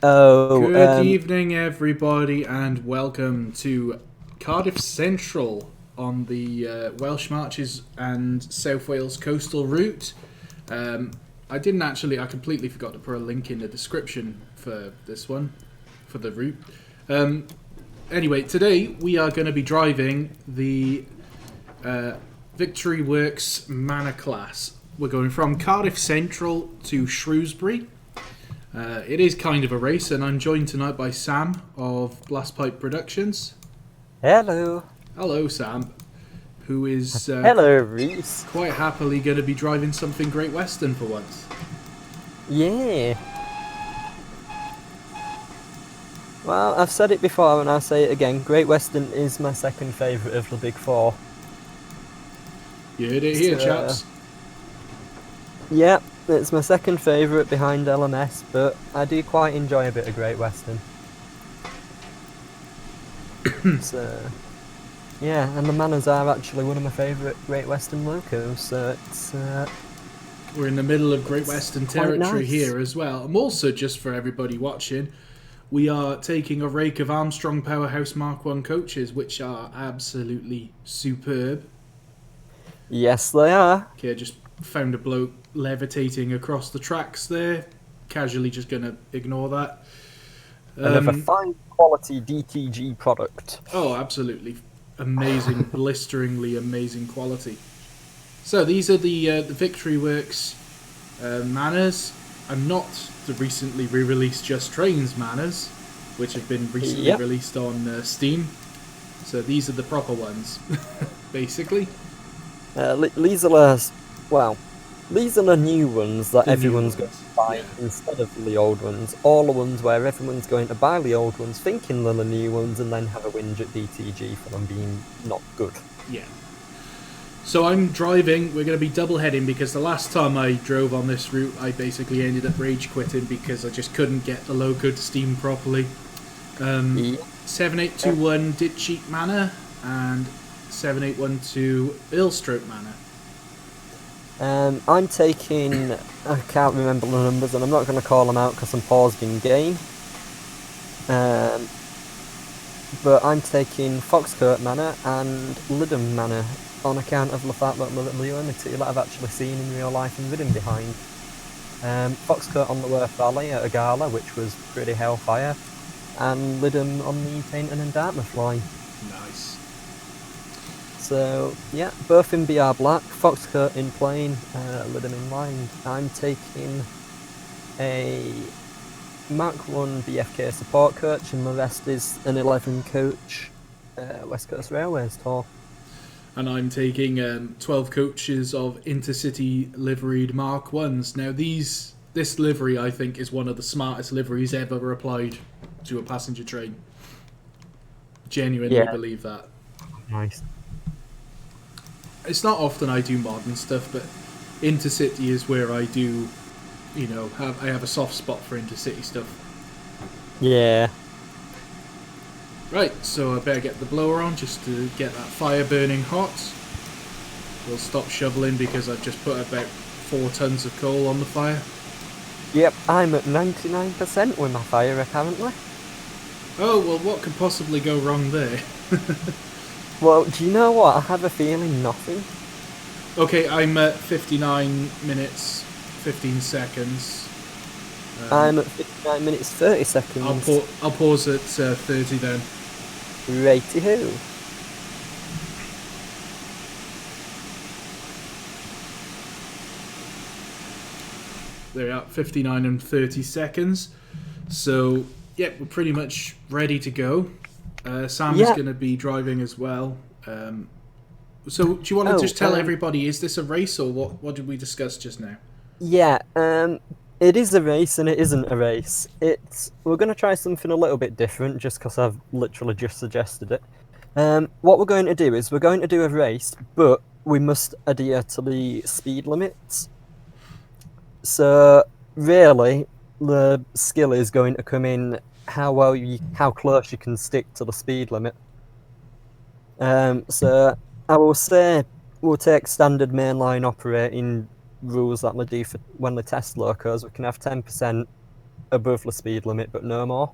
Good evening, everybody, and welcome to Cardiff Central on the Welsh Marches and South Wales coastal route. I completely forgot to put a link in the description for this one, for the route. Anyway, today we are going to be driving the Victory Works Manor class. We're going from Cardiff Central to Shrewsbury. It is kind of a race, and I'm joined tonight by Sam of Blastpipe Productions. Hello. Hello, Sam, who is Hello, Rhys. quite happily going to be driving something Great Western for once. Yeah. Well, I've said it before and I'll say it again. Great Western is my second favourite of the big four. You heard it here, chaps. Yep, it's my second favourite behind LMS, but I do quite enjoy a bit of Great Western. So, yeah, and the Manors are actually one of my favourite Great Western locos, so it's... We're in the middle of Great Western territory nice. here as well. And also, just for everybody watching, we are taking a rake of Armstrong Powerhouse Mark 1 coaches, which are absolutely superb. Yes, they are. Okay, I just found a bloke levitating across the tracks there. Casually just going to ignore that. Another fine quality DTG product. Oh, absolutely. Amazing, blisteringly amazing quality. So these are the Victory Works Manors, and not the recently re-released Just Trains Manors, which have been recently released on Steam. So these are the proper ones, basically. These are the new ones that everyone's going to buy instead of the old ones. All the ones where everyone's going to buy the old ones, thinking they're the new ones, and then have a whinge at DTG for them being not good. Yeah. So I'm driving. We're going to be double heading because the last time I drove on this route, I basically ended up rage quitting because I just couldn't get the loco to steam properly. 7821 Ditcheat Manor and 7812 Illstroke Manor. I'm taking... I can't remember the numbers, and I'm not going to call them out because I'm paused in game. But I'm taking Foxcourt Manor and Lytham Manor on account of the fact that they're the only two that I've actually seen in real life and ridden behind. Foxcourt on the Worth Valley at a gala, which was pretty hellfire, and Lytham on the Tainton and Dartmouth line. Nice. So, yeah, both in BR Black, Foxcourt in plain, Lytham in line. I'm taking a Mark 1 BFK support coach, and the rest is an 11 coach West Coast Railways tour. And I'm taking 12 coaches of intercity liveried Mark 1s. Now this livery, I think, is one of the smartest liveries ever applied to a passenger train. Genuinely believe that. Nice. It's not often I do modern stuff, but intercity is where I do, I have a soft spot for intercity stuff. Yeah. Right, so I better get the blower on just to get that fire burning hot. We'll stop shoveling because I've just put about 4 tons of coal on the fire. Yep, I'm at 99% with my fire apparently. Oh, well, what could possibly go wrong there? Well, do you know what? I have a feeling nothing. Okay, I'm at 59 minutes, 15 seconds. I'm at 59 minutes, 30 seconds. I'll pause at 30 then. Righty-ho. There we are, 59 and 30 seconds. So, yeah, we're pretty much ready to go. Sam's going to be driving as well. So, do you want to just tell everybody, is this a race or what did we discuss just now? Yeah, it is a race and it isn't a race. We're going to try something a little bit different just because I've literally just suggested it. What we're going to do is we're going to do a race, but we must adhere to the speed limits. So, really, the skill is going to come in how close you can stick to the speed limit. So I will say we'll take standard mainline operating rules that they do for when they test locos. We can have 10% above the speed limit, but no more.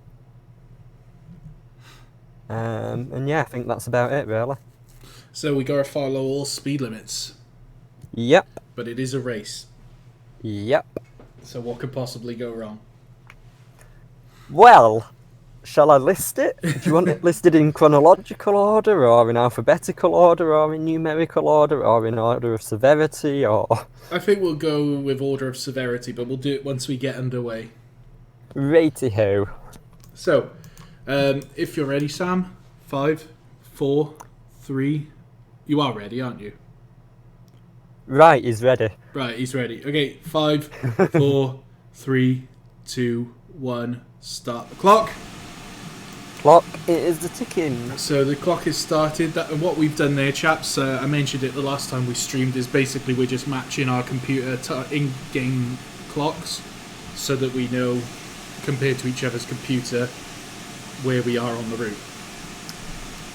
And yeah, I think that's about it, really. So we gotta follow all speed limits. Yep. But it is a race. Yep. So what could possibly go wrong? Well, shall I list it? Do you want it listed in chronological order, or in alphabetical order, or in numerical order, or in order of severity, or... I think we'll go with order of severity, but we'll do it once we get underway. Righty-ho. So, if you're ready, Sam, 5, 4, 3... You are ready, aren't you? Right, he's ready. Right, he's ready. Okay, 5, 4, 3, 2, 1, start the clock. Clock, it is the ticking. So the clock is started. And what we've done there, chaps, I mentioned it the last time we streamed, is basically we're just matching our computer in-game clocks so that we know, compared to each other's computer, where we are on the route.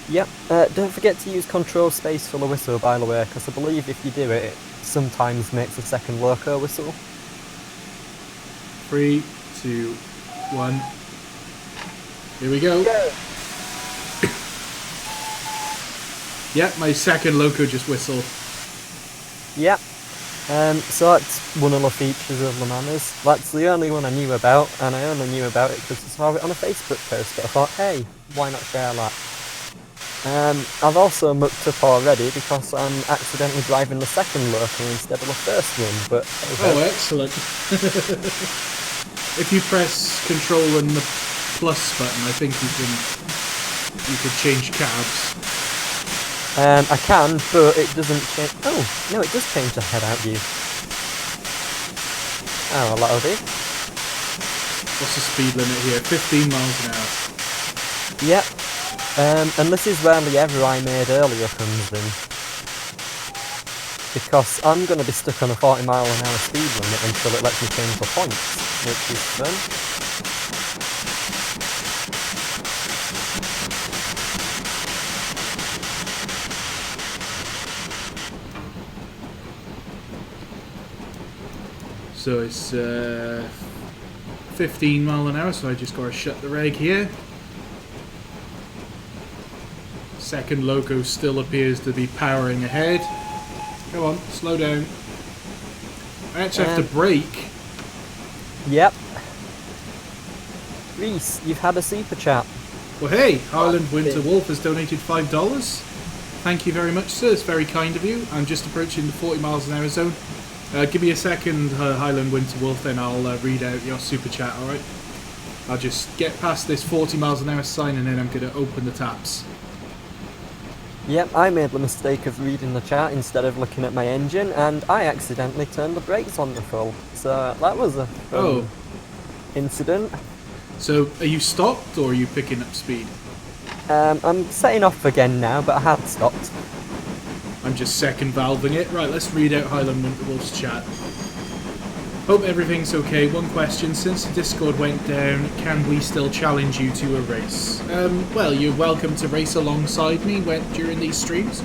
Yep, don't forget to use control space for the whistle, by the way, because I believe if you do it, it sometimes makes a second loco whistle. 3, 2, 1. Here we go. Yep, my second loco just whistled. Yep. So that's one of the features of the Manors. That's the only one I knew about, and I only knew about it because I saw it on a Facebook post, but I thought, hey, why not share that? I've also mucked up already because I'm accidentally driving the second loco instead of the first one, but... Oh, excellent. If you press Control and the plus button, I think you could change cabs. I can, but it doesn't change... Oh, no, it does change the head-out view. Oh, well, that'll do. What's the speed limit here? 15 miles an hour. Yep. And this is where the error I made earlier comes in. Because I'm going to be stuck on a 40 mile an hour speed limit until it lets me change the points, which is fun. So it's 15 mile an hour, so I just got to shut the reg here. Second loco still appears to be powering ahead. Come on, slow down. I actually have to brake. Yep. Rhys, you've had a super chat. Well, hey, Highland Winter Wolf has donated $5. Thank you very much, sir. It's very kind of you. I'm just approaching the 40 miles an hour zone. Give me a second, Highland Winter Wolf, then I'll read out your super chat, alright? I'll just get past this 40 miles an hour sign and then I'm going to open the taps. Yep, I made the mistake of reading the chat instead of looking at my engine, and I accidentally turned the brakes on the full. So that was a fun incident. So are you stopped or are you picking up speed? I'm setting off again now, but I had stopped. I'm just second valving it. Right, let's read out Highland Winter Wolf's chat. Hope everything's okay. One question, since the Discord went down, can we still challenge you to a race? Well, you're welcome to race alongside me during these streams.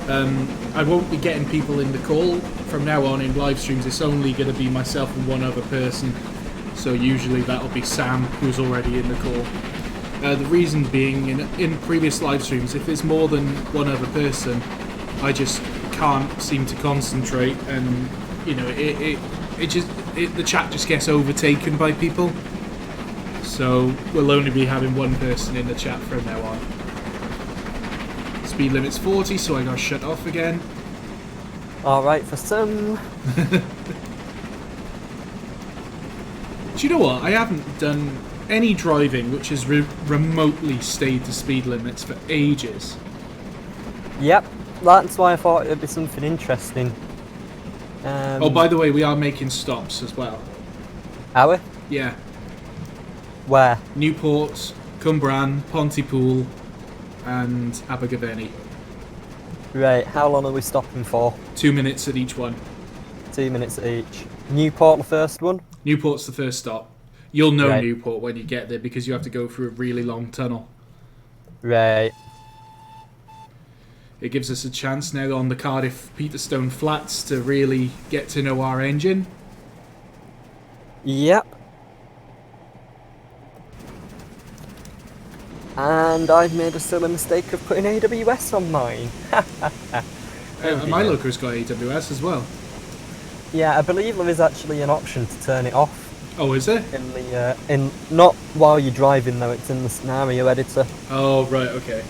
I won't be getting people in the call. From now on in live streams, it's only going to be myself and one other person. So usually that'll be Sam, who's already in the call. The reason being, in previous live streams, if there's more than one other person, I just can't seem to concentrate, and you know, the chat just gets overtaken by people. So we'll only be having one person in the chat from now on. Speed limit's 40, so I gotta shut off again. Alright, for some... Do you know what? I haven't done any driving which has remotely stayed to speed limits for ages. Yep, that's why I thought it'd be something interesting. Oh, by the way, we are making stops as well. Are we? Yeah. Where? Newport, Cumbran, Pontypool, and Abergavenny. Right, how long are we stopping for? 2 minutes at each one. 2 minutes at each. Newport, the first one? Newport's the first stop. You'll know Right. Newport when you get there because you have to go through a really long tunnel. Right. It gives us a chance now on the Cardiff Peterstone Flats to really get to know our engine. Yep. And I've made a silly mistake of putting AWS on mine. My loco's got AWS as well. Yeah, I believe there is actually an option to turn it off. Oh, is it? In the not while you're driving though, it's in the scenario editor. Oh, right, okay.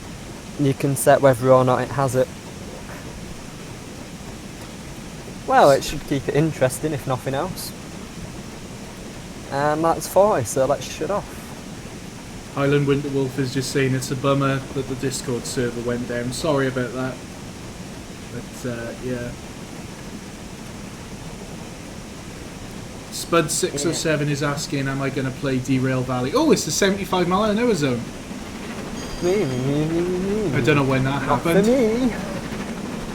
You can set whether or not it has it. Well, it should keep it interesting if nothing else. And that's 40, so let's shut off. Highland Winterwolf is just saying it's a bummer that the Discord server went down. Sorry about that. But, yeah. Spud607 is asking, am I going to play Derail Valley? Oh, it's the 75 mile an hour zone. I don't know when that happened. For me.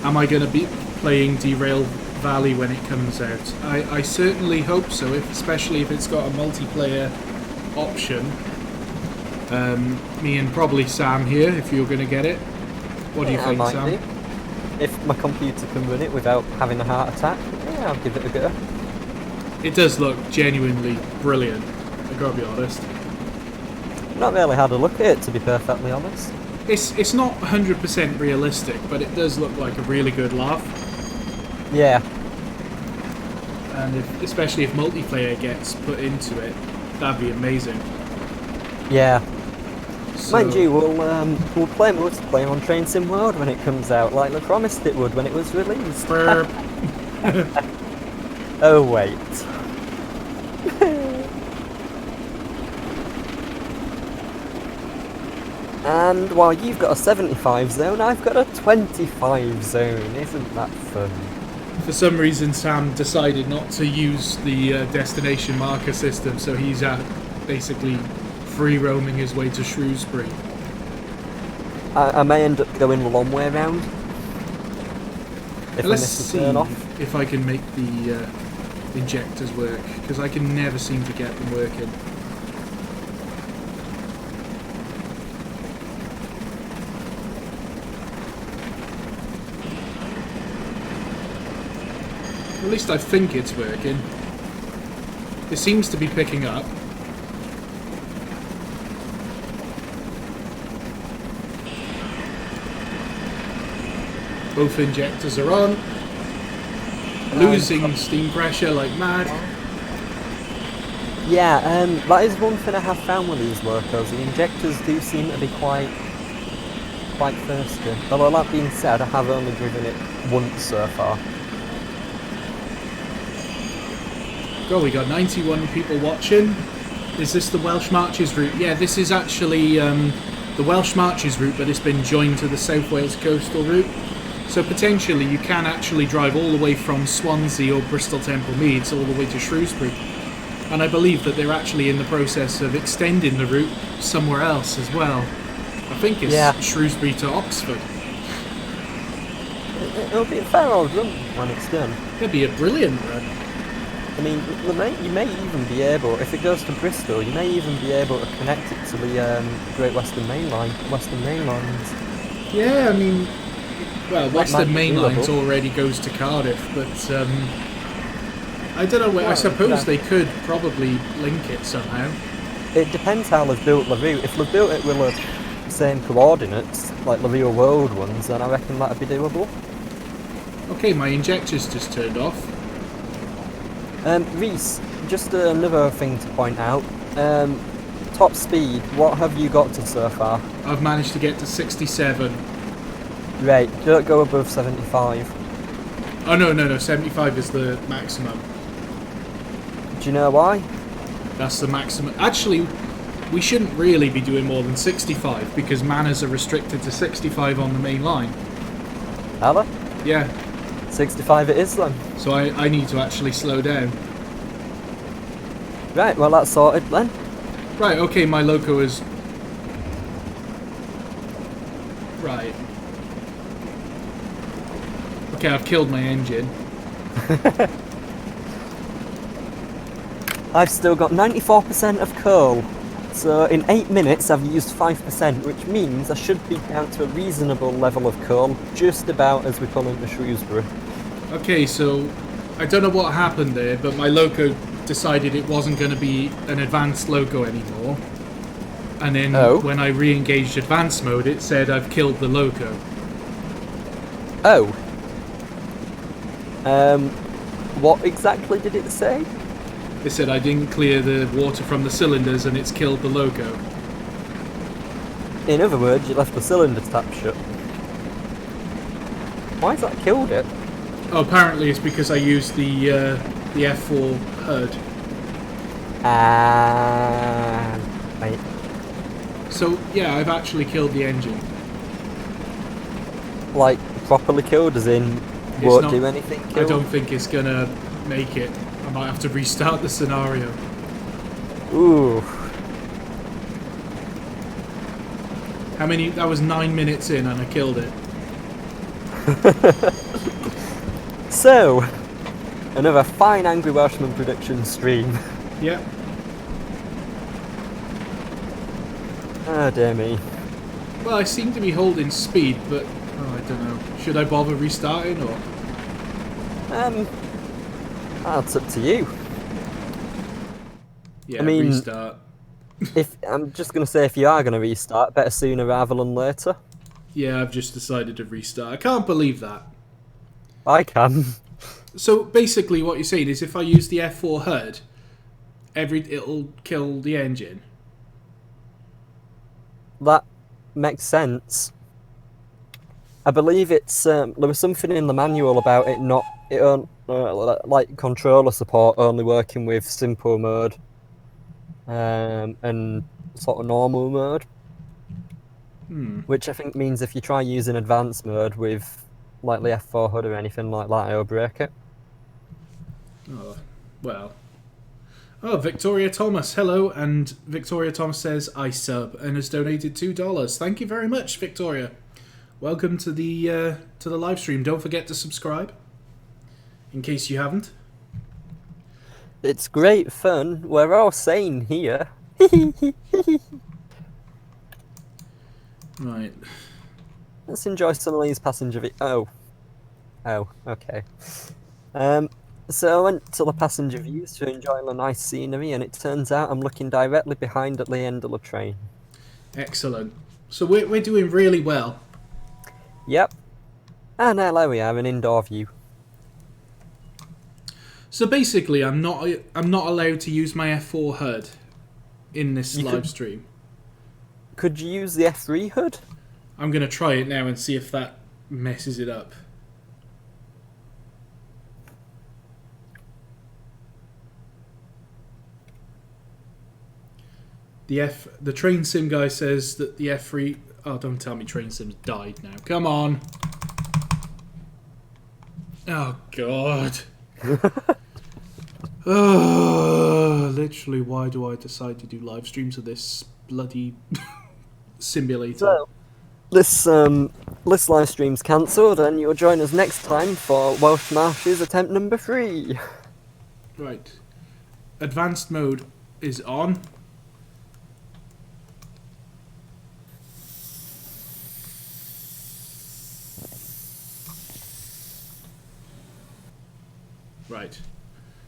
Am I going to be playing Derail Valley when it comes out? I certainly hope so, especially if it's got a multiplayer option. Me and probably Sam here, if you're going to get it. What do you think, Sam? If my computer can run it without having a heart attack, yeah, I'll give it a go. It does look genuinely brilliant, I've got to be honest. Not really had a look at it, to be perfectly honest. It's not 100% realistic, but it does look like a really good laugh. Yeah. And especially if multiplayer gets put into it, that'd be amazing. Yeah. So, mind you, we'll play multiplayer on Train Sim World when it comes out, like they promised it would when it was released. Oh wait. And while you've got a 75 zone, I've got a 25 zone. Isn't that fun? For some reason, Sam decided not to use the destination marker system, so he's basically free roaming his way to Shrewsbury. I may end up going the long way round. If Let's I miss the see turn off. if I can make the injectors work, because I can never seem to get them working. At least I think it's working. It seems to be picking up. Both injectors are on. Losing steam pressure like mad. Yeah, that is one thing I have found with these locos. The injectors do seem to be quite thirsty. Although that being said, I have only driven it once so far. God, we got 91 people watching. Is this the Welsh Marches route? Yeah, this is actually the Welsh Marches route, but it's been joined to the South Wales coastal route. So potentially you can actually drive all the way from Swansea or Bristol Temple Meads all the way to Shrewsbury. And I believe that they're actually in the process of extending the route somewhere else as well. I think it's Shrewsbury to Oxford. It'll be a fair old run when it's done. It'd be a brilliant run. I mean, you may even be able, if it goes to Bristol, you may even be able to connect it to the Great Western Main Lines. Yeah, I mean, well, Western Main Lines already goes to Cardiff, but I don't know. I suppose they could probably link it somehow. It depends how they've built the route. If they've built it with the same coordinates, like the real world ones, then I reckon that'd be doable. Okay, my injector's just turned off. Rhys, just another thing to point out. Top speed, what have you got to so far? I've managed to get to 67. Right, don't go above 75. Oh no, 75 is the maximum. Do you know why? That's the maximum. Actually, we shouldn't really be doing more than 65 because manors are restricted to 65 on the main line. Are they? Yeah. 65 it is then. So I need to actually slow down. Right, well that's sorted then. Right, okay, my loco is... Right. Okay, I've killed my engine. I've still got 94% of coal. So in 8 minutes I've used 5%, which means I should be down to a reasonable level of coal, just about as we pull into Shrewsbury. Okay, so I don't know what happened there, but my loco decided it wasn't going to be an advanced loco anymore. And then when I re-engaged advanced mode, it said I've killed the loco. Oh. What exactly did it say? It said I didn't clear the water from the cylinders and it's killed the loco. In other words, you left the cylinder tap shut. Why has that killed it? Oh, apparently it's because I used the F4 HUD. Right. So, yeah, I've actually killed the engine. Like, properly killed, as in, won't do anything killed? I don't think it's gonna make it. I might have to restart the scenario. Ooh. How many? That was 9 minutes in and I killed it. So, another fine Angry Welshman production stream. Yep. Ah, dear me. Well, I seem to be holding speed, but I don't know. Should I bother restarting or? That's up to you. Yeah, I mean, restart. If I'm just gonna say, if you are gonna restart, better sooner rather than later. Yeah, I've just decided to restart. I can't believe that. I can. So basically, what you're saying is, if I use the F4 HUD, it'll kill the engine. That makes sense. I believe it's there was something in the manual about it not like controller support only working with simple mode and sort of normal mode. Which I think means if you try using advanced mode with like the F4 HUD or anything like that, it'll break it. Oh, well. Oh, Victoria Thomas, hello, and Victoria Thomas says, I sub, and has donated $2. Thank you very much, Victoria. Welcome to the live stream. Don't forget to subscribe, in case you haven't. It's great fun. We're all sane here. Right. Let's enjoy some of these passenger Oh, okay. So I went to the passenger views to enjoy the nice scenery, and it turns out I'm looking directly behind at the end of the train. Excellent. So we're doing really well. Yep. And now there we are, an indoor view. So basically, I'm not allowed to use my F4 HUD in this live stream. Could you use the F3 HUD? I'm gonna try it now and see if that messes it up. The train sim guy says that the F3. Oh, don't tell me train sim's died now. Come on. Oh God. Oh, literally, why do I decide to do live streams of this bloody simulator? So, this live stream's cancelled, and you'll join us next time for Welsh Marches attempt number 3. Right. Advanced mode is on. Right.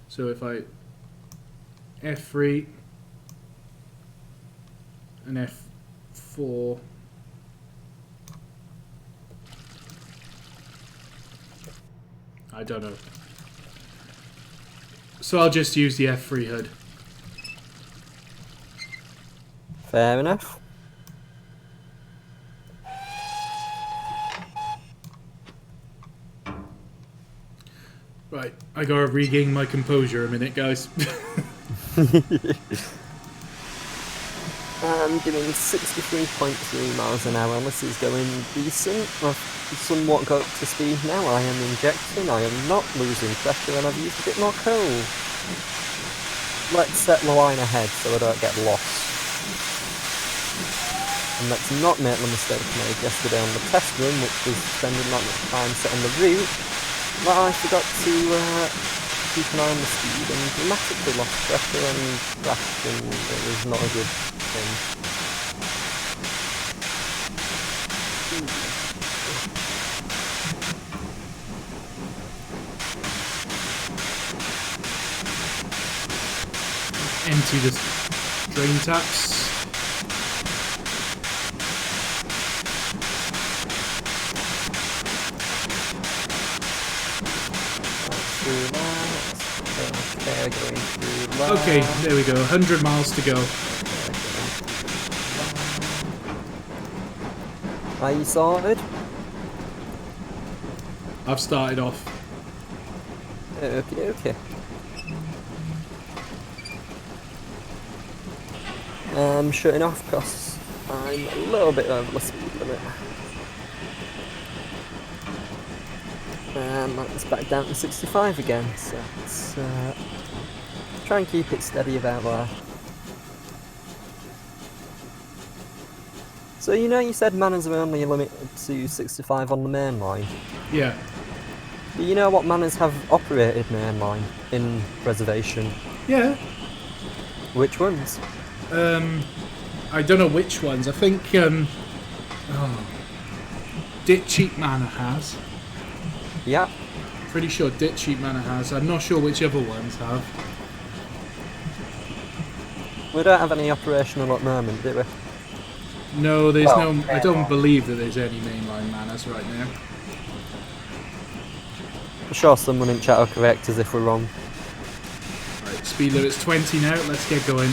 So if I F3 and F4, I don't know. So I'll just use the F3 HUD. Fair enough. Right, I gotta regain my composure a minute, guys. I'm doing 63.3 miles an hour. This is going decent. I've somewhat got up to speed now. I am injecting. I am not losing pressure, and I've used a bit more coal. Let's set the line ahead so I don't get lost. And let's not make the mistake made yesterday on the test run, which was spending that much time setting the route, that I forgot to keep an eye on the speed and dramatically lost pressure and crashed, and it was not a good thing. Empty the drain taps. Okay, there we go. 100 miles to go. Are you sorted? I've started off. Okay. I'm shutting off because I'm a little bit over the speed limit. And it's back down to 65 again, so let's try and keep it steady about there. So you know you said manors are only limited to 65 on the main line? Yeah. Do you know what manors have operated main line in reservation? Yeah. Which ones? I don't know which ones. I think Ditcheap Manor has. Yeah. Pretty sure Ditcheap Manor has. I'm not sure which other ones have. We don't have any operational at the moment, do we? No, there's Well, no. I don't believe that there's any mainline manors right now. I'm sure someone in chat will correct us if we're wrong. Right, speed limit's 20 now. Let's get going.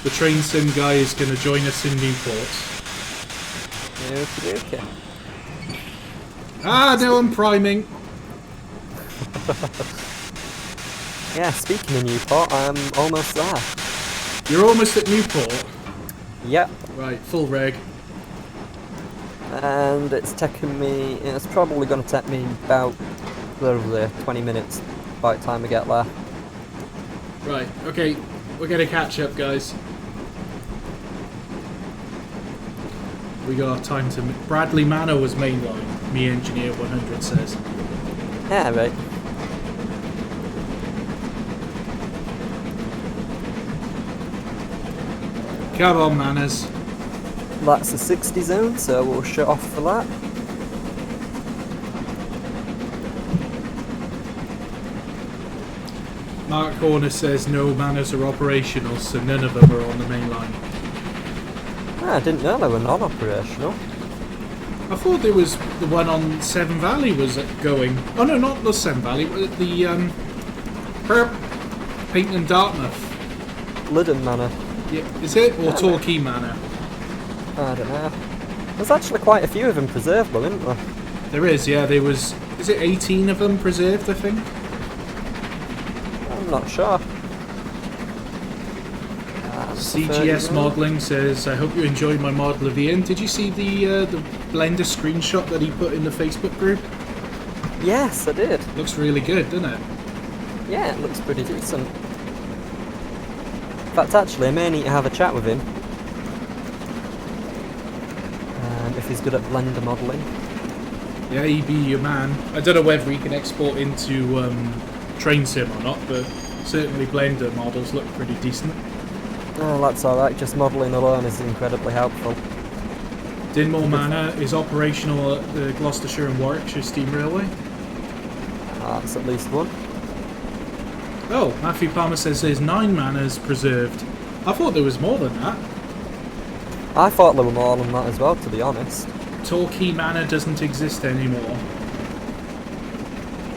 The train sim guy is going to join us in Newport. Okay. Ah, no, I'm priming. Yeah, speaking of Newport, I'm almost there. You're almost at Newport. Yep. Right, full reg. And it's probably going to take me about 20 minutes by the time I get there. Right, okay, we're going to catch up, guys. We got time to... Bradley Manor was mainline, me engineer 100 says. Yeah, right. Come on, Manners. That's the 60 zone, so we'll shut off for that. Mark Horner says no Manors are operational, so none of them are on the main line. Ah, I didn't know they were non-operational. I thought there was the one on Severn Valley was going. Oh no, not the Severn Valley, the Peyton and Dartmouth. Lyddon Manor. Yeah, is it? Or Torquay Manor? I don't know. There's actually quite a few of them preserved though, isn't there? There is, yeah, there was... Is it 18 of them preserved, I think? I'm not sure. CGS Modelling says, I hope you enjoyed my model of the inn. Did you see the Blender screenshot that he put in the Facebook group? Yes, I did. Looks really good, doesn't it? Yeah, it looks pretty decent. In fact, actually, I may need to have a chat with him. If he's good at Blender modelling. Yeah, he'd be your man. I don't know whether he can export into Train Sim or not, but certainly Blender models look pretty decent. Oh, that's alright, just modelling alone is incredibly helpful. Dinmore Manor is operational at the Gloucestershire and Warwickshire Steam Railway. That's at least one. Oh, Matthew Palmer says there's 9 manors preserved. I thought there was more than that. I thought there were more than that as well, to be honest. Torquay Manor doesn't exist anymore.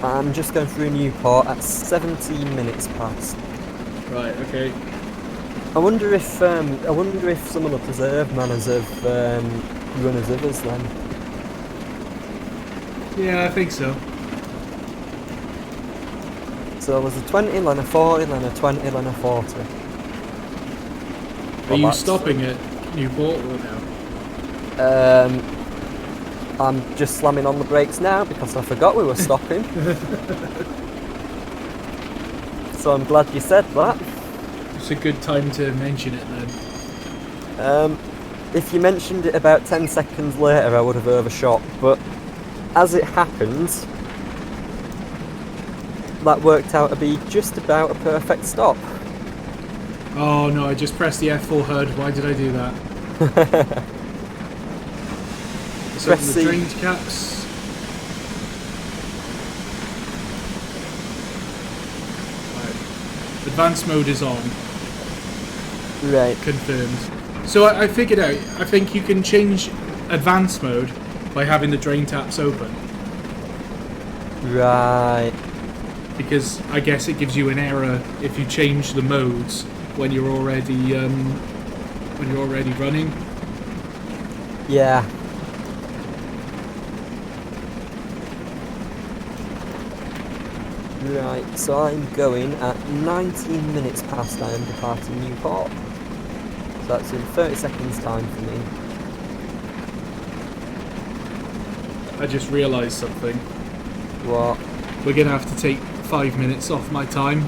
I'm just going through Newport at 17 minutes past. Right, okay. I wonder if some of the preserved manors have run as others then. Yeah, I think so. So there's a 20, then a 40, then a 20, then a 40. Are you stopping at Newport or no? I'm just slamming on the brakes now because I forgot we were stopping. So I'm glad you said that. It's a good time to mention it then. If you mentioned it about 10 seconds later I would have overshot, but as it happens, that worked out to be just about a perfect stop. Oh no, I just pressed the F4 HUD. Why did I do that? Let's open the drain caps. Right. Advanced mode is on. Right. Confirmed. So I figured out, I think you can change advanced mode by having the drain taps open. Right. because I guess it gives you an error if you change the modes when you're already running. Yeah. Right, so I'm going at 19 minutes past I am departing Newport. So that's in 30 seconds time for me. I just realised something. What? We're going to have to take 5 minutes off my time.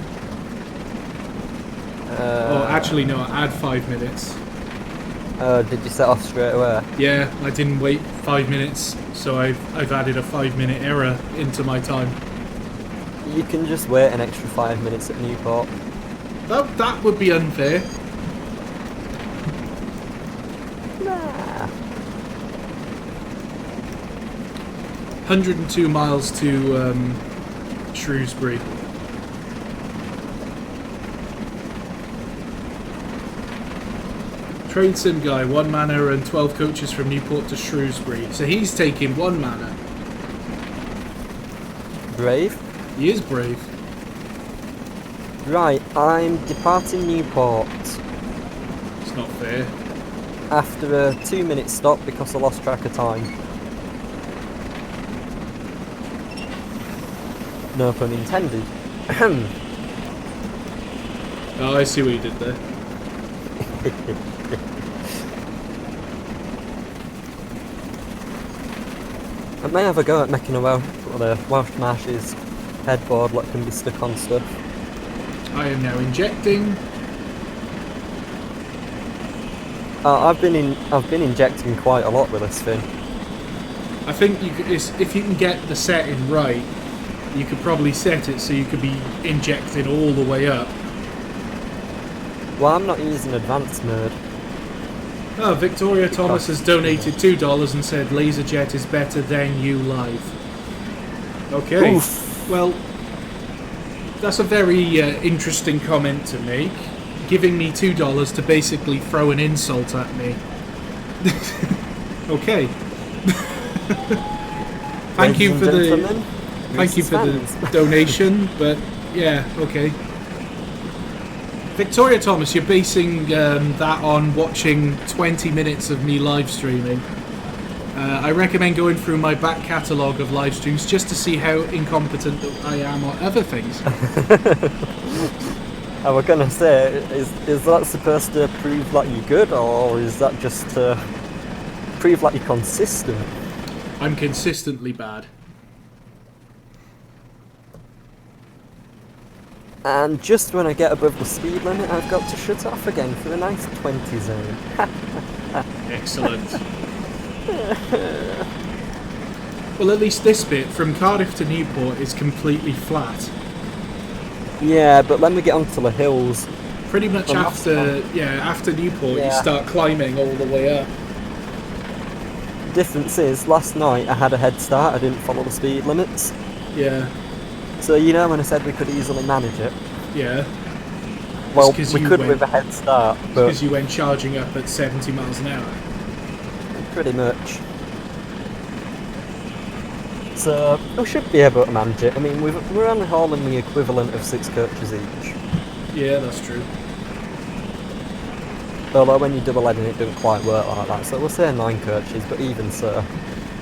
Oh, actually no, add 5 minutes. Did you set off straight away? Yeah, I didn't wait 5 minutes, so I've added a 5-minute error into my time. You can just wait an extra 5 minutes at Newport. That would be unfair. Nah. 102 miles to Shrewsbury. Trade sim guy, 1 manor and 12 coaches from Newport to Shrewsbury. So he's taking 1 manor. Brave? He is brave. Right, I'm departing Newport It's not fair. after a 2-minute stop because I lost track of time. No pun intended. Oh, I see what you did there. I may have a go at making a Welsh Marches headboard that can be stuck on stuff. I am now injecting. I've been injecting quite a lot with this thing. I think you could, if you can get the setting right, you could probably set it so you could be injecting all the way up. Well, I'm not using advanced mode. Oh, Victoria Thomas has donated $2 and said LaserJet is better than you live. Okay. Oof. Well, that's a very interesting comment to make. Giving me $2 to basically throw an insult at me. Okay. Thank you for the donation, but yeah, okay. Victoria Thomas, you're basing that on watching 20 minutes of me live streaming. I recommend going through my back catalogue of live streams just to see how incompetent I am on other things. I was gonna say, is that supposed to prove that you're good, or is that just to prove that you're consistent? I'm consistently bad. And just when I get above the speed limit, I've got to shut off again for a nice 20 zone. Excellent. Well, at least this bit, from Cardiff to Newport, is completely flat. Yeah, but then we get onto the hills. Pretty much after Newport, you start climbing all the way up. Difference is, last night I had a head start, I didn't follow the speed limits. Yeah. So you know when I said we could easily manage it? Yeah. Well, we could with a head start, but... Because you went charging up at 70 miles an hour. Pretty much. So, we should be able to manage it. I mean, we're only hauling the equivalent of 6 coaches each. Yeah, that's true. Although when you double heading it doesn't quite work like that, so we'll say 9 coaches, but even so.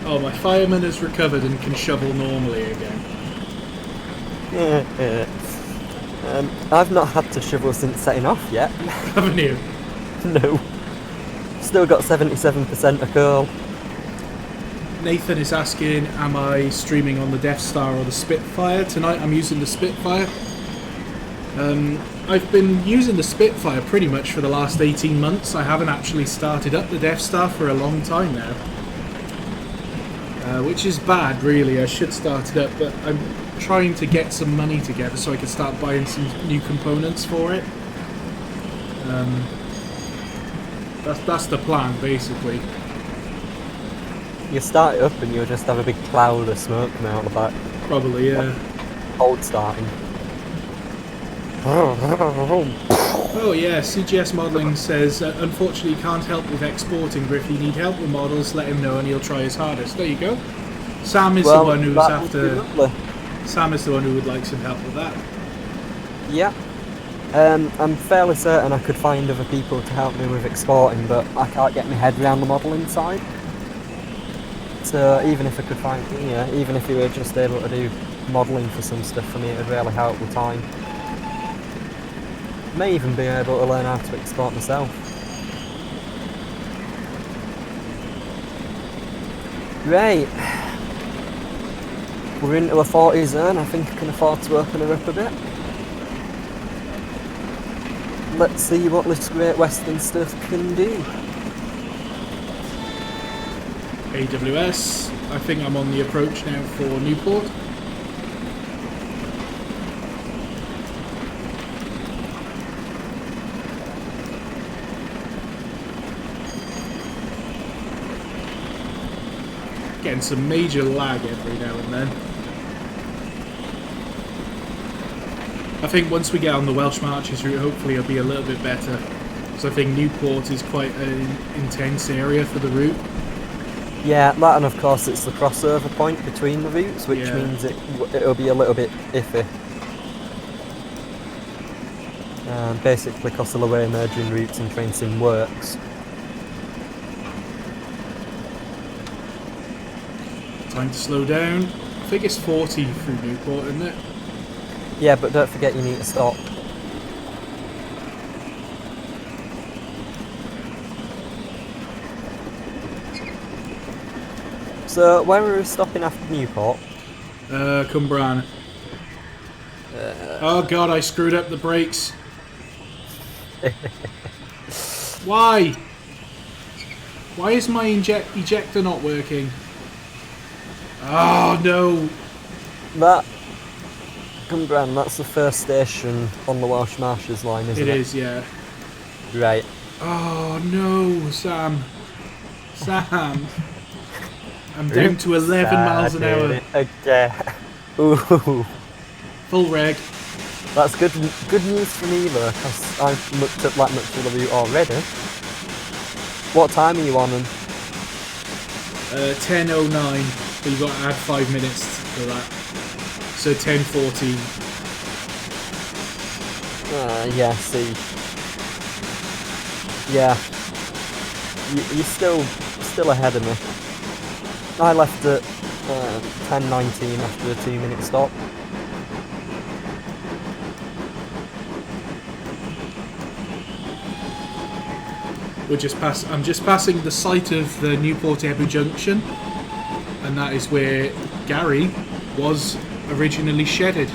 Oh, my fireman has recovered and can shovel normally again. I've not had to shovel since setting off yet. Haven't you? No. Still got 77% of coal. Nathan is asking, am I streaming on the Death Star or the Spitfire? Tonight I'm using the Spitfire. I've been using the Spitfire pretty much for the last 18 months. I haven't actually started up the Death Star for a long time now. Which is bad, really. I should start it up, but I'm trying to get some money together so I can start buying some new components for it. That's the plan, basically. You start it up and you'll just have a big cloud of smoke coming out the back. Probably, yeah. Cold starting. Oh yeah, CGS Modelling says, unfortunately you can't help with exporting, but if you need help with models, let him know and he'll try his hardest. There you go. Sam is the one who's after... Sam is the one who would like some help with that. Yeah. I'm fairly certain I could find other people to help me with exporting, but I can't get my head around the modelling side. So even if I could find, even if you were just able to do modelling for some stuff for me, it would really help with time. May even be able to learn how to export myself. Right. We're into a 40 zone. I think I can afford to open her up a bit. Let's see what this Great Western stuff can do. AWS. I think I'm on the approach now for Newport. Getting some major lag every now and then. I think once we get on the Welsh Marches route, hopefully it'll be a little bit better. So I think Newport is quite an intense area for the route. Yeah, that, and of course it's the crossover point between the routes, which means it'll be a little bit iffy. Basically because of the way merging routes in train sim works. Time to slow down. I think it's 40 through Newport, isn't it? Yeah, but don't forget you need to stop. So, where are we stopping after Newport? Cumbran. Oh god, I screwed up the brakes. Why? Why is my ejector not working? Oh no! Cumbran, that's the first station on the Welsh Marches line, isn't it? It is, yeah. Right. Oh no, Sam. Sam. I'm down to 11 miles an hour. Okay. Ooh. Full reg. That's good news for me though, because I've looked up that much of the route already. What time are you on them? 10:09, but you've got to add 5 minutes for that. So 10:14. Yeah, see. Yeah. You're still ahead of me. I left at 10:19 after a 2-minute stop. I'm just passing the site of the Newport Ebbw Junction, and that is where Gary was originally shedded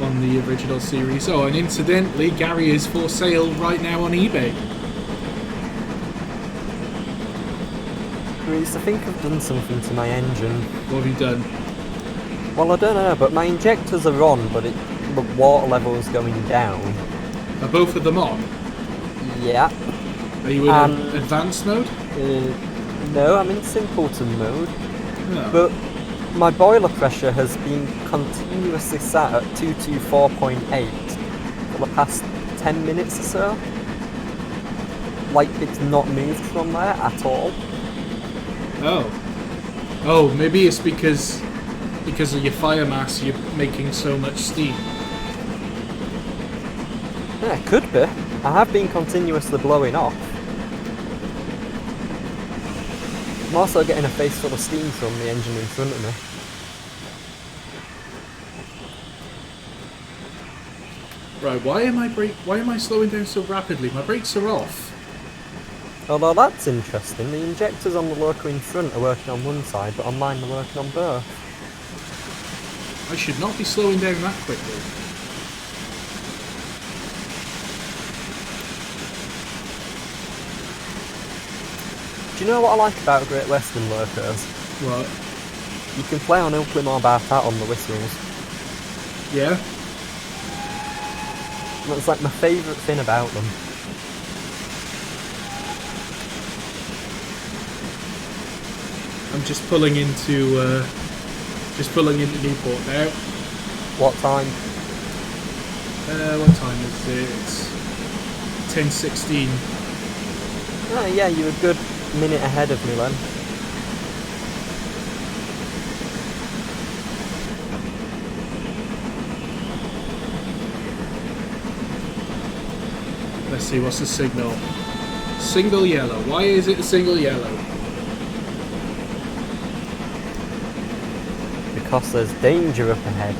on the original series. Oh, and incidentally, Gary is for sale right now on eBay. Rhys, I think I've done something to my engine. What have you done? Well, I don't know, but my injectors are on, but the water level is going down. Are both of them on? Yeah. Are you in advanced mode? Or... No, I'm in simpleton mode. Oh. But my boiler pressure has been continuously sat at 224.8 for the past 10 minutes or so. Like, it's not moved from there at all. Oh, maybe it's because of your fire mass you're making so much steam. Yeah, it could be. I have been continuously blowing off. I'm also getting a face full of steam from the engine in front of me. Right, why am I slowing down so rapidly? My brakes are off. Although that's interesting, the injectors on the loco in front are working on one side, but on mine they're working on both. I should not be slowing down that quickly. Do you know what I like about Great Western locos? What? You can play on Ultimate Bartat on the whistles. Yeah? That's like my favourite thing about them. I'm just pulling into Newport now. What time? What time is it? It's 10:16. Oh yeah, you're a good minute ahead of me then. Let's see, what's the signal? Single yellow. Why is it a single yellow? Because there's danger up ahead.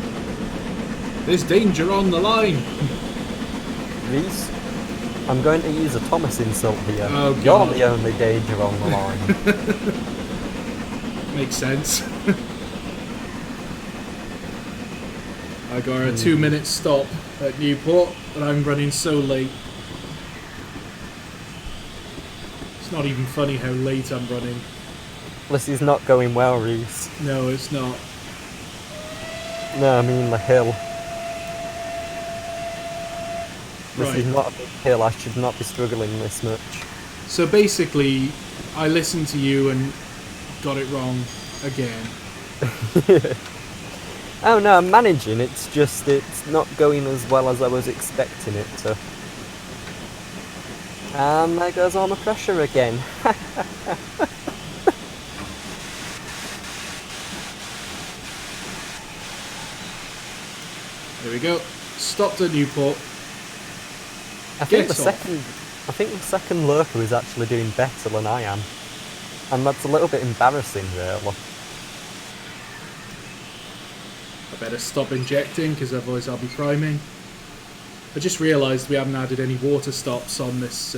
There's danger on the line. Rhys, I'm going to use a Thomas insult here. Oh, You're God. the only danger on the line. Makes sense. I got a 2-minute stop at Newport, and I'm running so late. It's not even funny how late I'm running. This is not going well, Rhys. No, it's not. No, I mean the hill. This Right. is not a big hill, I should not be struggling this much. So basically, I listened to you and got it wrong again. Oh no, I'm managing, it's just it's not going as well as I was expecting it to. And there goes all my pressure again. There we go. Stopped at Newport. I think Get the off. second lurker is actually doing better than I am. And that's a little bit embarrassing really. I better stop injecting because otherwise I'll be priming. I just realised we haven't added any water stops on this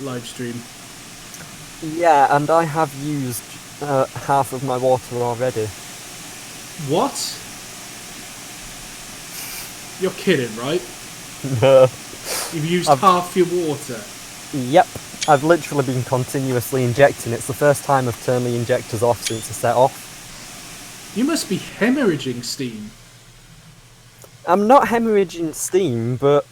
live stream. Yeah, and I have used half of my water already. What? You're kidding, right? No. You've used half your water. Yep, I've literally been continuously injecting. It's the first time I've turned the injectors off since I set off. You must be hemorrhaging steam. I'm not hemorrhaging steam, but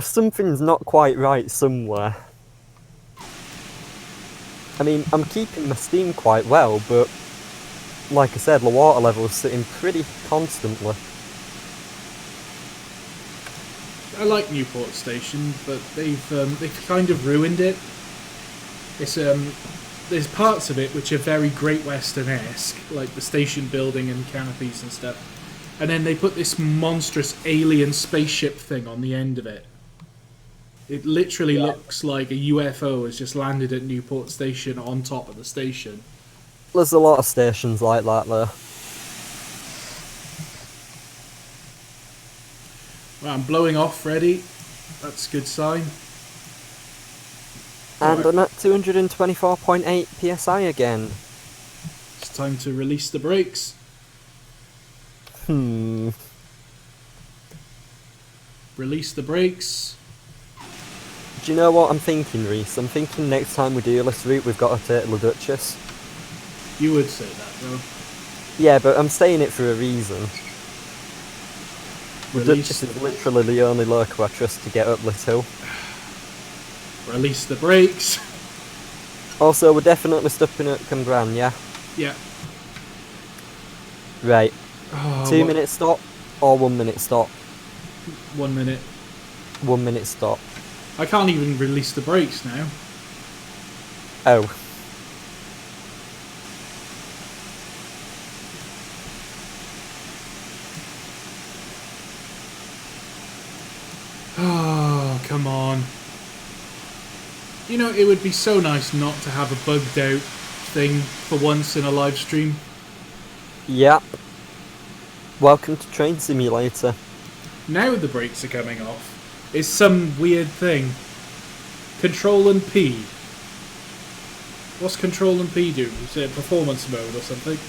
something's not quite right somewhere. I mean, I'm keeping my steam quite well, but like I said, the water level's sitting pretty constantly. I like Newport Station, but they've kind of ruined it. It's there's parts of it which are very Great Western-esque, like the station building and canopies and stuff. And then they put this monstrous alien spaceship thing on the end of it. It literally looks like a UFO has just landed at Newport Station on top of the station. There's a lot of stations like that there. Well, I'm blowing off, ready. That's a good sign. And Right. I'm at 224.8 PSI again. It's time to release the brakes. Release the brakes. Do you know what I'm thinking, Rhys? I'm thinking next time we do this route, we've got to take the Duchess. You would say that, though. Yeah, but I'm saying it for a reason. The Release Duchess the, is literally the only local I trust to get up this hill. release the brakes. Also, we're definitely stopping at Cambran, yeah? Yeah. Right. Oh, 2 minute stop or 1 minute stop? 1 minute. 1 minute stop. I can't even release the brakes now. Oh. Oh, come on. You know, it would be so nice not to have a bugged out thing for once in a live stream. Yep. Welcome to Train Simulator. Now the brakes are coming off. It's some weird thing. Control and P. What's Control and P do? Is it performance mode or something?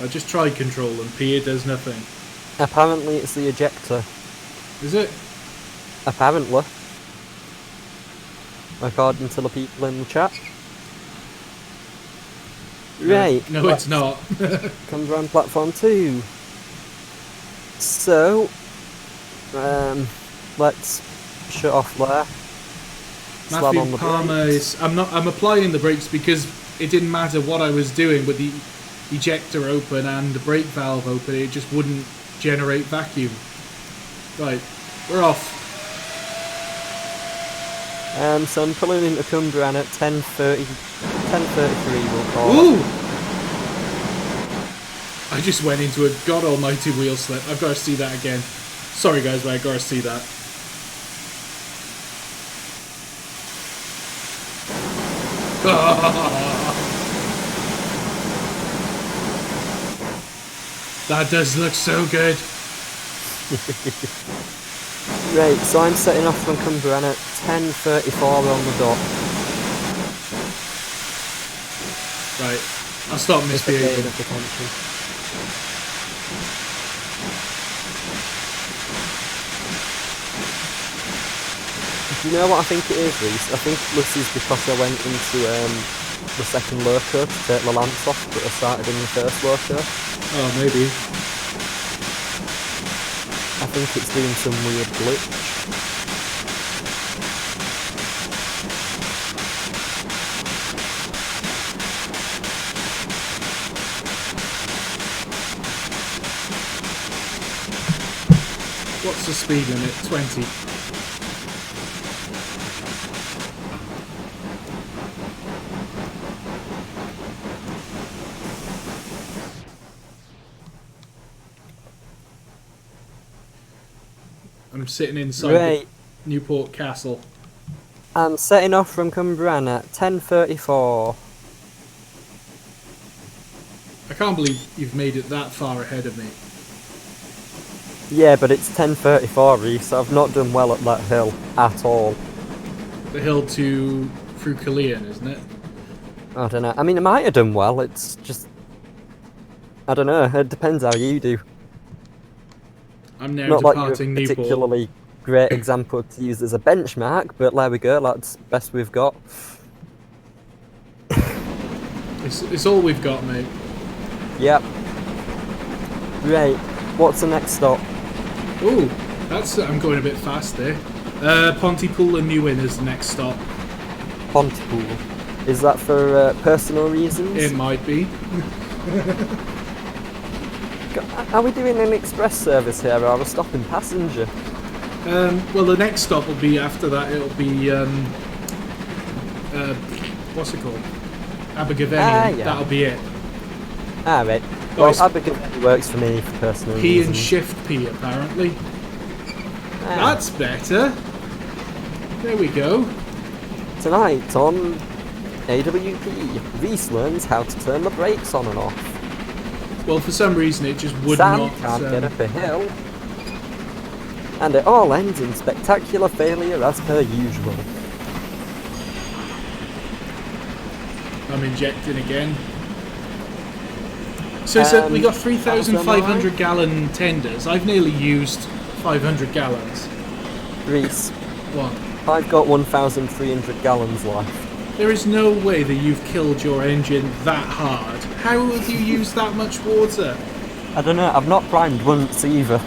I just tried Control and P, it does nothing. Apparently it's the ejector. Is it? Apparently. According to the people in the chat. Right. No, it's not. Comes around platform 2. So, let's shut off there. Slam on Matthew the Palmer brakes. is. I'm applying the brakes because it didn't matter what I was doing with the ejector open and the brake valve open, it just wouldn't generate vacuum. Right, we're off. So I'm pulling into Cumbrian at 10:33 10:33 we'll call it. Ooh! I just went into a god almighty wheel slip. I've got to see that again. Sorry guys, but I've got to see that. That does look so good. Right, so I'm setting off from Cumbran at 10:34 on the dot. Right, I'll stop misbehaving. Do you know what I think it is, Rhys? I think this is because I went into the second loco to take the lamps off, but I started in the first loco. Oh, maybe. I think it's doing some weird glitch. What's the speed limit? 20. I'm sitting inside Right. the Newport Castle. I'm setting off from Cumbran at 10:34. I can't believe you've made it that far ahead of me. Yeah, but it's 10:34, Rhys. I've not done well at that hill at all. The hill to through Killeen, isn't it? I don't know. I mean, I might have done well. It's just, I don't know. It depends how you do. I'm now Not like you're a departing Newport. particularly great example to use as a benchmark, but there we go. That's best we've got. It's all we've got, mate. Yep. Right. What's the next stop? Ooh, that's I'm going a bit fast there. Pontypool and Newin is the next stop. Pontypool. Is that for personal reasons? It might be. Are we doing an express service here, or are we stopping passenger? Well, the next stop will be after that. It'll be what's it called? Abergavenny. Yeah. That'll be it. Ah, right. Oh, Well, it's Abergavenny works for me for personal P reasons. and Shift P apparently. Ah. That's better. There we go. Tonight on AWP, Rhys learns how to turn the brakes on and off. Well, for some reason it just would Sam not. can't get up a hill. And it all ends in spectacular failure as per usual. I'm injecting again. So we got 3,500 gallon tenders. I've nearly used 500 gallons. Rhys, What? I've got 1,300 gallons left. There is no way that you've killed your engine that hard. How have you used that much water? I don't know, I've not primed once either.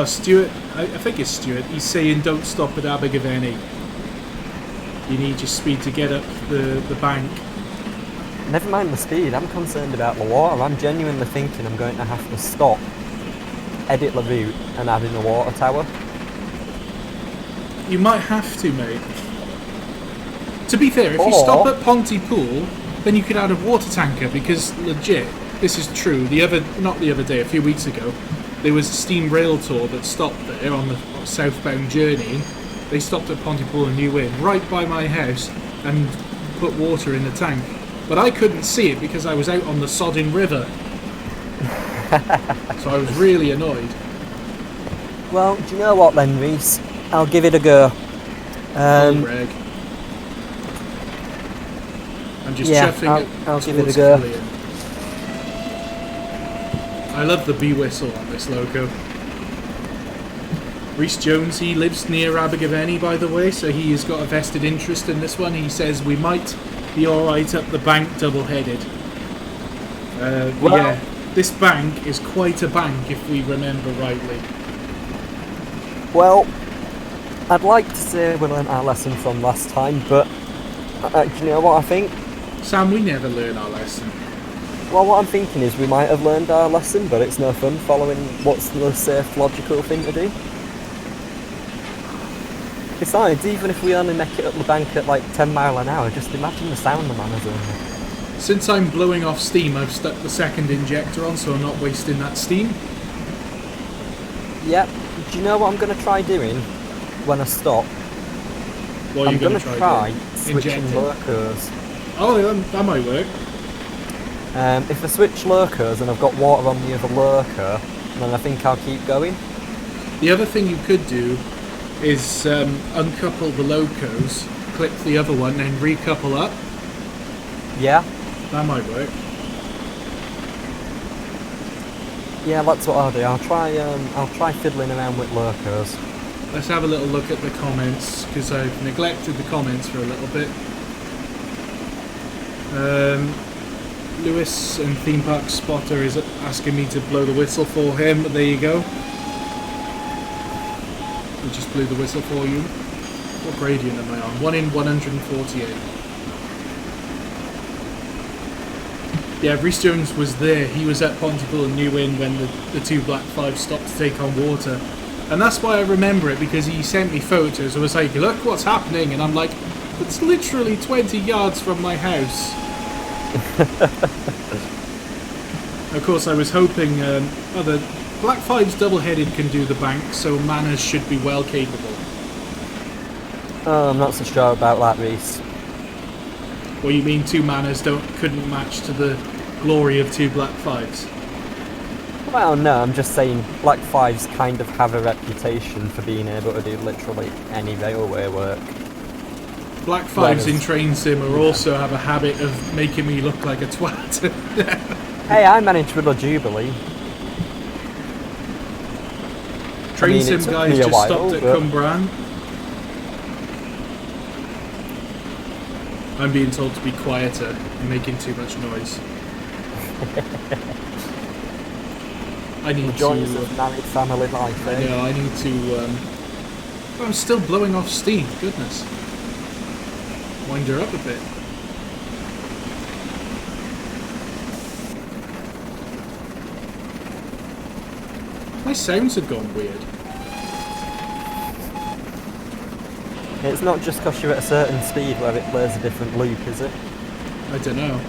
Stuart, I think it's Stuart, he's saying don't stop at Abergavenny. You need your speed to get up the bank. Never mind the speed, I'm concerned about the water. I'm genuinely thinking I'm going to have to stop, edit the route, and add in a water tower. You might have to, mate. To be fair, if you Or- stop at Pontypool, then you could add a water tanker, because legit, this is true, not the other day, a few weeks ago, there was a steam rail tour that stopped there on the southbound journey. They stopped at Pontypool and New Inn, right by my house, and put water in the tank. But I couldn't see it because I was out on the sodding river. So I was really annoyed. Well, do you know what then, Rhys? I'll give it a go. Greg. I'm just Yeah, chuffing I'll give it a towards go. Killeen. I love the bee whistle on this loco. Rhys Jones, he lives near Abergavenny, by the way, so he has got a vested interest in this one. He says we might be alright up the bank double-headed. Well- yeah, this bank is quite a bank if we remember rightly. Well, I'd like to say we learnt our lesson from last time, but do you know what I think? Sam, we never learn our lesson. Well, what I'm thinking is we might have learned our lesson, but it's no fun following what's the safe, logical thing to do. Besides, even if we only make it up the bank at like 10 mile an hour, just imagine the sound the manners are. Since I'm blowing off steam, I've stuck the second injector on, so I'm not wasting that steam. Yep. Do you know what I'm going to try doing when I stop? What are you going to try switching locos. Oh, that might work. If I switch locos and I've got water on the other loco, then I think I'll keep going. The other thing you could do is uncouple the locos, click the other one, and recouple up. Yeah. That might work. Yeah, that's what I'll do. I'll try fiddling around with locos. Let's have a little look at the comments, because I've neglected the comments for a little bit. Lewis and Theme Park Spotter is asking me to blow the whistle for him. There you go. We just blew the whistle for you. What gradient am I on? 1 in 148. Yeah, Rhys Jones was there. He was at Pontypool and New Inn when the two Black Fives stopped to take on water. And that's why I remember it, because he sent me photos. I was like, look what's happening. And I'm like, it's literally 20 yards from my house. Of course, I was hoping the Black Fives double-headed can do the bank, so Manors should be well capable. Oh, I'm not so sure about that, Rhys. Well, you mean two Manors couldn't match to the glory of two Black Fives? Well, no, I'm just saying Black Fives kind of have a reputation for being able to do literally any railway work. Black Fives in Train Simmer also have a habit of making me look like a twat. Hey, I managed with a Jubilee. Train Sim guys just stopped at Cumbran. I'm being told to be quieter. I'm making too much noise. I need the joys of married family life, eh? Yeah, I need to... I'm still blowing off steam, goodness. Wind her up a bit. My sounds have gone weird. It's not just because you're at a certain speed where it plays a different loop, is it? I don't know.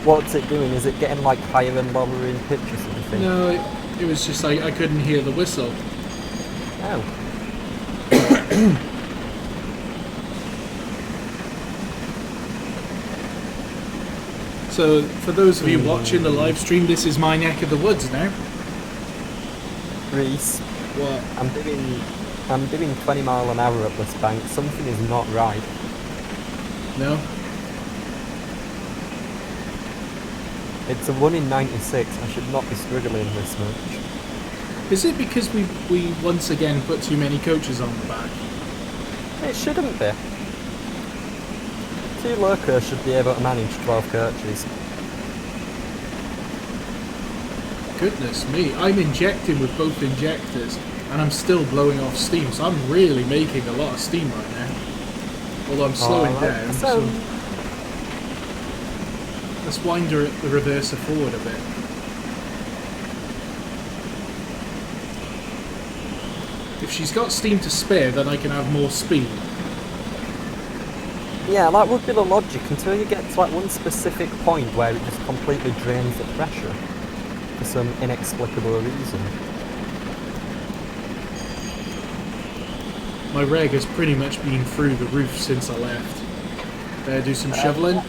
What's it doing? Is it getting like higher and lower in pitch or something? No, it was just like I couldn't hear the whistle. Oh. So, for those of you watching the live stream, this is my neck of the woods now. Rhys. What? I'm doing 20 mile an hour up this bank. Something is not right. No? It's a 1 in 96. I should not be struggling this much. Is it because we once again put too many coaches on the back? It shouldn't be. 2 locos should be able to manage 12 coaches. Goodness me, I'm injecting with both injectors and I'm still blowing off steam, so I'm really making a lot of steam right now. Although I'm slowing down, so let's wind the reverser forward a bit. If she's got steam to spare, then I can have more speed. Yeah, that would be the logic until you get to like one specific point where it just completely drains the pressure for some inexplicable reason. My reg has pretty much been through the roof since I left. Better do some shoveling.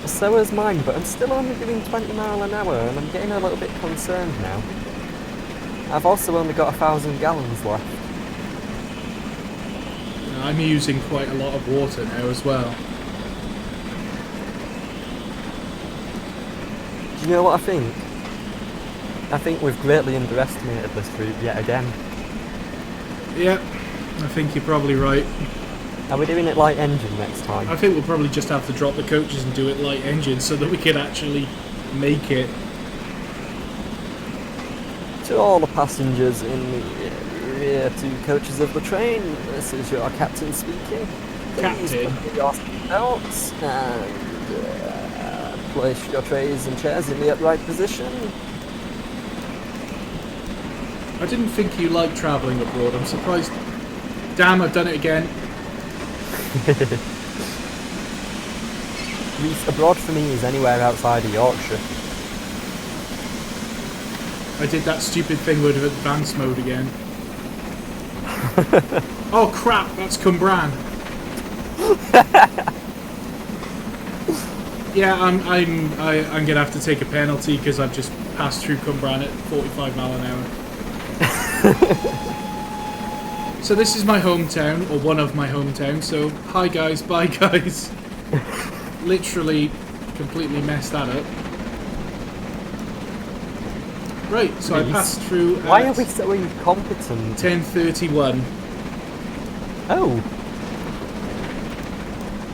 So is mine, but I'm still only doing 20 mile an hour and I'm getting a little bit concerned now. I've also only got 1,000 gallons left. I'm using quite a lot of water now as well. Do you know what I think? I think we've greatly underestimated this route yet again. Yep, I think you're probably right. Are we doing it light engine next time? I think we'll probably just have to drop the coaches and do it light engine so that we can actually make it. To all the passengers in the rear 2 coaches of the train, this is your captain speaking. Please Captain? put your belts and place your trays and chairs in the upright position. I didn't think you liked travelling abroad. I'm surprised Damn, I've done it again. Rhys, abroad for me is anywhere outside of Yorkshire. I did that stupid thing with advanced mode again. Oh crap, that's Cumbran. Yeah, I'm gonna have to take a penalty because I've just passed through Cumbran at 45 mile an hour. So this is my hometown, or one of my hometowns. So hi guys, bye guys. Literally, completely messed that up. Right, so I passed through. Why are we so incompetent? 10:31. Oh.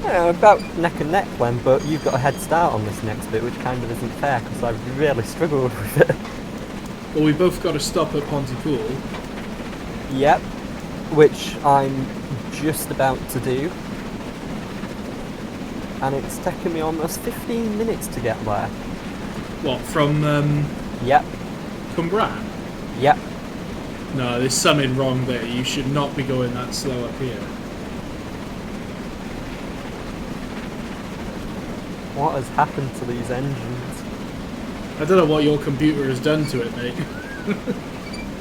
Yeah, about neck and neck then, but you've got a head start on this next bit, which kind of isn't fair because I really struggled with it. Well, we both got to stop at Pontypool. Yep, which I'm just about to do. And it's taken me almost 15 minutes to get there. What, from Yep. Cumbran? Yep. No, there's something wrong there. You should not be going that slow up here. What has happened to these engines? I don't know what your computer has done to it, mate.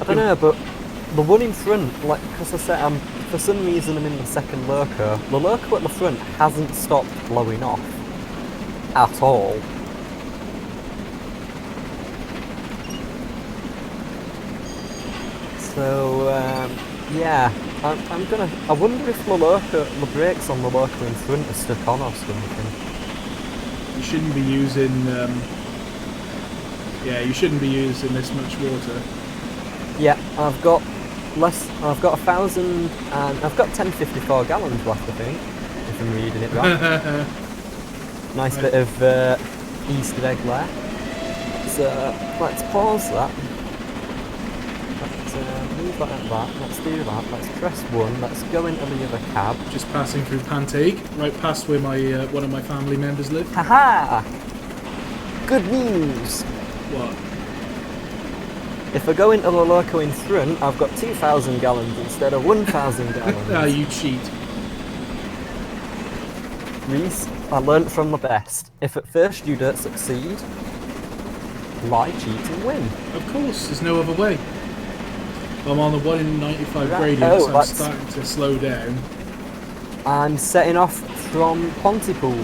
I don't know, but the one in front, like, because I said, for some reason I'm in the second loco. The loco at the front hasn't stopped blowing off at all. So, yeah, I wonder if the brakes on the loco in front are stuck on or something. You shouldn't be using, yeah, you shouldn't be using this much water. Yeah, I've got 1,000 and I've got 1054 gallons left, I think, if I'm reading it right. Nice bit of Easter egg there. So let's pause that. Let's move that at that. Let's do that. Let's press 1. Let's go into the other cab. Just passing through Pantake, right past where my one of my family members live. Haha! Good news! What? If I go into the loco in front, I've got 2,000 gallons instead of 1,000 gallons. Ah, you cheat. Rhys, I learnt from the best. If at first you don't succeed, lie, cheat and win. Of course, there's no other way. I'm on the 1 in 95 Right. gradient, so I'm that's- starting to slow down. I'm setting off from Pontypool.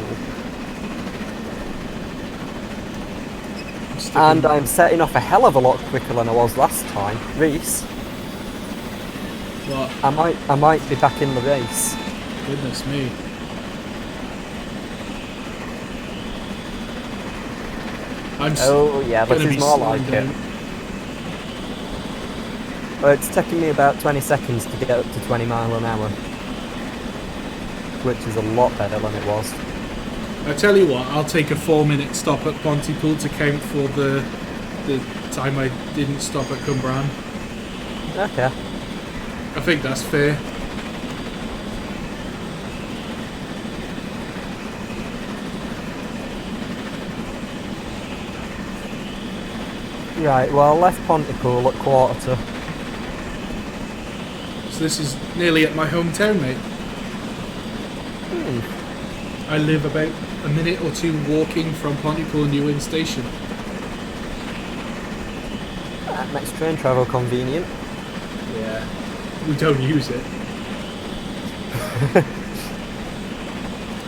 And I'm setting off a hell of a lot quicker than I was last time. Rhys, What? I might be back in the race. Goodness me. Oh yeah, this is more like it. Well, it's taking me about 20 seconds to get up to 20 mile an hour. Which is a lot better than it was. I tell you what, I'll take a 4-minute stop at Pontypool to count for the time I didn't stop at Cumbran. Okay. I think that's fair. Right, well I left Pontypool at 1:45. So this is nearly at my hometown, mate. I live about a minute or two walking from Pontypool New Inn Station. That makes train travel convenient. Yeah. We don't use it.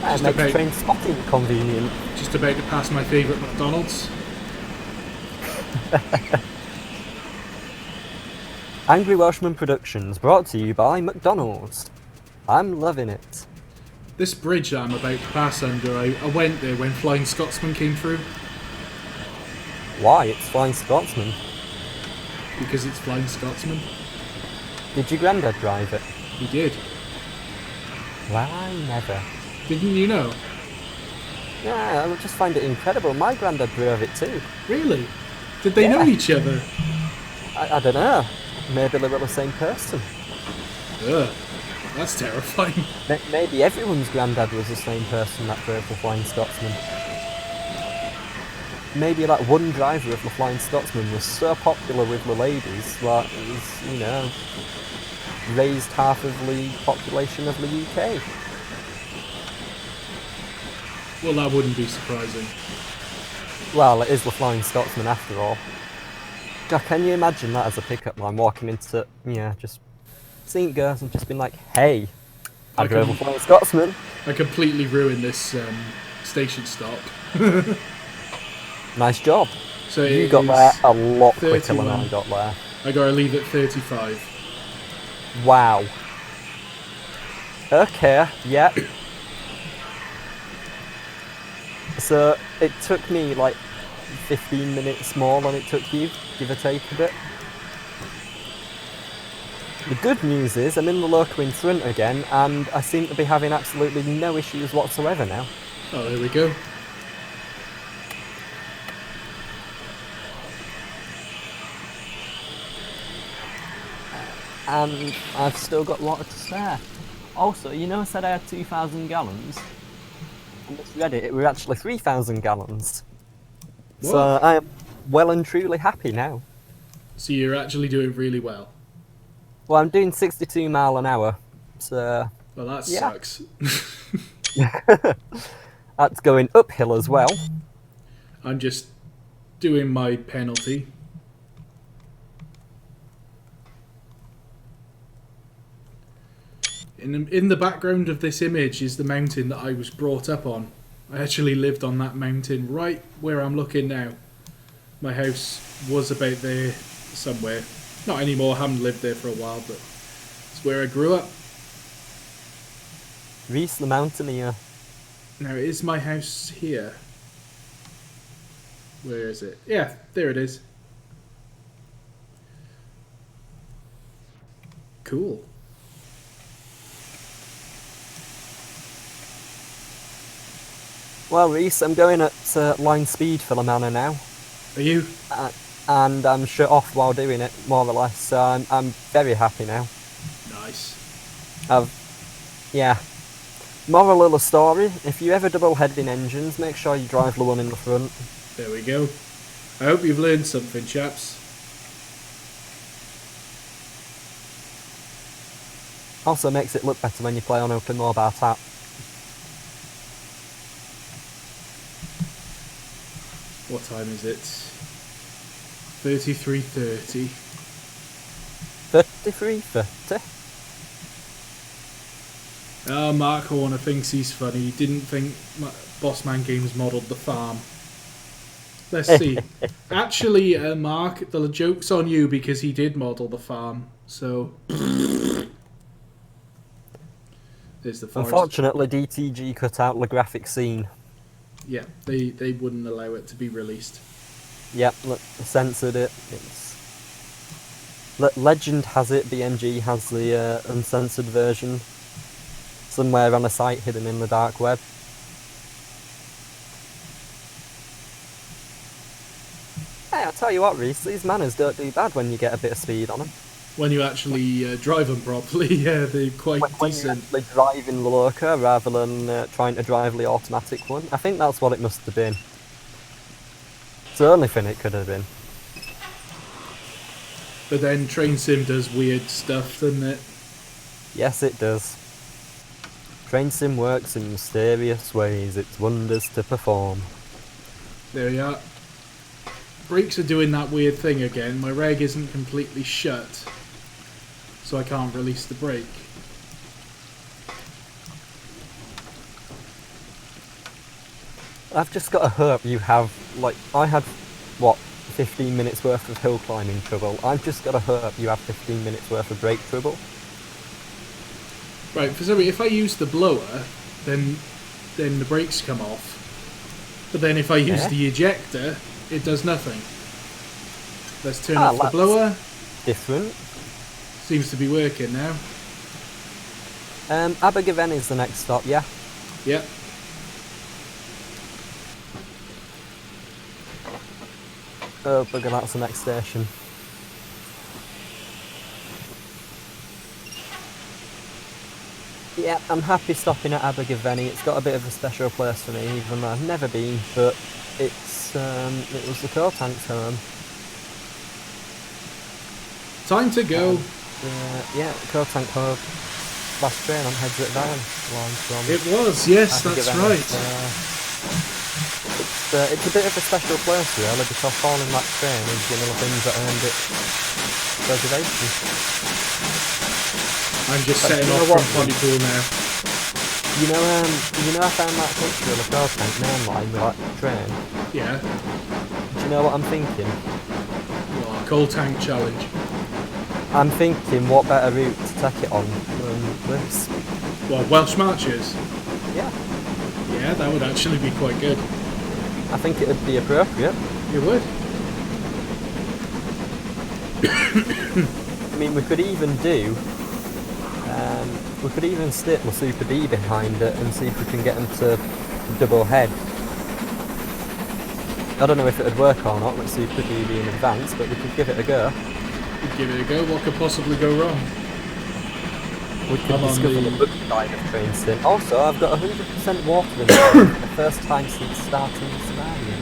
That makes train spotting convenient. Just about to pass my favourite McDonald's. Angry Welshman Productions, brought to you by McDonald's. I'm loving it. This bridge that I'm about to pass under, I went there when Flying Scotsman came through. Why? It's Flying Scotsman. Because it's Flying Scotsman. Did your granddad drive it? He did. Well, I never. Didn't you know? Yeah, I just find it incredible. My granddad drove it too. Really? Did they know Yeah. each other? I don't know. Maybe they were the same person. Ugh. That's terrifying. Maybe everyone's granddad was the same person that drove the Flying Scotsman. Maybe that one driver of the Flying Scotsman was so popular with the ladies that it was, you know, raised half of the population of the UK. Well, that wouldn't be surprising. Well, it is the Flying Scotsman after all. God, can you imagine that as a pickup line, walking into, just seeing girls and just being like, hey, I drove a Flying Scotsman. I completely ruined this station stop. Nice job. So you got there a lot quicker than I got there. I gotta leave at 35. Wow. Okay, yeah. So it took me like 15 minutes more than it took you, give or take a bit. The good news is I'm in the low quintrant again, and I seem to be having absolutely no issues whatsoever now. Oh, there we go. And I've still got water to spare. Also, I said I had 2,000 gallons? I just read it, were actually 3,000 gallons. What? So I am well and truly happy now. So you're actually doing really well. Well, I'm doing 62 mile an hour, so... Well, that sucks. That's going uphill as well. I'm just doing my penalty. In the background of this image is the mountain that I was brought up on. I actually lived on that mountain right where I'm looking now. My house was about there somewhere. Not anymore, I haven't lived there for a while, but it's where I grew up. Rhys the Mountaineer. Now, is my house here? Where is it? Yeah, there it is. Cool. Well, Rhys, I'm going at line speed for the manor now. Are you? And I'm shut off while doing it, more or less, so I'm very happy now. Nice. Yeah. Moral of the story, if you ever double-heading engines, make sure you drive the one in the front. There we go. I hope you've learned something, chaps. Also makes it look better when you play on Open Mobile Tap. What time is it? 33:30. 33:30? Mark Horner thinks he's funny. He didn't think Bossman Games modelled the farm. Let's see. Actually, Mark, the joke's on you because he did model the farm. So, there's the forest. Unfortunately, DTG cut out the graphic scene. Yeah, they wouldn't allow it to be released. Yep, look, censored it. Legend has it, BMG has the uncensored version. Somewhere on a site hidden in the dark web. Hey, I'll tell you what, Rhys, these manors don't do bad when you get a bit of speed on them. When you actually drive them properly, yeah, they're quite When decent. you're actually driving the loco rather than trying to drive the automatic one. I think that's what it must have been. It's the only thing it could have been. But then Train Sim does weird stuff, doesn't it? Yes, it does. Train Sim works in mysterious ways, its wonders to perform. There you are. Brakes are doing that weird thing again. My reg isn't completely shut, so I can't release the brake. I've just got to hope you have, like, I had, what, 15 minutes worth of hill climbing trouble. I've just got to hope you have 15 minutes worth of brake trouble. Right, for some reason, if I use the blower, then the brakes come off. But then if I use the ejector, it does nothing. Let's turn off the blower. Different. Seems to be working now. Abergavenny is the next stop, yeah? Yep. Oh, bugger, that's the next station. Yeah, I'm happy stopping at Abergavenny. It's got a bit of a special place for me, even though I've never been, but it was the co-tank's home. Time to go. Yeah, Coal Tank Hub. Last train on Headsett Van line from. It was, yes, that's right. It's a bit of a special place really, because falling that train is one of the things that earned it reservation. I'm just setting off from Pontypool now. You know I found that picture of the Coal Tank main line with that train? Yeah. Do you know what I'm thinking? What, Coal Tank Challenge? I'm thinking what better route to take it on than this. Well, Welsh Marches? Yeah. Yeah, that would actually be quite good. I think it would be appropriate. It would. I mean, we could even stick the Super D behind it and see if we can get them to double head. I don't know if it would work or not with Super D being advanced, but we could give it a go. We'd give it a go. What could possibly go wrong? We could discover the book side of train sim. Also, I've got 100% water in the tank for the first time since starting this scenario.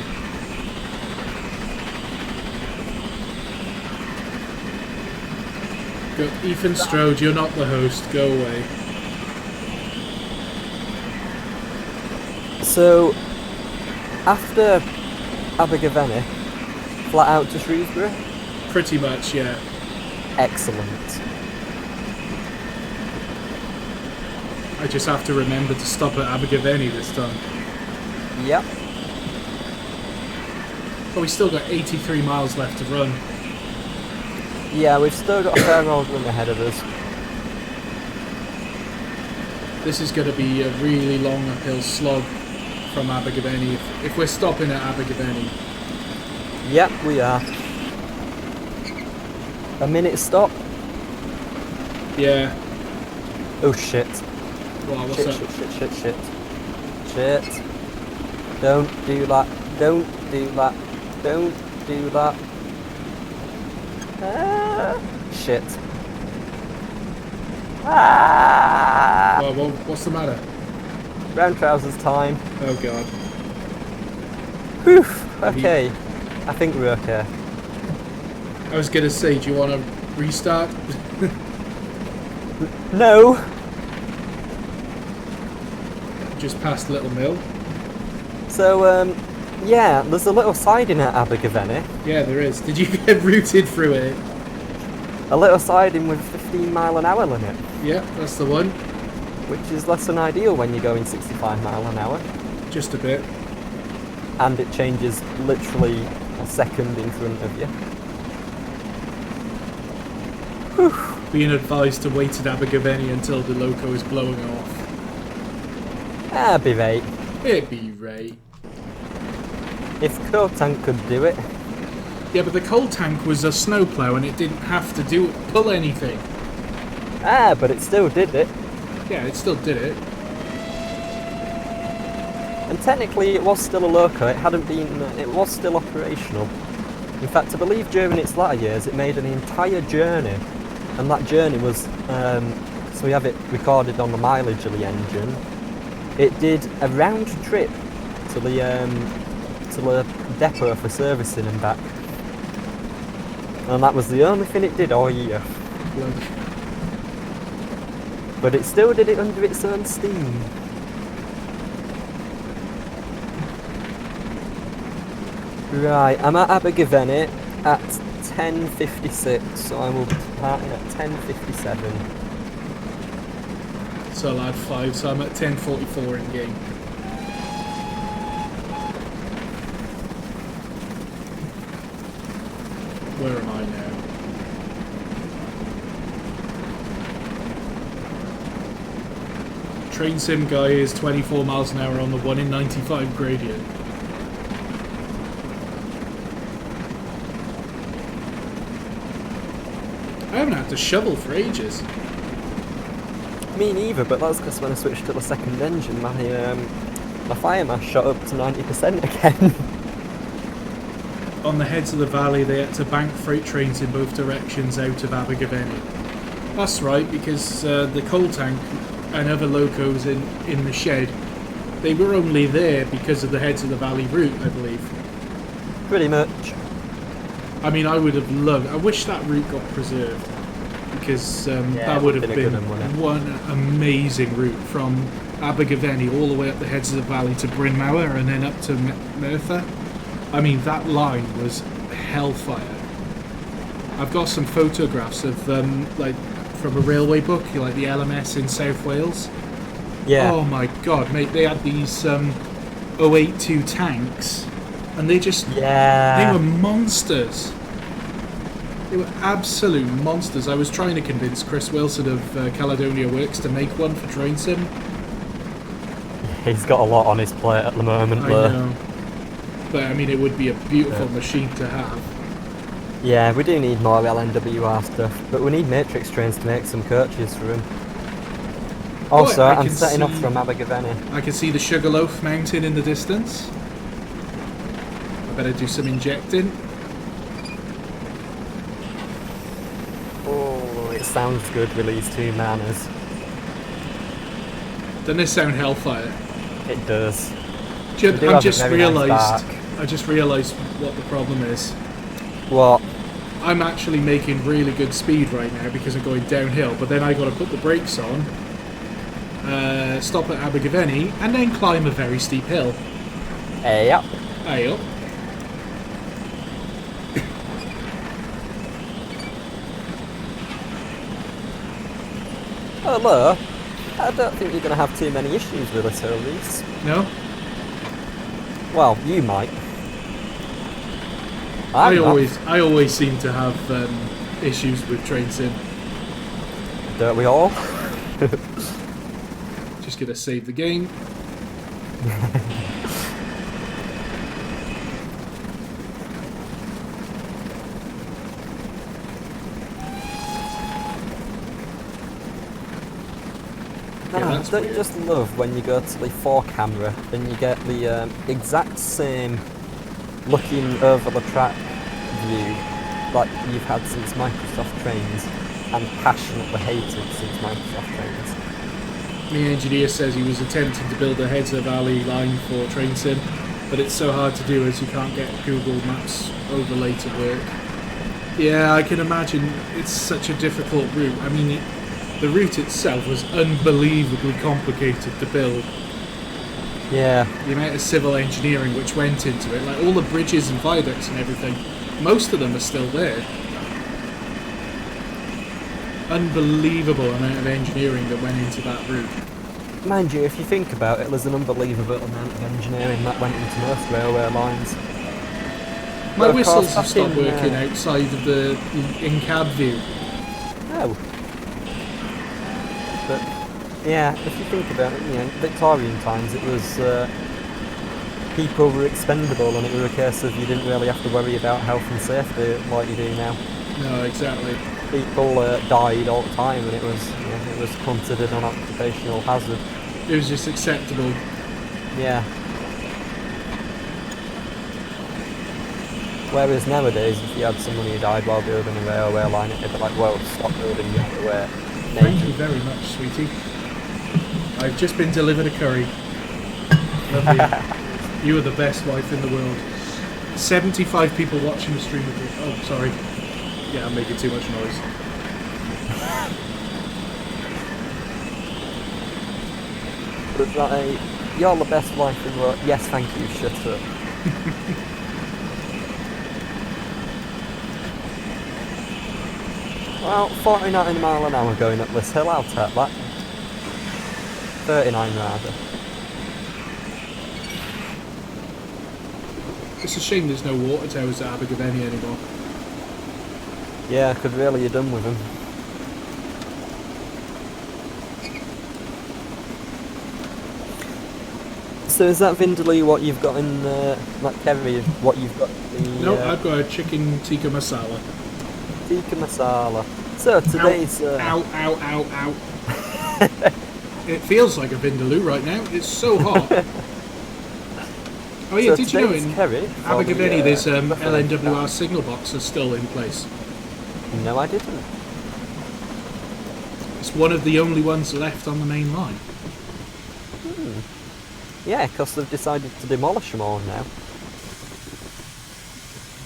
Go, Ethan Strode, you're not the host. Go away. So, after Abergavenny, flat out to Shrewsbury? Pretty much, yeah. Excellent. I just have to remember to stop at Abergavenny this time. Yep. But we still got 83 miles left to run. Yeah, we've still got a fair old run ahead of us. This is going to be a really long uphill slog from Abergavenny if we're stopping at Abergavenny. Yep, we are. A minute stop? Yeah. Oh shit. Wow, what's up? Shit. Don't do that. Don't do that. Don't do that. Shit. Well, what's the matter? Round trousers time. Oh god. Whew. Okay. I think we're okay. I was going to say, do you want to restart? No. Just past Little Mill. So, yeah, there's a little siding at Abergavenny. Yeah, there is. Did you get routed through it? A little siding with 15 mile an hour limit. Yeah, that's the one. Which is less than ideal when you're going 65 mile an hour. Just a bit. And it changes literally a second in front of you. Whew. Being advised to wait at Abergavenny until the loco is blowing off. That'd be right. It'd be right. If Coal Tank could do it. Yeah, but the coal tank was a snowplow and it didn't have to pull anything. But it still did it. Yeah, it still did it. And technically it was still a loco, it was still operational. In fact, I believe during its latter years it made an entire journey. And that journey was, so we have it recorded on the mileage of the engine. It did a round trip to the depot for servicing and back. And that was the only thing it did all year. But it still did it under its own steam. Right, I'm at Abergavenny at 10:56, so I will be starting at 10:57. So I'll add 5, so I'm at 10:44 in game. Where am I now? Train sim guy is 24 miles an hour on the 1 in 95 gradient. I haven't had to shovel for ages. Me neither, but that's because when I switched to the second engine, my fire mass shot up to 90% again. On the heads of the valley, they had to bank freight trains in both directions out of Abergavenny. That's right, because the coal tank and other locos in the shed, they were only there because of the heads of the valley route, I believe. Pretty much. I mean, I would have loved... I wish that route got preserved. because Yeah, that would have a been good one, wouldn't it? one amazing route from Abergavenny all the way up the heads of the valley to Bryn Mawr and then up to Merthyr. I mean, that line was hellfire. I've got some photographs of like from a railway book, like the LMS in South Wales. Yeah. Oh my god, mate! They had these 082 tanks, and they were monsters. They were absolute monsters. I was trying to convince Chris Wilson of Caledonia Works to make one for Train Sim. He's got a lot on his plate at the moment. I know. But I mean, it would be a beautiful machine to have. Yeah, we do need more LNWR stuff, but we need matrix trains to make some coaches for him. Also, I'm setting off from Abergavenny. I can see the Sugarloaf Mountain in the distance. I better do some injecting. Oh, it sounds good with these 2 manors. Doesn't this sound hellfire? It does. I just realised what the problem is. What? I'm actually making really good speed right now because I'm going downhill, but then I got to put the brakes on, stop at Abergavenny, and then climb a very steep hill. Hey up. Hey up. Hello. I don't think you're going to have too many issues with us, Rhys. No? Well, you might. I always seem to have issues with Train Sim. Don't we all? Just gonna save the game. Don't you just love when you go to the 4 camera and you get the exact same looking over the track view like you've had since Microsoft Trains and passionately hated since Microsoft Trains? The engineer says he was attempting to build a heads of valley line for Train Sim, but it's so hard to do as you can't get Google Maps overlay to work. Yeah, I can imagine it's such a difficult route. I mean, the route itself was unbelievably complicated to build. Yeah. The amount of civil engineering which went into it, like all the bridges and viaducts and everything, most of them are still there. Unbelievable amount of engineering that went into that route. Mind you, if you think about it, there's an unbelievable amount of engineering that went into most railway lines. My whistles have stopped working outside of the in-cab view. Oh. But, yeah, if you think about it, Victorian times it was, people were expendable and it was a case of you didn't really have to worry about health and safety like you do now. No, exactly. People died all the time and it was considered an occupational hazard. It was just acceptable. Yeah. Whereas nowadays, if you had someone who died while building a railway line, it'd be like, well, stop building, you have to wear. Thank you very much, sweetie. I've just been delivered a curry. Love you. You are the best wife in the world. 75 people watching the stream with you. Oh, sorry. Yeah, I'm making too much noise. But like, you're the best wife in the world. Yes, thank you, shut up. Well, 49 mile an hour going up this hill, I'll take that. 39 rather. It's a shame there's no water towers at Abergavenny anymore. Yeah, could really have done with them. So is that Vindaloo what you've got in that Kerry, what you've got in the... No, I've got a chicken tikka masala. Tikka masala. So today's... Ow, ow, ow, ow. It feels like a Vindaloo right now. It's so hot. Oh yeah, so did you know in Kerry Abergavenny there's LNWR signal boxes still in place? No, I didn't. It's one of the only ones left on the main line. Yeah, because they've decided to demolish them all now.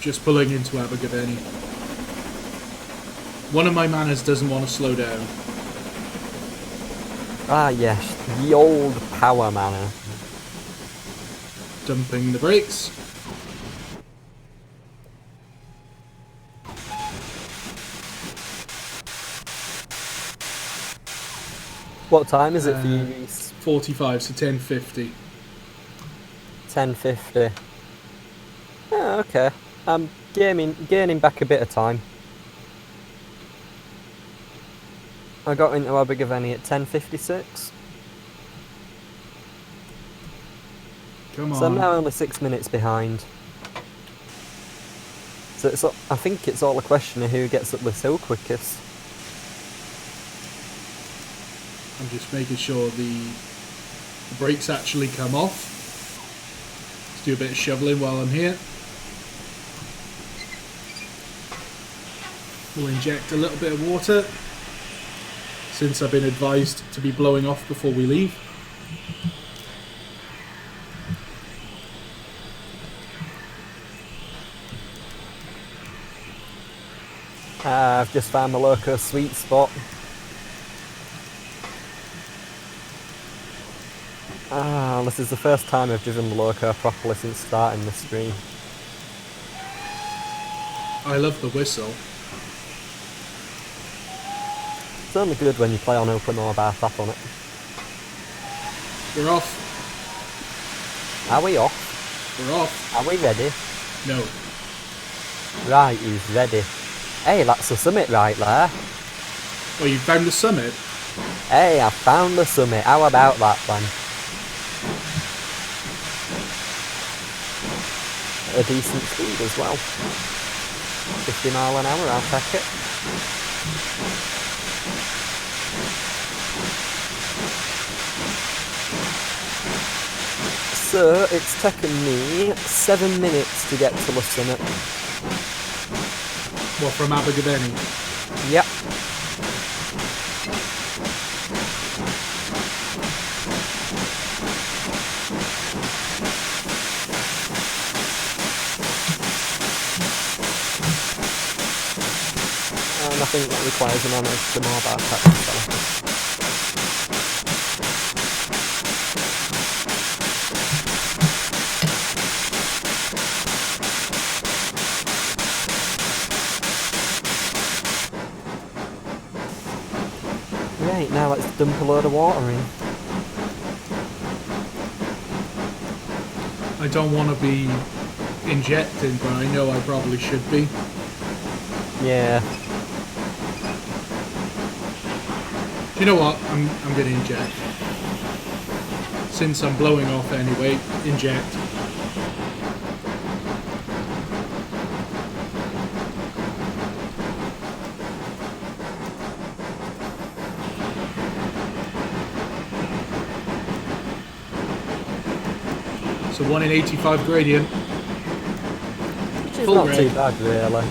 Just pulling into Abergavenny. One of my manors doesn't want to slow down. Ah, yes, the old power manor. Dumping the brakes. What time is it for you, Rhys? 45, so 10:50. 10:50. Oh, okay. I'm gaining back a bit of time. I got into Abergavenny at 10:56. Come on. So I'm now only 6 minutes behind. So I think it's all a question of who gets up this hill quickest. I'm just making sure the brakes actually come off. Let's do a bit of shoveling while I'm here. We'll inject a little bit of water, since I've been advised to be blowing off before we leave. I've just found the loco sweet spot. This is the first time I've driven the loco properly since starting the stream. I love the whistle. It's only good when you play on open or bar tap on it. We're off. Are we off? We're off. Are we ready? No. Right, he's ready. Hey, that's the summit right there. Oh, you found the summit? Hey, I found the summit. How about that then? A decent speed as well. 50 mile an hour, I'll take it. So, it's taken me 7 minutes to get to the summit. What, from Abergavenny? Yep. And I think that requires an extra more bar tap. Right, now let's dump a load of water in. I don't want to be injected, but I know I probably should be. Yeah. You know what? I'm going to inject. Since I'm blowing off anyway, inject. So 1 in 85 gradient. Which is Full not grade. too bad, really.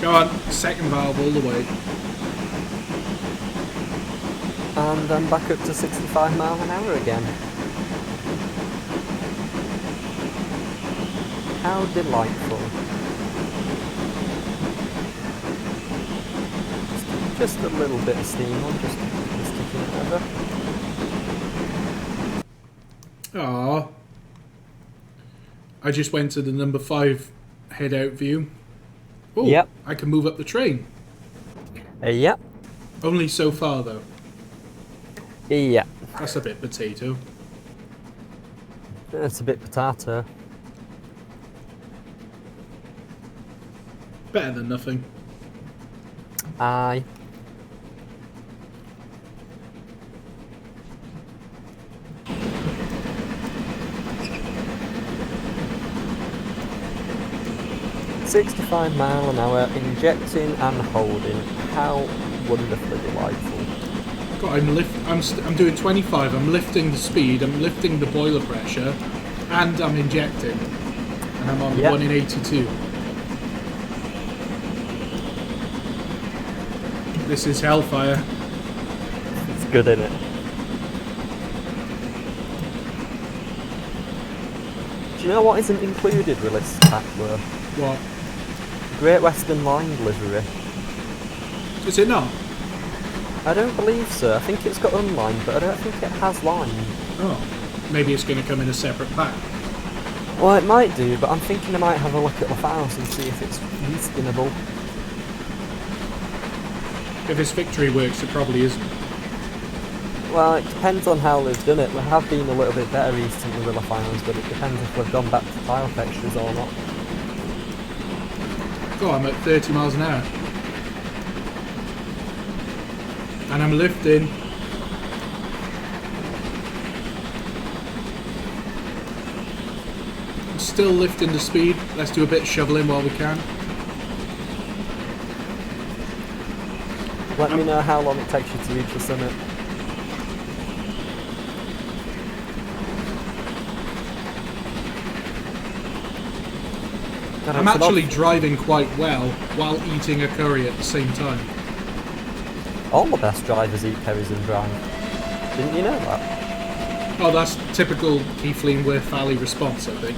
Go on, second valve all the way. And I'm back up to 65 mile an hour again. How delightful. Just a little bit of steam on, just sticking it over. Aww. I just went to the number 5 head out view. Oh, Yep. I can move up the train. Yep. Only so far though. Yeah. That's a bit potato. It's a bit potato. Better than nothing. Aye. "65 mile an hour, injecting and holding. How wonderfully delightful." God, I'm doing 25. I'm lifting the speed. I'm lifting the boiler pressure, and I'm injecting. And I'm on 1 in 82. This is hellfire. It's good, isn't it? Do you know what isn't included with this pack though? What? Great Western line livery. Is it not? I don't believe so. I think it's got unlined, but I don't think it has lined. Oh, maybe it's going to come in a separate pack. Well, it might do, but I'm thinking I might have a look at the files and see if it's reskinnable. If this victory works, it probably isn't. Well, it depends on how they've done it. We have been a little bit better recently with the files, but it depends if we've gone back to tile textures or not. Oh, I'm at 30 miles an hour. And I'm lifting. I'm still lifting the speed. Let's do a bit of shoveling while we can. Let me know how long it takes you to reach the summit. I'm actually driving quite well while eating a curry at the same time. All the best drivers eat curries and drive. Didn't you know that? Oh, that's typical Keithleen Worth Valley response, I think.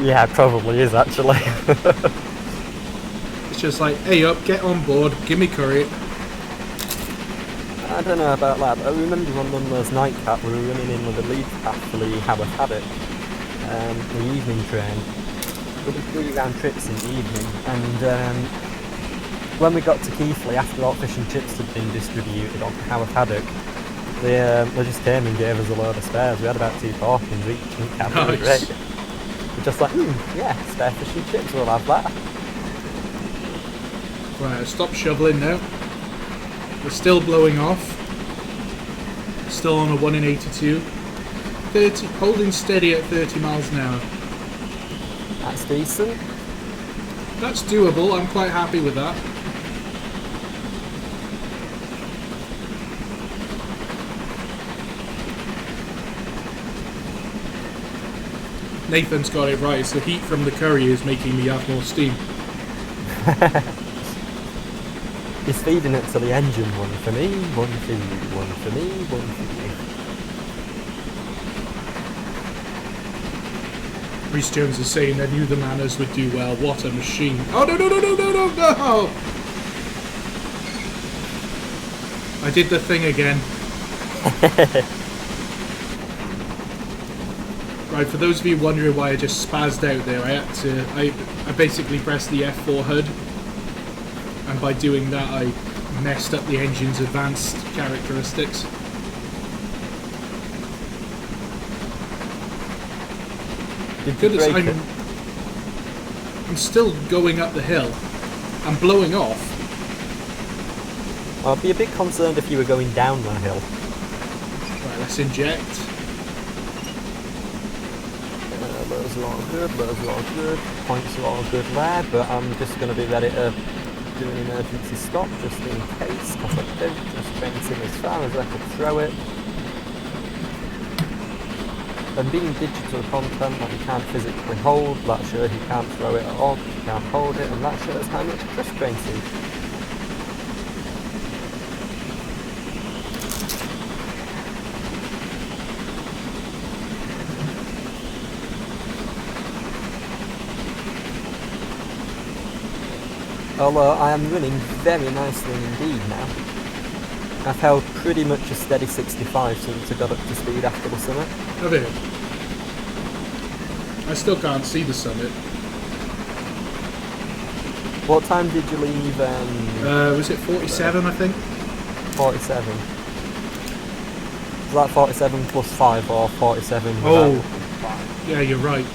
Yeah, it probably is actually. It's just like, hey up, get on board, give me curry. I don't know about that, but I remember on one of those nightcap we were running in with a lead path for the Haworth Haddock, the evening train. We did 3 round trips in the evening, and when we got to Keighley, after all fish and chips had been distributed on Haworth Haddock, they just came and gave us a load of spares. We had about 2 porkins each in camp. Nice. Great. We're just like, yeah, spare fish and chips, we'll have that. Right, stop shoveling now. We're still blowing off. Still on a 1 in 82. 30, holding steady at 30 miles an hour. That's decent. That's doable, I'm quite happy with that. Nathan's got it right, it's the heat from the curry is making me have more steam. He's feeding it to the engine. One for me, one for you, one for me, one for you. Rhys Jones is saying I knew the Manors would do well. What a machine. Oh, no, no, no, no, no, no, no! I did the thing again. Right, for those of you wondering why I just spazzed out there, I basically pressed the F4 HUD, and by doing that I messed up the engine's advanced characteristics. Goodness, I'm still going up the hill. I'm blowing off. I'd be a bit concerned if you were going down the hill. Right, let's inject. Those are all good, those are all good. Points are all good there, but I'm just going to be ready to do an emergency stop just in case, because I don't just fence in as far as I could throw it. And being digital content that you can't physically hold, that shows you can't throw it at all, you can't hold it, and that shows how much frustrating. Although I am running very nicely indeed now. I've held pretty much a steady 65 since I got up to speed after the summit. Have you? I still can't see the summit. What time did you leave? Was it 47, I think? 47. Is that 47 plus 5 or 47 Oh, 5? Yeah, you're right.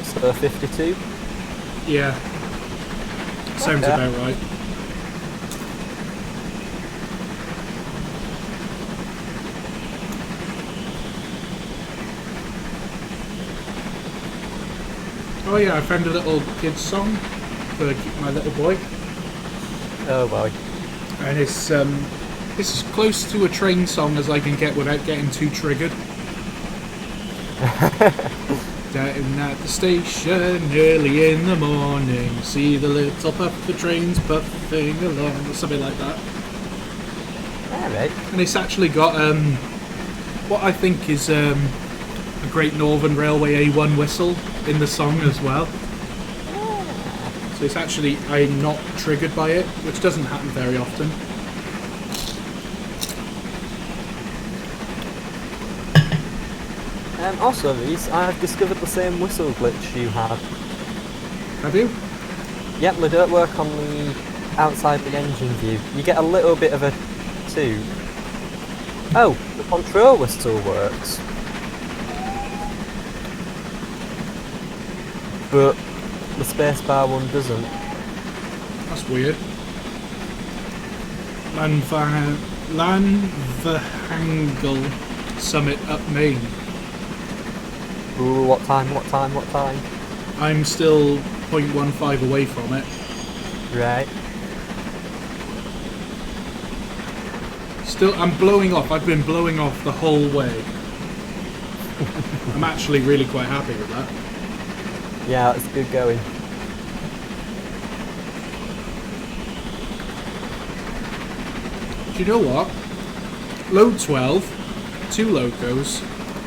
So 52? Yeah. Sounds Okay. about right. Oh yeah, I found a little kid's song for my little boy. Oh boy. And it's as close to a train song as I can get without getting too triggered. Down at the station early in the morning, see the little puffer trains puffing along, or something like that. Alright. And it's actually got what I think is a Great Northern Railway A1 whistle in the song as well. So it's actually, I'm not triggered by it, which doesn't happen very often. Also, Rhys, I've discovered the same whistle glitch you had. Have you? Yep, they don't work on the outside the engine view. You get a little bit of a toot. Oh, the control whistle works. But the spacebar one doesn't. That's weird. Lanverhangle Summit up Main. Ooh, what time, what time, what time? I'm still 0.15 away from it. Right. Still, I'm blowing off. I've been blowing off the whole way. I'm actually really quite happy with that. Yeah, it's good going. Do you know what? Load 12, 2 locos,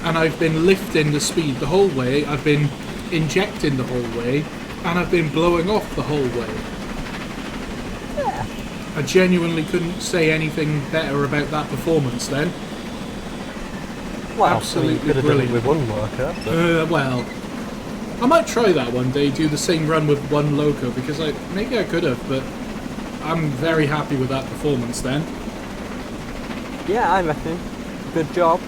and I've been lifting the speed the whole way, I've been injecting the whole way, and I've been blowing off the whole way. Yeah. I genuinely couldn't say anything better about that performance then. Well, absolutely you could have brilliant. done it with one loco. But... Well, I might try that one day, do the same run with one loco, because maybe I could have, but I'm very happy with that performance then. Yeah, I reckon. Good job.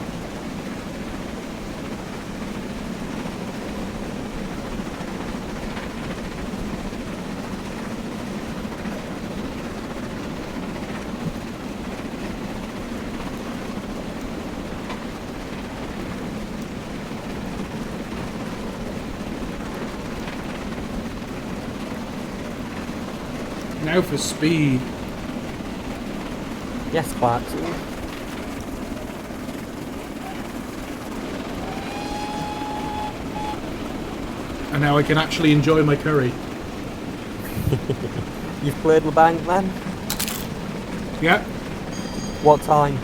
Now for speed. Yes, Clark. And now I can actually enjoy my curry. You've played the bank then? Yeah. What time?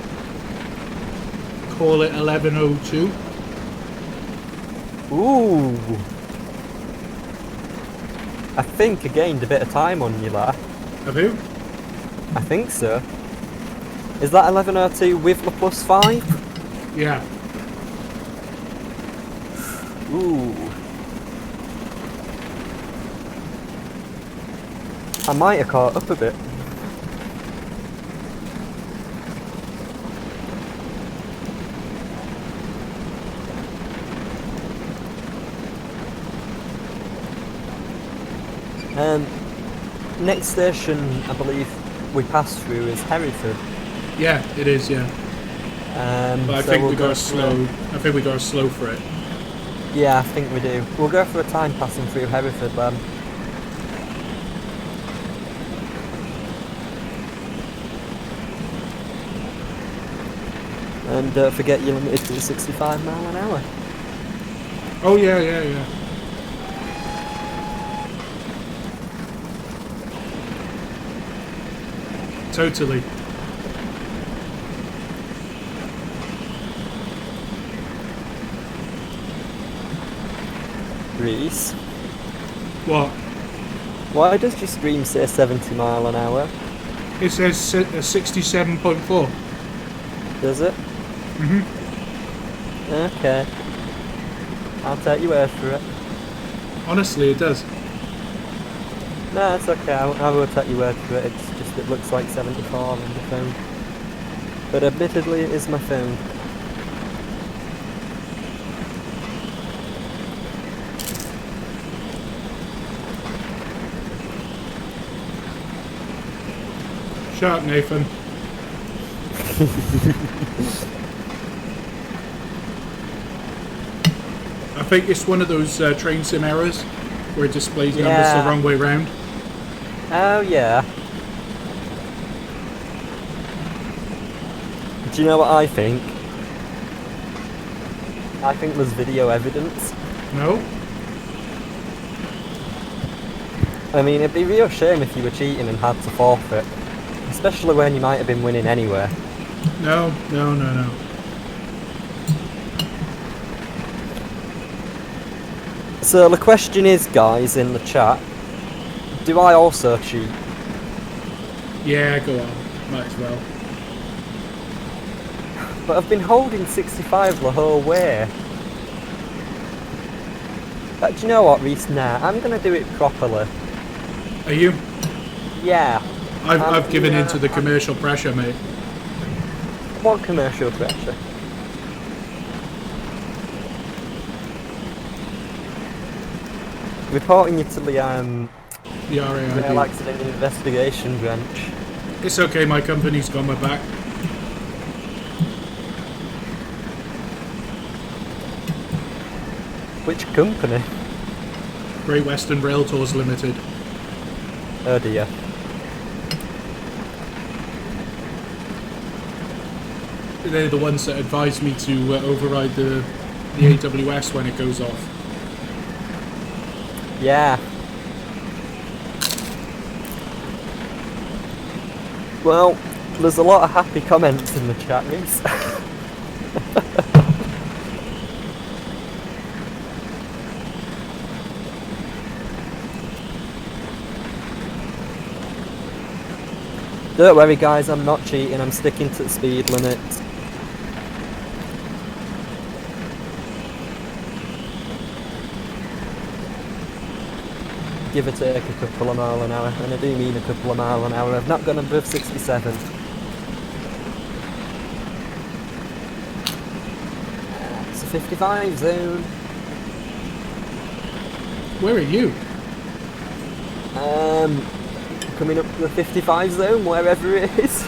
Call it 11:02. Ooh. I think I gained a bit of time on you there. Have you? I think so. Is that 11:02 with the +5? Yeah. Ooh. I might have caught up a bit. Next station I believe we passed through is Hereford. Yeah, it is, yeah. But I so think we'll we go got slow. I think we got slow for it. Yeah, I think we do. We'll go for a time passing through Hereford then. And don't forget you're limited to 65 mile an hour. Oh yeah, yeah, yeah. Totally. Rhys, What? why does your screen say 70 mile an hour? It says 67.4. Does it? Mhm. Okay. I'll take your word for it. Honestly, it does. No, it's okay. I will take your word for it. It's just it looks like 74 on the phone. But admittedly, it is my phone. Shut up, Nathan. I think it's one of those train sim errors where it displays numbers Yeah. the wrong way round. Oh yeah. Do you know what I think? I think there's video evidence. No? I mean, it'd be a real shame if you were cheating and had to forfeit. Especially when you might have been winning anyway. No, no, no, no. So the question is, guys, in the chat, Do I also cheat? Yeah, go on. Might as well. But I've been holding 65 the whole way. But do you know what, Rhys? Nah, I'm gonna do it properly. Are you? Yeah. I've given in to the commercial pressure, mate. What commercial pressure? Reporting you to the The RAIB. Rail Accident Investigation Branch. It's okay, my company's got my back. Which company? Great Western Rail Tours Limited. Oh dear. They're the ones that advise me to override the AWS when it goes off. Yeah. Well, there's a lot of happy comments in the chat, Rhys. Don't worry guys, I'm not cheating, I'm sticking to the speed limit. Give or take a couple of mile an hour, and I do mean a couple of mile an hour. I've not gone above 67. It's a 55 zone. Where are you? Coming up to the 55 zone, wherever it is.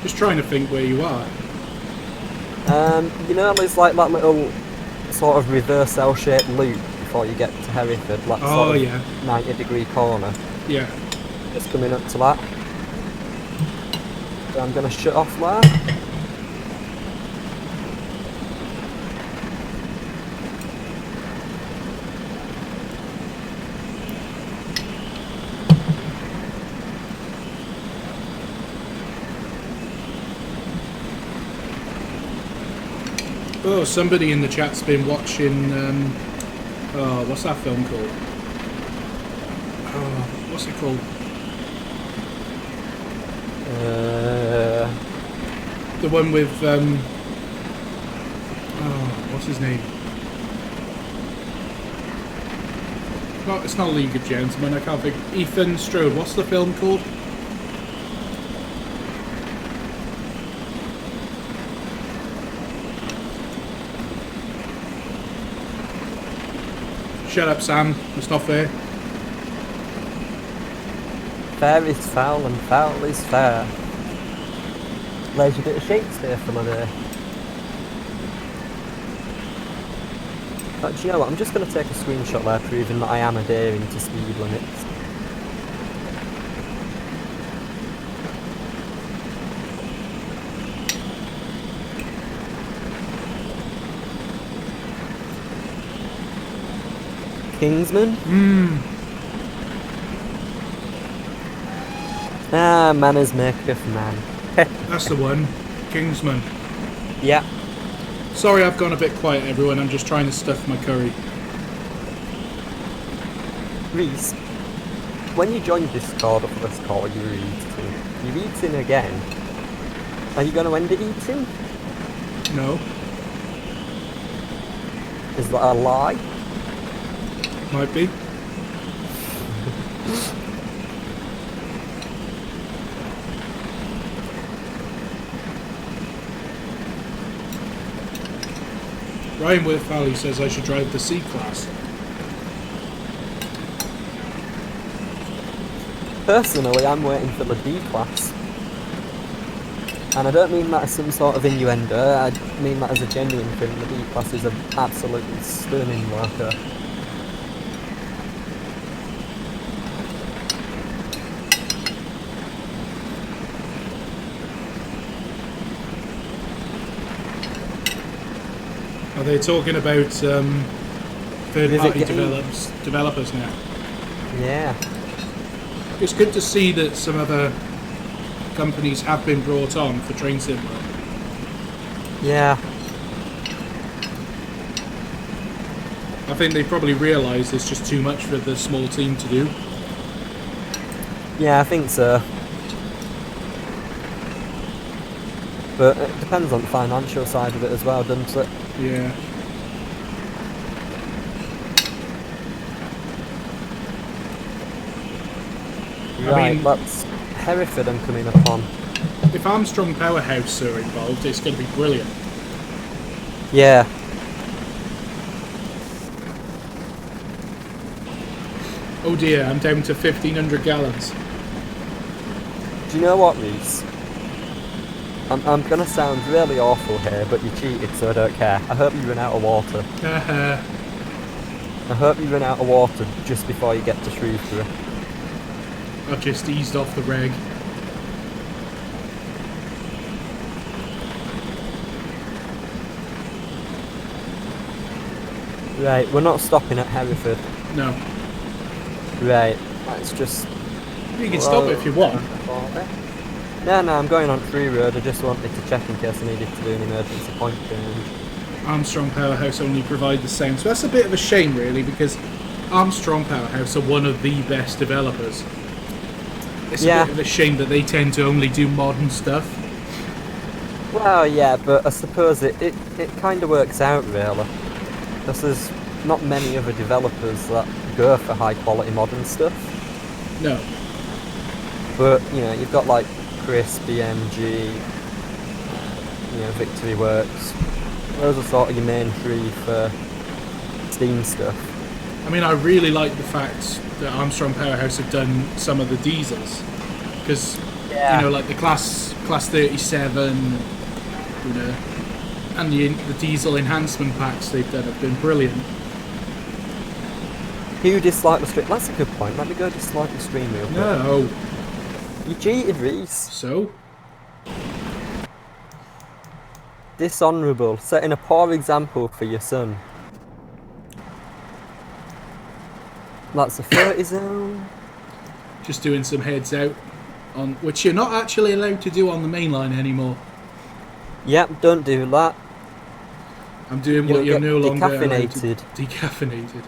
Just trying to think where you are. You know, there's like that little sort of reverse L-shaped loop before you get to Hereford, like sort of 90-degree corner. Yeah. Just coming up to that. So I'm going to shut off there. Oh, somebody in the chat's been watching, what's that film called? Oh, what's it called? The one with, what's his name? No, it's not League of Gentlemen, I can't think. Ethan Strode, what's the film called? Shut up, Sam. It's not fair. Fair is foul and foul is fair. There's a bit of Shakespeare for my day. But do you know what? I'm just going to take a screenshot there proving that I am adhering to speed limits. Kingsman? Ah, manners maketh man. That's the one. Kingsman. Yeah. Sorry I've gone a bit quiet, everyone. I'm just trying to stuff my curry. Rhys, when you joined Discord for this call, you were eating. You're eating again. Are you going to end it eating? No. Is that a lie? Might be. Ryan Worth Valley says I should drive the C-Class. Personally, I'm waiting for the D-Class. And I don't mean that as some sort of innuendo, I mean that as a genuine thing. The D-Class is an absolutely stunning worker. Are they talking about third-party developers now? Yeah. It's good to see that some other companies have been brought on for Train Sim. Yeah. I think they probably realise there's just too much for the small team to do. Yeah, I think so. But it depends on the financial side of it as well, doesn't it? Yeah. Right, mean- that's Hereford I'm coming upon. If Armstrong Powerhouse are involved, it's going to be brilliant. Yeah. Oh dear, I'm down to 1,500 gallons. Do you know what, Rhys? I'm gonna sound really awful here, but you cheated, so I don't care. I hope you run out of water. I hope you run out of water just before you get to Shrewsbury. I've just eased off the reg. Right, we're not stopping at Hereford. No. Right, let's just... You can stop it if you want. No, I'm going on Tree Road. I just wanted to check in case I needed to do an emergency point change. Armstrong Powerhouse only provide the sound. So that's a bit of a shame, really, because Armstrong Powerhouse are one of the best developers. It's a bit of a shame that they tend to only do modern stuff. Well, yeah, but I suppose it kind of works out, really. Because there's not many other developers that go for high-quality modern stuff. No. But, you know, you've got, like, Chris, BMG, Victory Works. Those are sort of your main three for Steam stuff. I mean, I really like the fact that Armstrong Powerhouse have done some of the diesels. Because, like the Class 37, and the diesel enhancement packs they've done have been brilliant. Who disliked the stream? That's a good point. Let me go dislike the stream real quick. No. You cheated, Rhys. So? Dishonourable. Setting a poor example for your son. That's a 30 zone. Just doing some heads out, on which you're not actually allowed to do on the main line anymore. Yep, don't do that. I'm doing what you're no longer allowed to. Decaffeinated. Decaffeinated.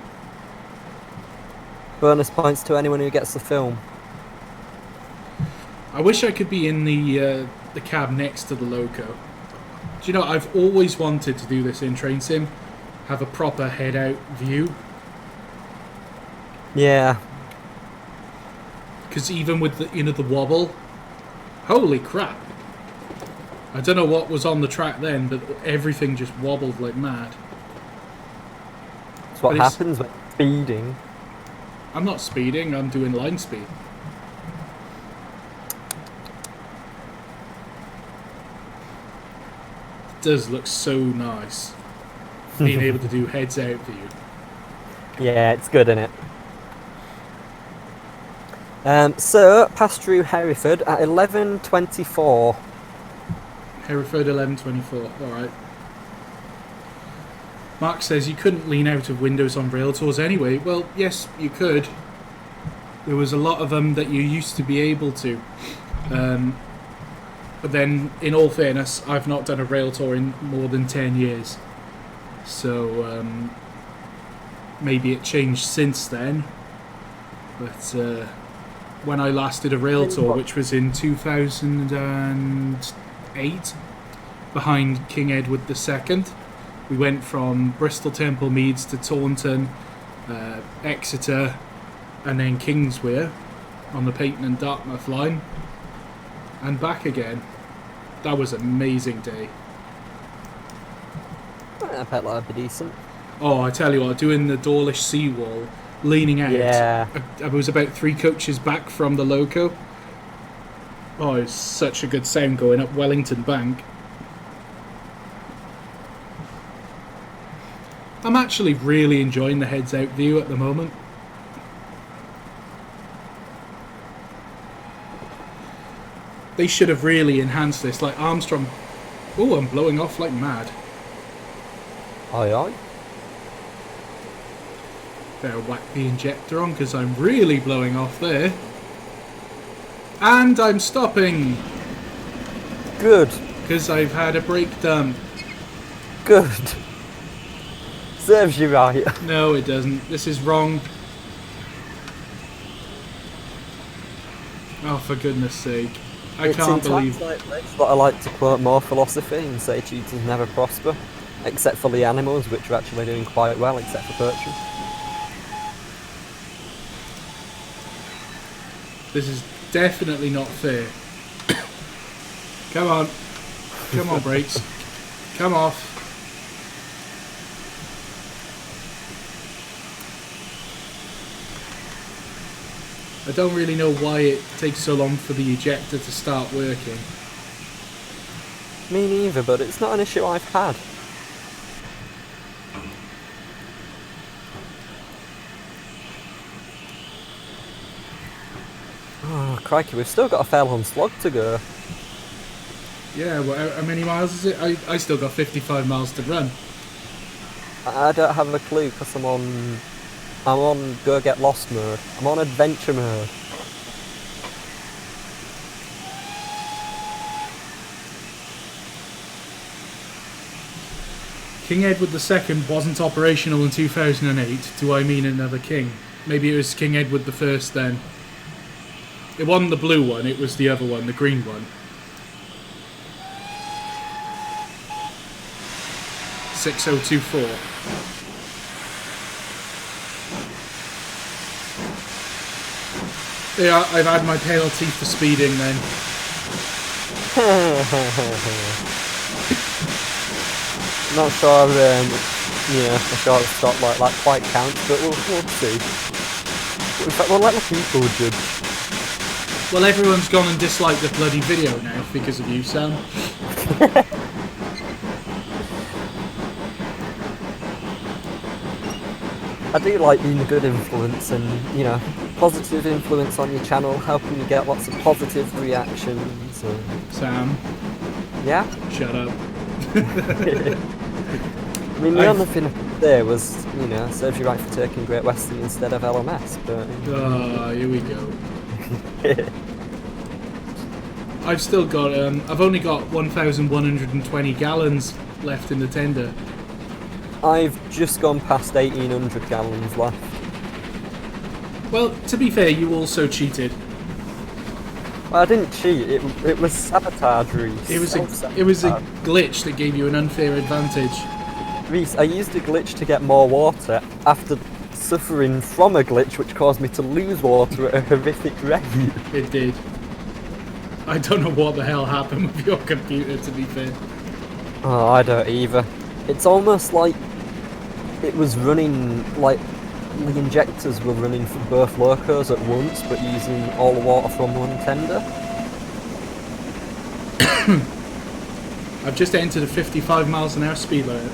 Bonus points to anyone who gets the film. I wish I could be in the cab next to the loco. Do you know, I've always wanted to do this in Train Sim. Have a proper head-out view. Yeah. Because even with the wobble, holy crap! I don't know what was on the track then, but everything just wobbled like mad. That's what happens when speeding. I'm not speeding, I'm doing line speed. It does look so nice. Being able to do heads out view. Yeah, it's good, isn't it? So, pass through Hereford at 11:24. Hereford 11:24. Alright. Mark says you couldn't lean out of windows on rail tours anyway. Well, yes, you could. There was a lot of them that you used to be able to. But then, in all fairness, I've not done a rail tour in more than 10 years. So, maybe it changed since then. But when I last did a rail tour, which was in 2008, behind King Edward II, we went from Bristol Temple Meads to Taunton, Exeter, and then Kingswear on the Peyton and Dartmouth line, and back again. That was an amazing day. I bet that'd be decent. Oh, I tell you what, doing the Dawlish seawall, leaning out. Yeah. I was about 3 coaches back from the loco. Oh, it's such a good sound going up Wellington Bank. I'm actually really enjoying the heads out view at the moment. They should have really enhanced this, like Armstrong. Oh, I'm blowing off like mad. Aye aye. Better whack the injector on because I'm really blowing off there. And I'm stopping. Good. Because I've had a brake done. Good. Serves you right. No, it doesn't. This is wrong. Oh, for goodness sake. I It's can't in believe... times like this that I like to quote more philosophy and say cheaters never prosper, except for the animals, which are actually doing quite well, except for poaching. This is definitely not fair. Come on. Come on, brakes. Come off. I don't really know why it takes so long for the ejector to start working. Me neither, but it's not an issue I've had. Oh, crikey, we've still got a fair long slog to go. Yeah, well, how many miles is it? I still got 55 miles to run. I don't have a clue because I'm on go get lost mode. I'm on adventure mode. King Edward II wasn't operational in 2008. Do I mean another king? Maybe it was King Edward I then. It wasn't the blue one, it was the other one, the green one. 6024. Yeah, I've had my penalty for speeding then. Not sure, a short stop like that quite counts, but we'll see. In fact, we'll let the people judge. Well, everyone's gone and disliked the bloody video now because of you, Sam. I do like being a good influence and, positive influence on your channel, helping you get lots of positive reactions. Sam. Yeah? Shut up. I mean, the only thing I could say was, serves you right for taking Great Western instead of LMS, but... Oh, here we go. I've still got, I've only got 1,120 gallons left in the tender. I've just gone past 1,800 gallons left. Well, to be fair, you also cheated. Well, I didn't cheat, it was sabotage, Rhys. It was a glitch that gave you an unfair advantage. Rhys, I used a glitch to get more water after suffering from a glitch which caused me to lose water at a horrific rate. It did. I don't know what the hell happened with your computer, to be fair. Oh, I don't either. It's almost like it was running, like the injectors were running for both locos at once, but using all the water from one tender. I've just entered a 55 miles an hour speed limit.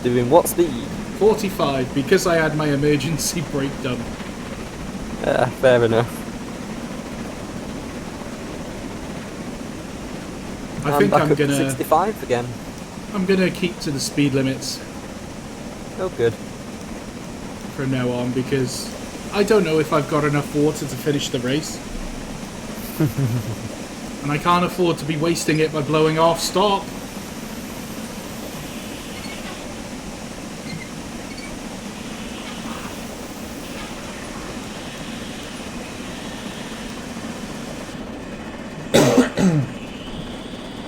Doing what speed? 45, because I had my emergency brake done. Yeah, fair enough. I think I'm gonna 65 again. I'm gonna keep to the speed limits Oh, good. from now on because I don't know if I've got enough water to finish the race. And I can't afford to be wasting it by blowing off. Stop!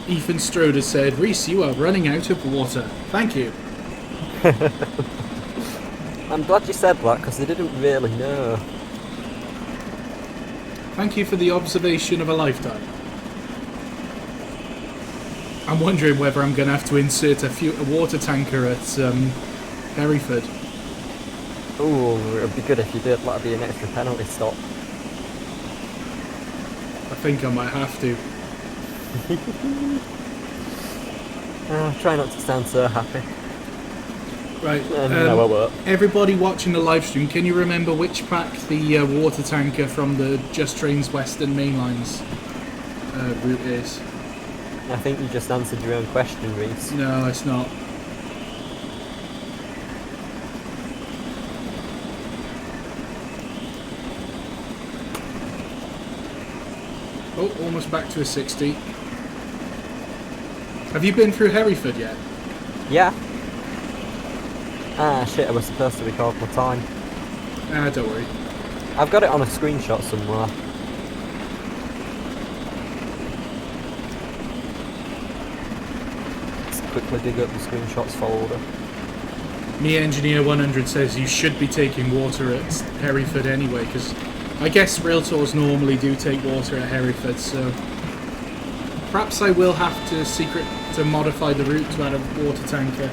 Ethan Stroder said, "Rhys, you are running out of water. Thank you." I'm glad you said that because they didn't really know. Thank you for the observation of a lifetime. I'm wondering whether I'm going to have to insert a water tanker at Hereford. Ooh, it would be good if you did. That'd be an extra penalty stop. I think I might have to. Try not to sound so happy. Right, No, I won't. everybody watching the live stream, can you remember which pack the water tanker from the Just Trains Western Mainline's route is? I think you just answered your own question, Rhys. No, it's not. Oh, almost back to a 60. Have you been through Hereford yet? Yeah. Ah, shit, I was supposed to record my time. Ah, don't worry. I've got it on a screenshot somewhere. just quickly dig up the screenshots folder. Me Engineer 100 says you should be taking water at Hereford anyway, because I guess rail tours normally do take water at Hereford, so perhaps I will have to modify the route to add a water tanker.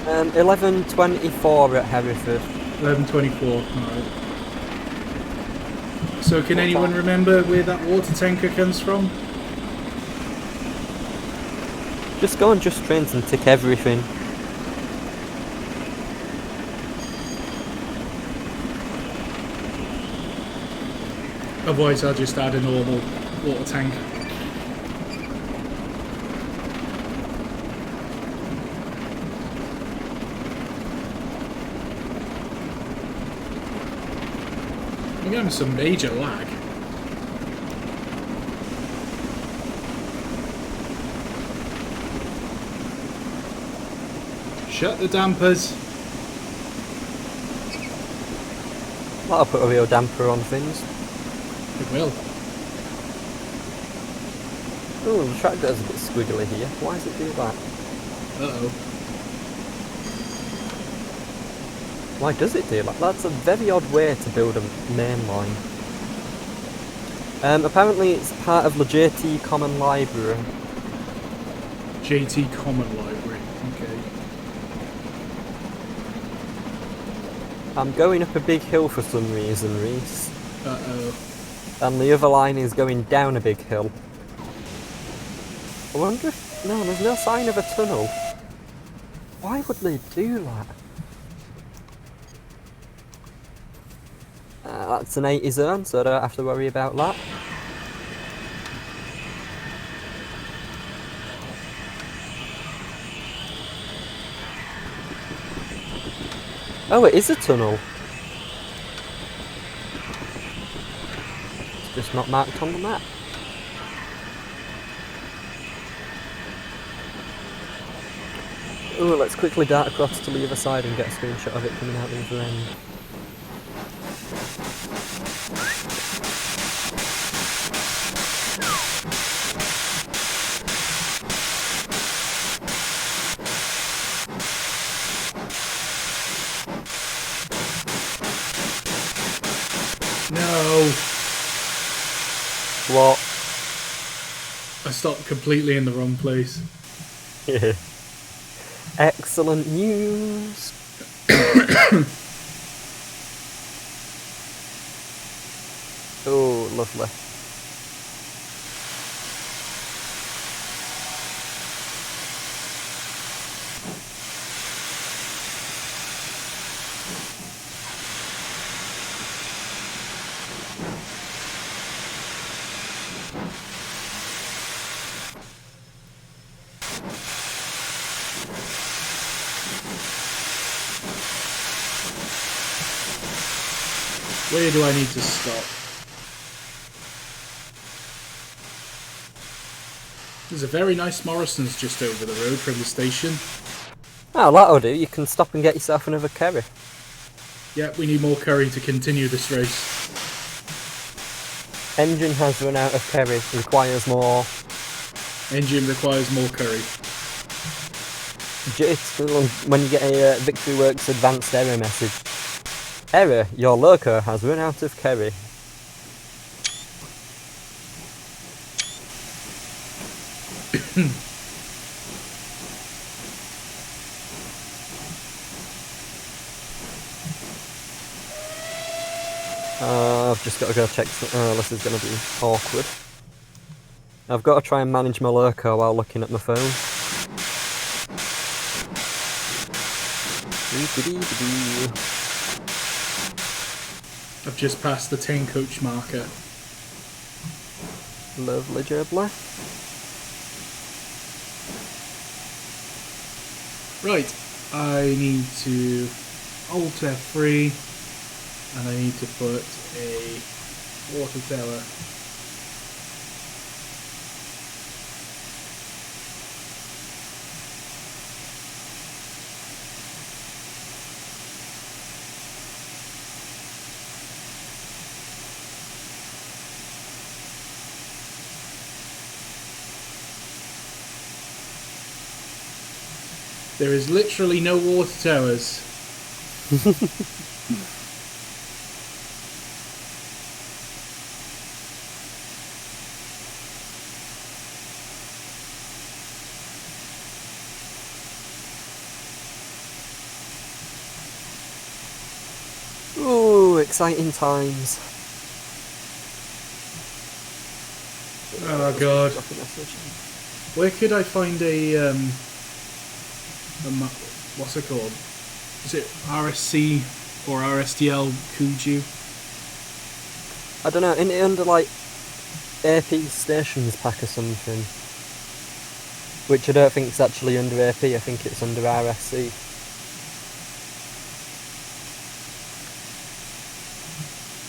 11:24 at Hereford. 11:24, alright. So can anyone remember where that water tanker comes from? Just go on Just Trains and tick everything. Otherwise I'll just add a normal water tank. I'm getting some major lag. Shut the dampers. That'll put a real damper on things. It will. Oh, the track goes a bit squiggly here. Why does it do that? Uh-oh. Why does it do that? That's a very odd way to build a main line. Apparently it's part of the JT Common Library. JT Common Library, okay. I'm going up a big hill for some reason, Rhys. Uh-oh. And the other line is going down a big hill. I wonder if... No, there's no sign of a tunnel. Why would they do that? That's an 80 zone, so I don't have to worry about that. Oh, it is a tunnel. It's just not marked on the map. Oh, let's quickly dart across to the other side and get a screenshot of it coming out the other end. No! What? I stopped completely in the wrong place. Excellent news! Oh, lovely. Where do I need to stop? There's a very nice Morrison's just over the road from the station. Oh, that'll do. You can stop and get yourself another curry. Yeah, we need more curry to continue this race. Engine has run out of curry. Requires more. Engine requires more curry. When you get a Victory Works advanced error message. Error, your loco has run out of curry. I've just got to go check. This is going to be awkward. I've got to try and manage my loco while looking at my phone. I've just passed the 10 coach marker. Lovely jubbly. Right, I need to Alt F3 and I need to put a water tower. There is literally no water towers. Ooh, exciting times. Oh god. Where could I find a what's it called? Is it RSC or RSDL Kuju? I don't know, isn't it under like AP Stations Pack or something? Which I don't think it's actually under AP, I think it's under RSC.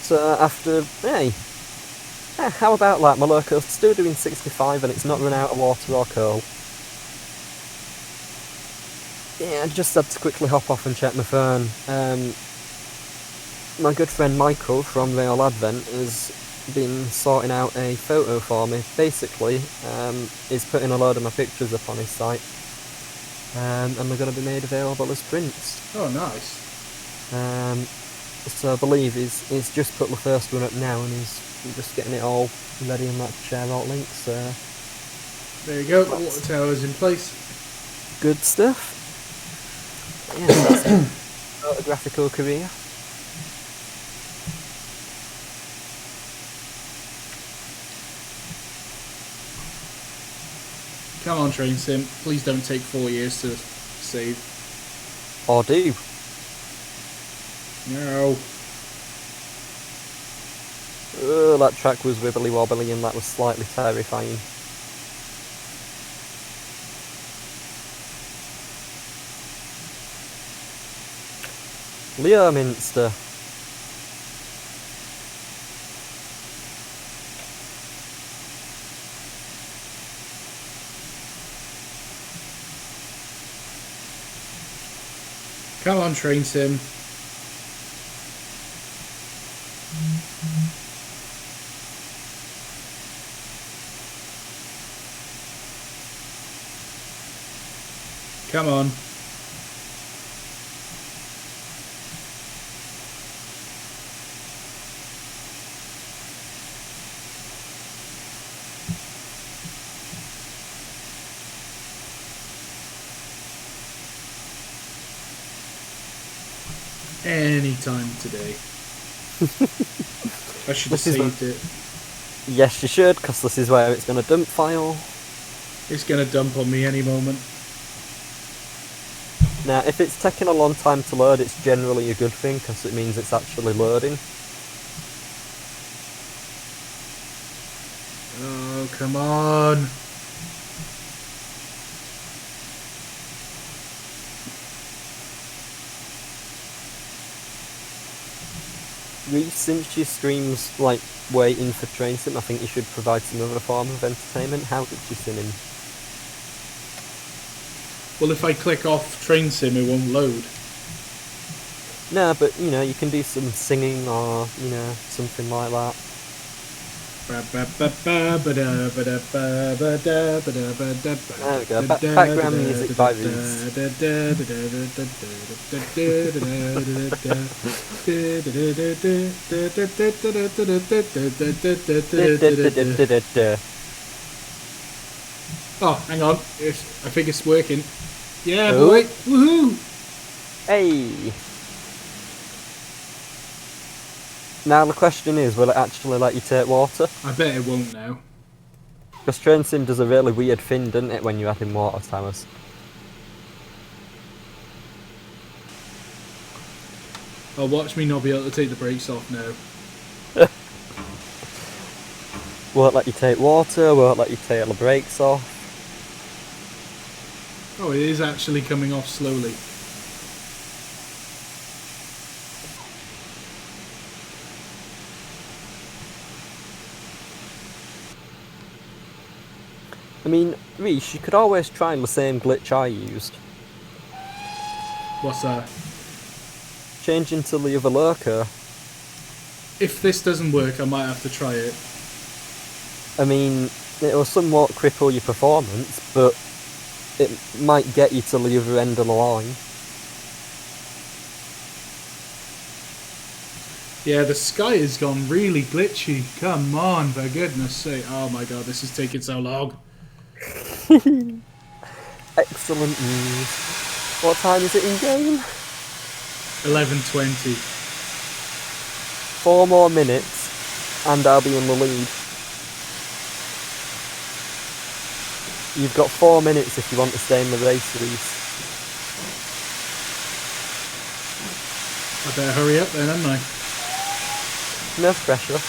So after, hey, how about that? My local's still doing 65 and it's not run out of water or coal. Yeah, I just had to quickly hop off and check my phone. My good friend Michael from Real Advent has been sorting out a photo for me. Basically, he's putting a load of my pictures up on his site. And they're going to be made available as prints. Oh, nice. So I believe he's just put the first one up now and he's just getting it all ready and that share out links. There you go, water towers in place. Good stuff. Yeah, that's a photographical career. Come on, Train Sim. Please don't take 4 years to save. Or do. No. Oh, that track was wibbly wobbly and that was slightly terrifying. Leominster. Come on, Train Sim. Come on. Any time today. I should have saved it. Yes, you should, because this is where it's going to dump file. It's going to dump on me any moment. Now, if it's taking a long time to load, it's generally a good thing, because it means it's actually loading. Oh, come on. Rhys, since your stream's like waiting for Train Sim, I think you should provide some other form of entertainment. How did you sim in? Well, if I click off Train Sim, it won't load. No, but you know, you can do some singing or, you know, something like that. There we go, background music by Rhys. Oh, hang on. I think it's working. Yeah, boy. Woohoo! Hey! Now the question is, will it actually let you take water? I bet it won't now. Because Train Sim does a really weird thing, doesn't it, when you add in water towers? Oh, watch me not be able to take the brakes off now. Won't let you take water, won't let you take the brakes off. Oh, it is actually coming off slowly. I mean, Rhys, you could always try the same glitch I used. What's that? Change into the other lurker. If this doesn't work, I might have to try it. I mean, it will somewhat cripple your performance, but it might get you to the other end of the line. Yeah, the sky has gone really glitchy. Come on, for goodness sake. Oh my god, this is taking so long. Excellent news. What time is it in game? 11:20. 4 more minutes, and I'll be in the lead. You've got 4 minutes if you want to stay in the race, Rhys. I better hurry up then, hadn't I? No pressure.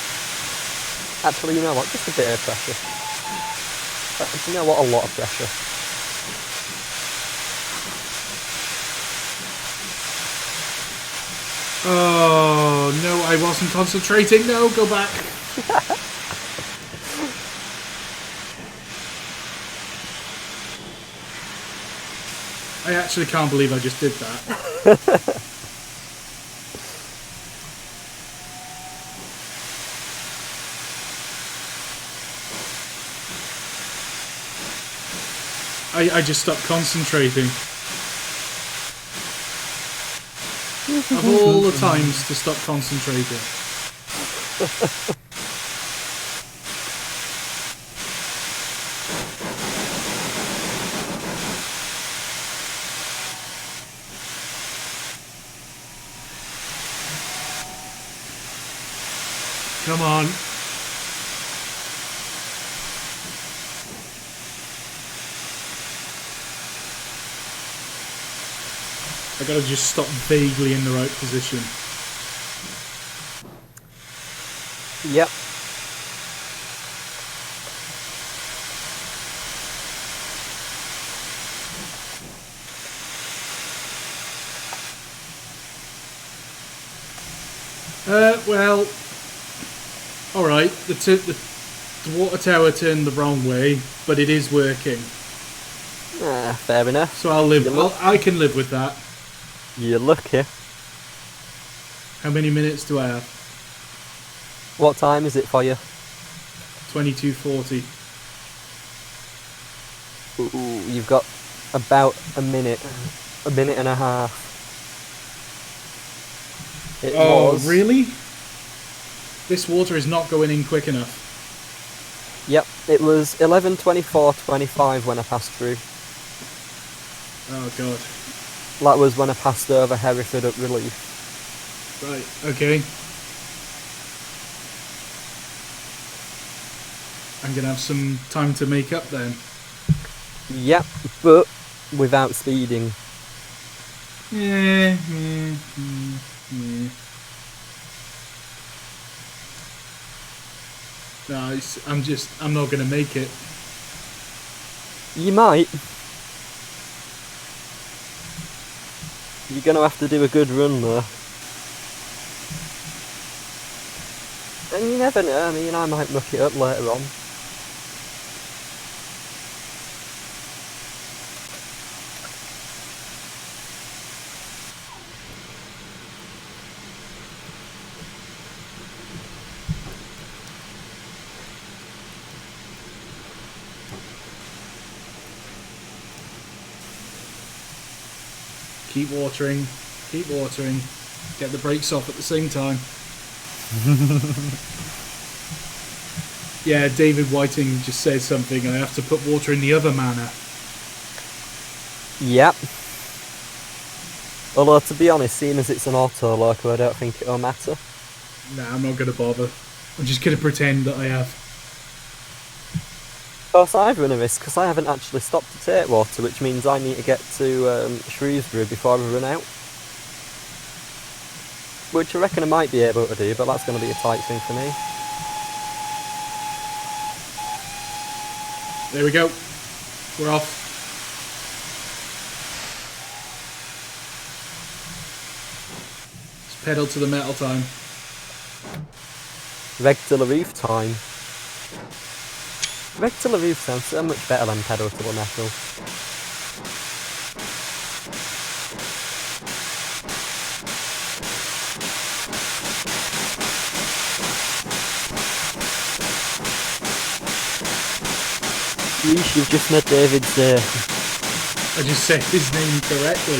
Actually, you know what? Just a bit of pressure. You know what? A lot of pressure. Oh, no, I wasn't concentrating. No, go back. I actually can't believe I just did that. I just stopped concentrating. Of all the times to stop concentrating. Come on. I gotta just stop vaguely in the right position. Yep. Well, alright, the water tower turned the wrong way, but it is working. Fair enough. So I'll live, well, I can live with that. You're lucky. How many minutes do I have? What time is it for you? 22:40. Ooh, you've got about a minute and a half. It was... really? This water is not going in quick enough. Yep, it was 11:24:25 when I passed through. Oh god. That was when I passed over Hereford up Relief. Right, okay. I'm gonna have some time to make up then. Yep, but without speeding. Yeah. No, I'm not gonna make it. You might. You're gonna have to do a good run though. And you never know, I mean, I might muck it up later on. Keep watering, get the brakes off at the same time. Yeah, David Whiting just said something, I have to put water in the other manor. Yep. Although, to be honest, seeing as it's an auto loco, I don't think it'll matter. Nah, I'm not going to bother. I'm just going to pretend that I have. Of course, I've run a risk because I haven't actually stopped to take water, which means I need to get to Shrewsbury before I run out. Which I reckon I might be able to do, but that's going to be a tight thing for me. There we go. We're off. It's pedal to the metal time. Reg to the roof time. Reg to the roof sounds so much better than pedal to the metal. Yeesh, you've just met David's day. I just said his name correctly.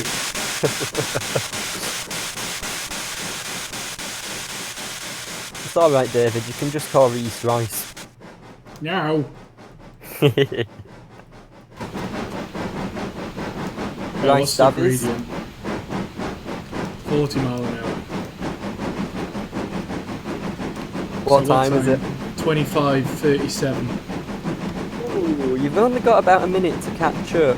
It's alright, David, you can just call Rhys Rice. No. Rice Davies. 40 mile an hour. What time is it? 25:37. Ooh, you've only got about a minute to catch up.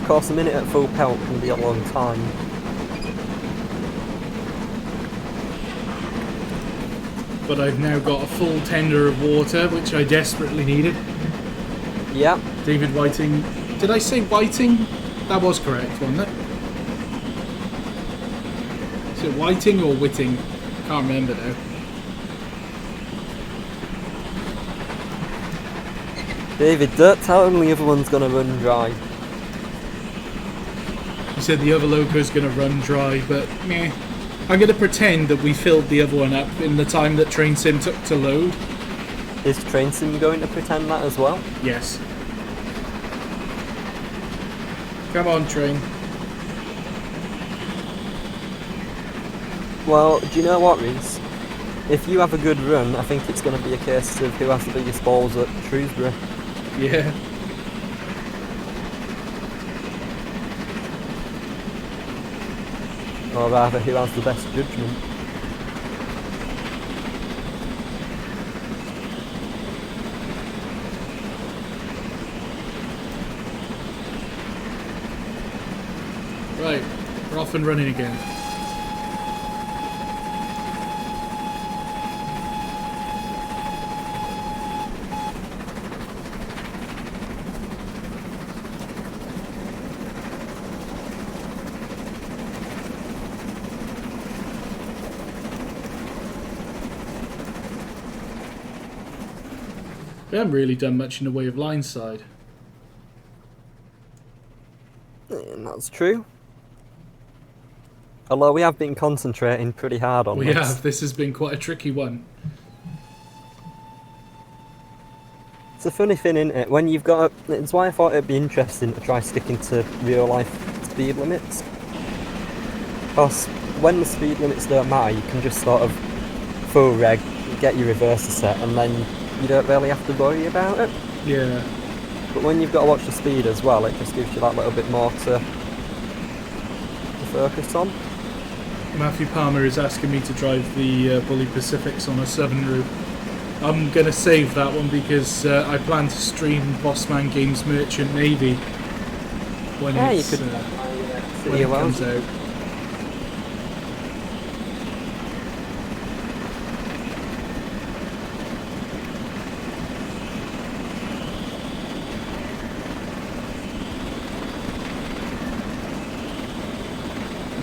Of course, a minute at full pelt can be a long time. But I've now got a full tender of water, which I desperately needed. Yeah. David Whiting. Did I say Whiting? That was correct, wasn't it? Is it Whiting or Whitting? Can't remember now. David, don't tell him the other one's gonna run dry. You said the other loco's gonna run dry, but meh. I'm gonna pretend that we filled the other one up in the time that Train Sim took to load. Is Train Sim going to pretend that as well? Yes. Come on, train. Well, do you know what, Rhys? If you have a good run, I think it's going to be a case of who has the biggest balls at Shrewsbury. Yeah. Or rather, who has the best judgment. Right, we're off and running again. We haven't really done much in the way of line side. And that's true. Although we have been concentrating pretty hard on this. We have. This has been quite a tricky one. It's a funny thing, isn't it? When you've got... It's why I thought it'd be interesting to try sticking to real-life speed limits. Because when the speed limits don't matter, you can just sort of full reg, get your reverser set, and then you don't really have to worry about it. Yeah. But when you've got to watch the speed as well, it just gives you that little bit more to focus on. Matthew Palmer is asking me to drive the Bully Pacifics on a southern route. I'm going to save that one because I plan to stream Bossman Games Merchant Navy when Yeah, it's, you could when it comes out.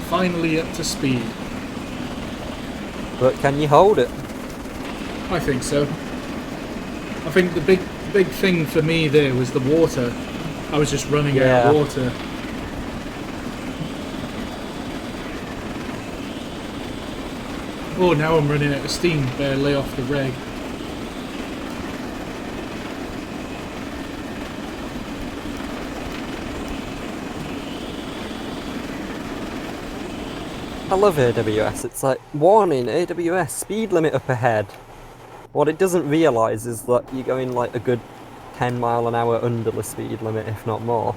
Finally up to speed. But can you hold it? I think so. I think the big thing for me there was the water. I was just running out of water. Oh, now I'm running out of steam. Better lay off the reg. I love AWS. It's like, warning, AWS, speed limit up ahead. What it doesn't realise is that you're going like a good 10 mile an hour under the speed limit, if not more.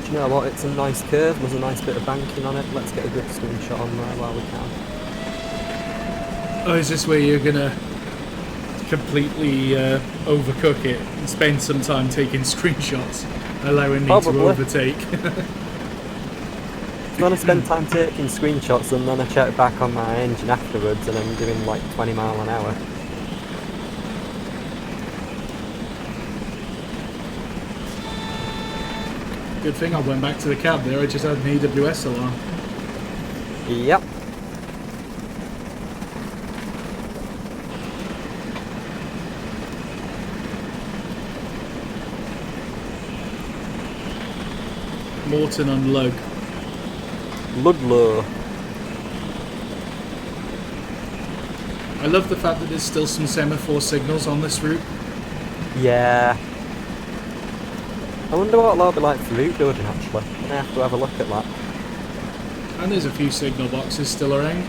Do you know what? It's a nice curve. There's a nice bit of banking on it. Let's get a good screenshot on there while we can. Oh, is this where you're gonna completely overcook it and spend some time taking screenshots, allowing me Probably. to overtake? I'm gonna spend time taking screenshots and then I check back on my engine afterwards and I'm doing like 20 mile an hour. Good thing I went back to the cab there. I just had an AWS alarm. Yep. Morton on Lug. Ludlow. I love the fact that there's still some semaphore signals on this route. Yeah. I wonder what it'll be like for route building actually. I'm gonna have to have a look at that. And there's a few signal boxes still around.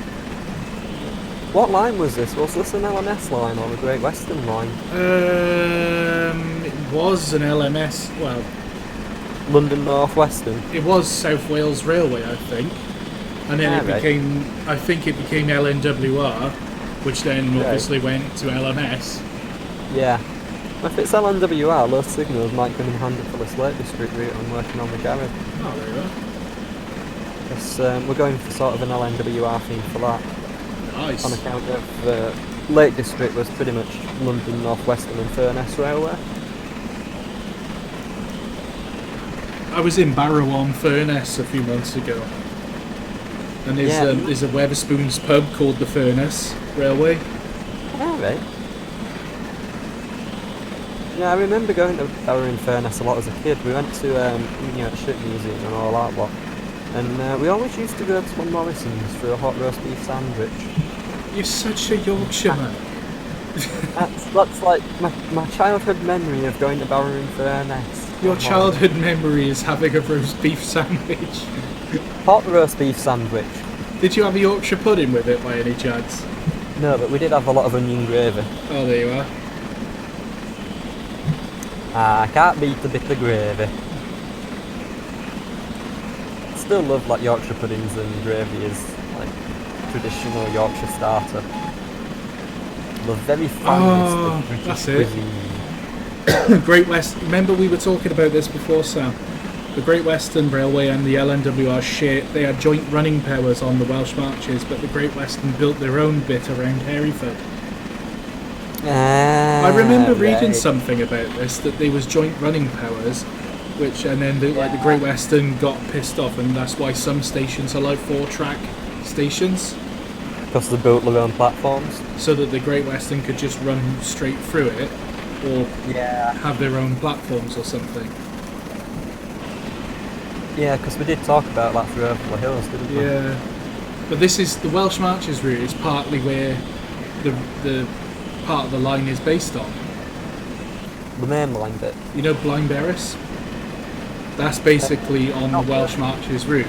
What line was this? Was this an LMS line or a Great Western line? It was an LMS. Well, London North Western. it was South Wales Railway, I think, and then it right. became. I think it became LNWR, which then Right. obviously went to LMS. Yeah. If it's LNWR, those signals might come in handy for this Lake District route I'm working on with Gareth. Oh, there you are. Because we're going for sort of an LNWR theme for that. Nice. On account of Lake District was pretty much London North Western and Furness Railway. I was in Barrow on Furness a few months ago, and there's a Wetherspoons pub called the Furness Railway. Alright. Yeah, I remember going to Barrow in Furness a lot as a kid. We went to Ship Museum and all that lot. And we always used to go to one Morrison's for a hot roast beef sandwich. You're such a Yorkshireman. That's like my childhood memory of going to Barrow in Furness. Your childhood memory is having a roast beef sandwich. Hot roast beef sandwich. Did you have a Yorkshire pudding with it by any chance? No, but we did have a lot of onion gravy. Oh, there you are. I can't beat a bit of gravy. Still love like Yorkshire puddings and gravy is like traditional Yorkshire starter. The very finest of British that's it. cuisine. Great West. Remember we were talking about this before, Sam. The Great Western Railway and the LNWR share. They had joint running powers on the Welsh Marches, but the Great Western built their own bit around Hereford. I remember reading something about this, that there was joint running powers, and then the Great Western got pissed off, and that's why some stations are like 4-track stations. Because they built their own platforms. So that the Great Western could just run straight through it, or have their own platforms or something. Yeah, because we did talk about that through Over the Hills, didn't we? Yeah. But this is the Welsh Marches route is partly where the part of the line is based on. The main line bit. You know Blaenberris? That's basically on the Welsh Marches route.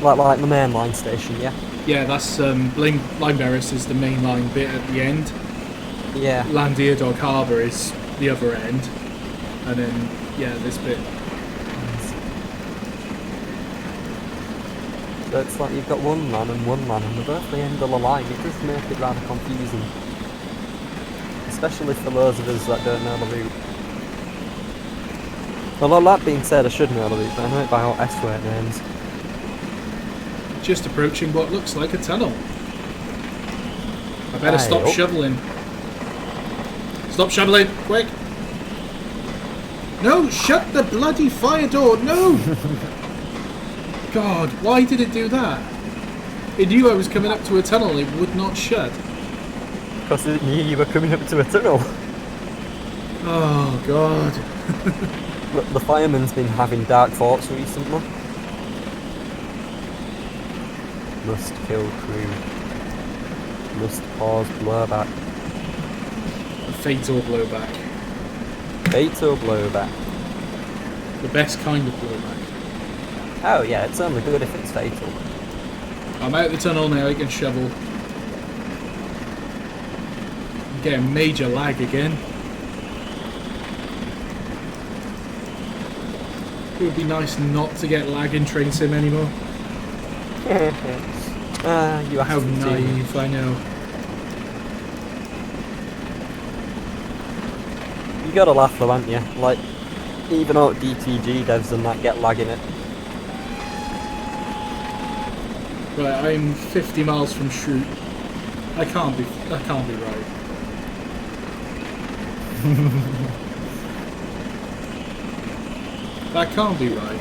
Like the main line station, yeah? Yeah, that's Blaenberris is the main line bit at the end. Yeah. Llandeardog Harbour is the other end. And then, this bit. So it's like you've got one man, and they're both the end of the line. It does make it rather confusing. Especially for those of us that don't know the route. Although that being said, I should know the route, but I know it by all S-word names. Just approaching what looks like a tunnel. I better stop shoveling. Stop shoveling, quick! No, shut the bloody fire door, no! God, why did it do that? It knew I was coming up to a tunnel, it would not shut. Because it knew you were coming up to a tunnel. Oh, God. Look, the fireman's been having dark thoughts recently. Must kill crew. Must cause blowback. A fatal blowback. Fatal blowback. The best kind of blowback. Oh yeah, it's only good if it's fatal. I'm out of the tunnel now, I can shovel. I'm getting major lag again. It would be nice not to get lag in Train Sim anymore. You How naive, I know. You gotta laugh though, haven't you? Like, even out DTG devs and that get lag in it. Right, I'm 50 miles from Shrew. That can't be right. That can't be right.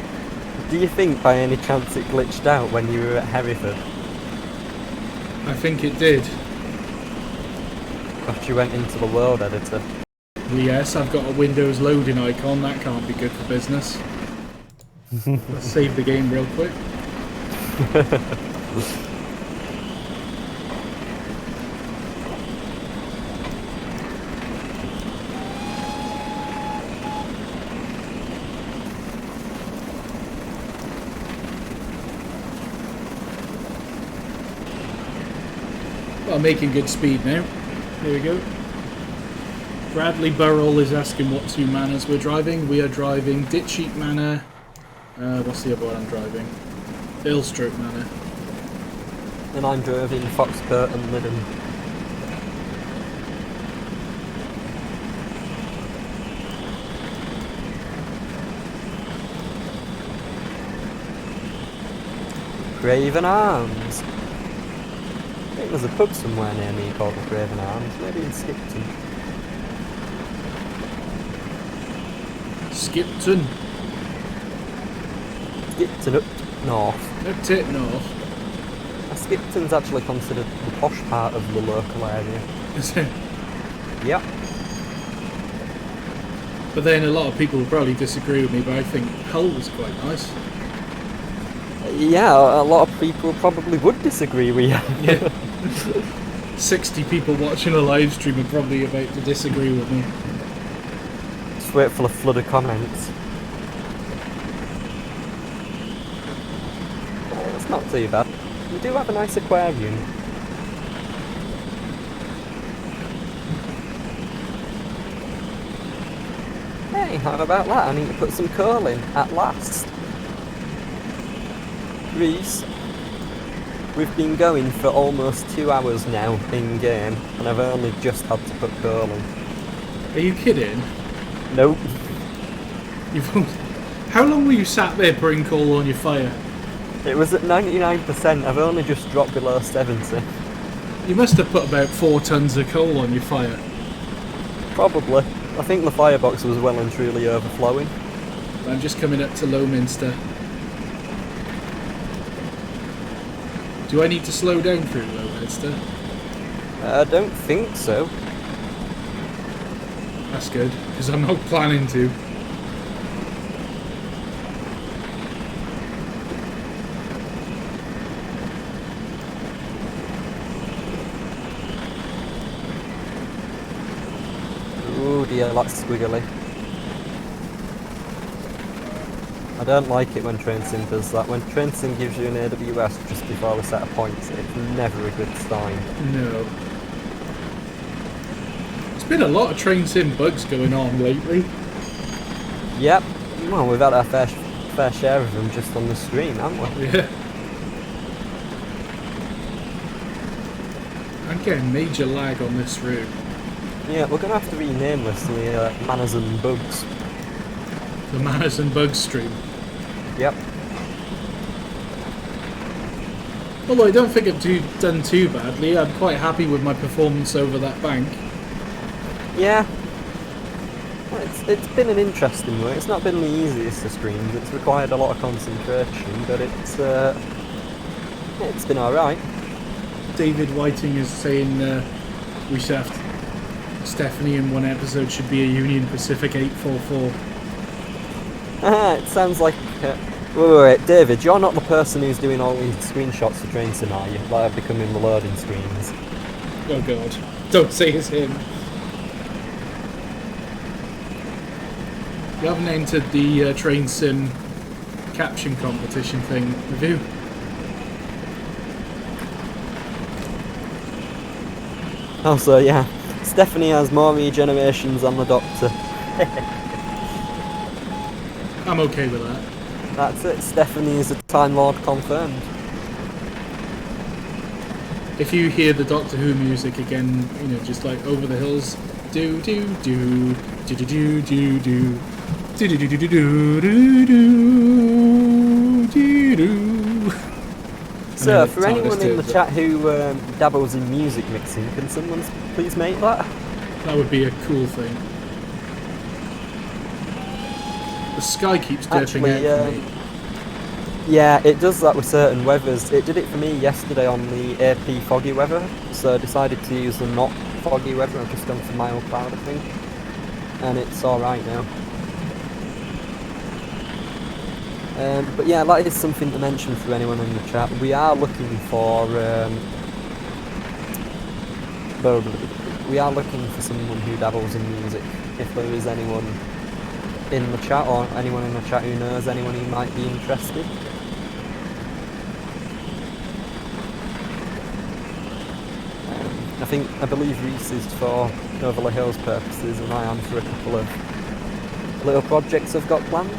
Do you think by any chance it glitched out when you were at Hereford? I think it did. After you went into the world editor? Yes, I've got a Windows loading icon. That can't be good for business. Let's save the game real quick. Well, making good speed now. Here we go. Bradley Burrell is asking what two manors we're driving. We are driving Ditcheat Manor. What's the other one I'm driving? Ilstroke Manor. And I'm driving Foxpert and Lyddon. Craven Arms. I think there's a pub somewhere near me called the Craven Arms, maybe in Skipton. Skipton. Skipton up north. Up tip north. Skipton's actually considered the posh part of the local area. Is it? Yep. But then a lot of people will probably disagree with me, but I think Hull was quite nice. Yeah, a lot of people probably would disagree with you. Yeah. 60 people watching a live stream are probably about to disagree with me. Just wait for a flood of comments. It's not too bad. We do have a nice aquarium. Hey, how about that? I need to put some coal in, at last. Rhys, we've been going for almost 2 hours now in game, and I've only just had to put coal in. Are you kidding? Nope. How long were you sat there putting coal on your fire? It was at 99%, I've only just dropped below 70. You must have put about 4 tons of coal on your fire. Probably. I think the firebox was well and truly overflowing. I'm just coming up to Lowminster. Do I need to slow down through Lowminster? I don't think so. That's good, because I'm not planning to. Oh dear, that's squiggly. I don't like it when TrainSim does that. When TrainSim gives you an AWS just before a set of points, it's never a good sign. No. There's been a lot of TrainSim bugs going on lately. Yep. Well, we've had our fair share of them just on the stream, haven't we? Yeah. I'm getting major lag on this route. Yeah, we're going to have to rename this the Manners and Bugs. The Manners and Bugs stream. Yep. Although I don't think I've done too badly. I'm quite happy with my performance over that bank. Yeah. Well, it's been an interesting one. It's not been the easiest of streams. It's required a lot of concentration, but it's been alright. David Whiting is saying we should have Stephanie in one episode should be a Union Pacific 844. It sounds like... wait, David, you're not the person who's doing all these screenshots for TrainSim, are you? Like becoming the loading screens. Oh god. Don't say it's him. You haven't entered the TrainSim caption competition thing, have you? Also, yeah, Stephanie has more regenerations than the Doctor. I'm okay with that. That's it, Stephanie is a Time Lord confirmed. If you hear the Doctor Who music again, you know, just like over the hills, do do do do do do do do do do do do do do do do. So, for anyone in the chat who dabbles in music mixing, can someone please make that? That would be a cool thing. The sky keeps derping out for me. Yeah, it does that with certain weathers. It did it for me yesterday on the AP foggy weather, so I decided to use the not foggy weather. I've just gone for mild cloud, I think, and it's alright now. But yeah, that is something to mention for anyone in the chat. We are looking for someone who dabbles in music. If there is anyone in the chat or anyone in the chat who knows anyone who might be interested. I believe Rhys is for Over the Hills purposes, and I am for a couple of little projects I've got planned.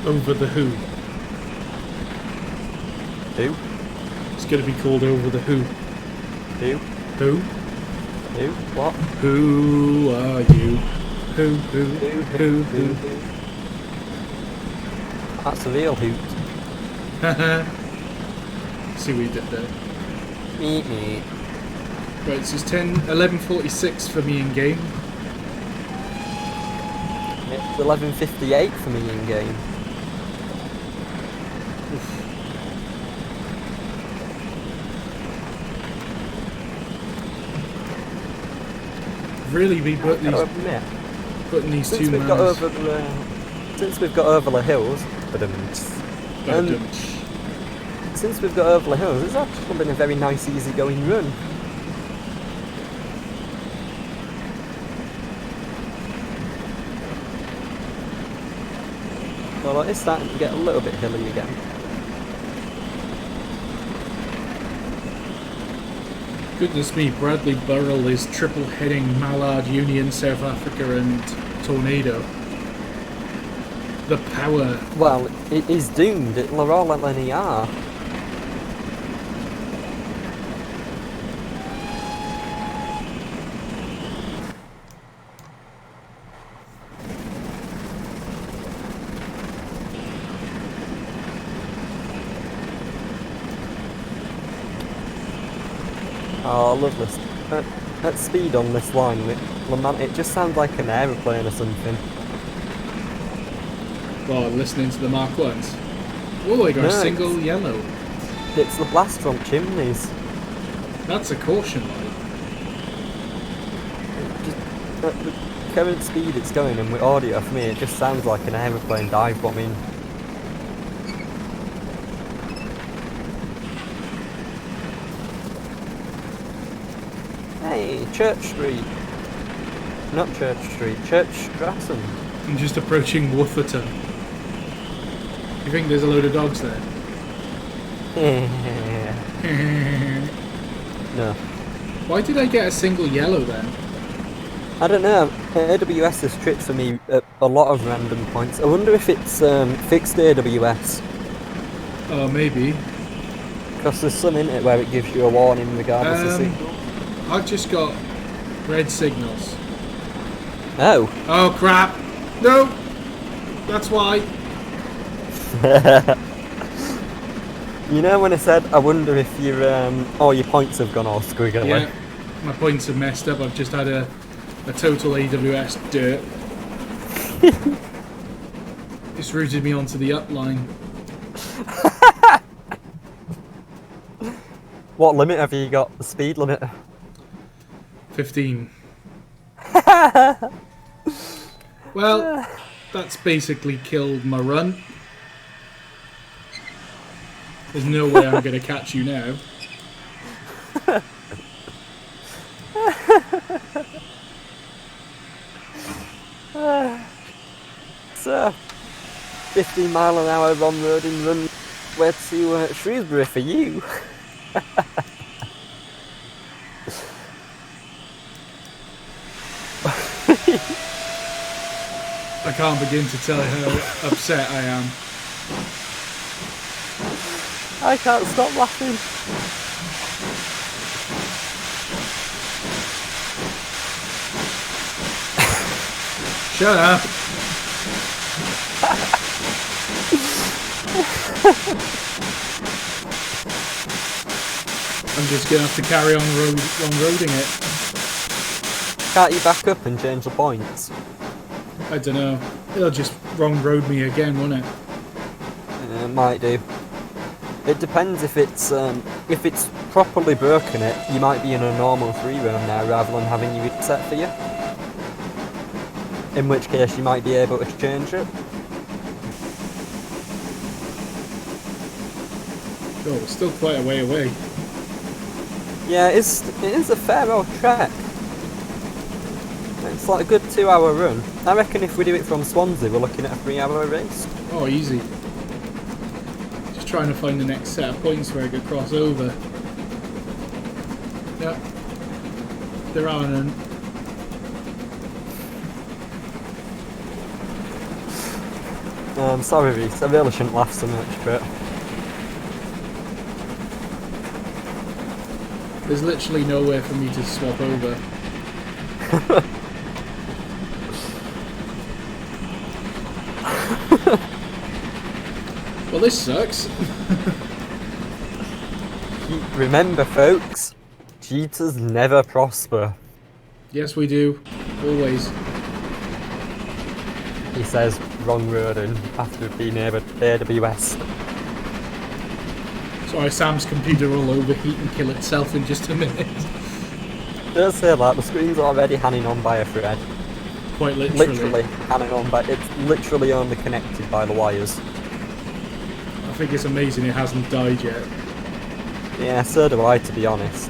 Over the Who. Who? It's going to be called Over the Who. Who? Who? Who? What? Who are you? Who? That's a real hoot. See what you did there. Me. Right, so it's 11:46 for me in game. It's 11:58 for me in game. Really be putting these Since two we've got over the hills, since we've got over the hills, it's actually been a very nice, easy-going run. Well, it's starting to get a little bit hilly again. Goodness me, Bradley Burrell is triple heading Mallard Union, South Africa and Tornado. The power. Well, it is doomed. They're all at NER. Oh, I love this. At speed on this line, it just sounds like an aeroplane or something. Well, listening to the Mark 1s. Oh, I got a single yellow. It's the blast from chimneys. That's a caution light. At the current speed it's going and with audio, for me, it just sounds like an aeroplane dive bombing. Hey, Church Street. Not Church Street, Church Strassen. I'm just approaching Wutherton. You think there's a load of dogs there? No. Why did I get a single yellow then? I don't know. AWS has tripped for me at a lot of random points. I wonder if it's fixed AWS. Oh, maybe. Because there's some in it where it gives you a warning regardless of signal. I've just got red signals. Oh. Oh crap! No! That's why. You know when I said I wonder if all your points have gone all squiggly? Yeah, my points have messed up. I've just had a total AWS dirt. It's routed me onto the up line. What limit have you got? The speed limit? 15. Well, that's basically killed my run. There's no way I'm going to catch you now. So, 15 mile an hour on road and run where to Shrewsbury for you. I can't begin to tell how upset I am. I can't stop laughing. Shut up. I'm just going to have to carry on wrong-roading it. Can't you back up and change the points? I don't know. It'll just wrong-road me again, won't it? Might do. It depends if it's properly broken it, you might be in a normal 3-roam now rather than having you set for you. In which case you might be able to change it. Oh, it's still quite a way away. Yeah, it is a fair old trek. It's like a good 2-hour run. I reckon if we do it from Swansea, we're looking at a 3-hour race. Oh, easy. Just trying to find the next set of points where I could cross over. Yep. There are none. I'm sorry, Rhys, I really shouldn't laugh so much, but... There's literally nowhere for me to swap over. Well, this sucks. Remember, folks, cheaters never prosper. Yes, we do. Always. He says, wrong road and after being able to AWS. Sorry, Sam's computer will overheat and kill itself in just a minute. Don't say that, the screen's already hanging on by a thread. Quite literally. Literally hanging on by, it's literally only connected by the wires. I think it's amazing it hasn't died yet. Yeah, so do I, to be honest.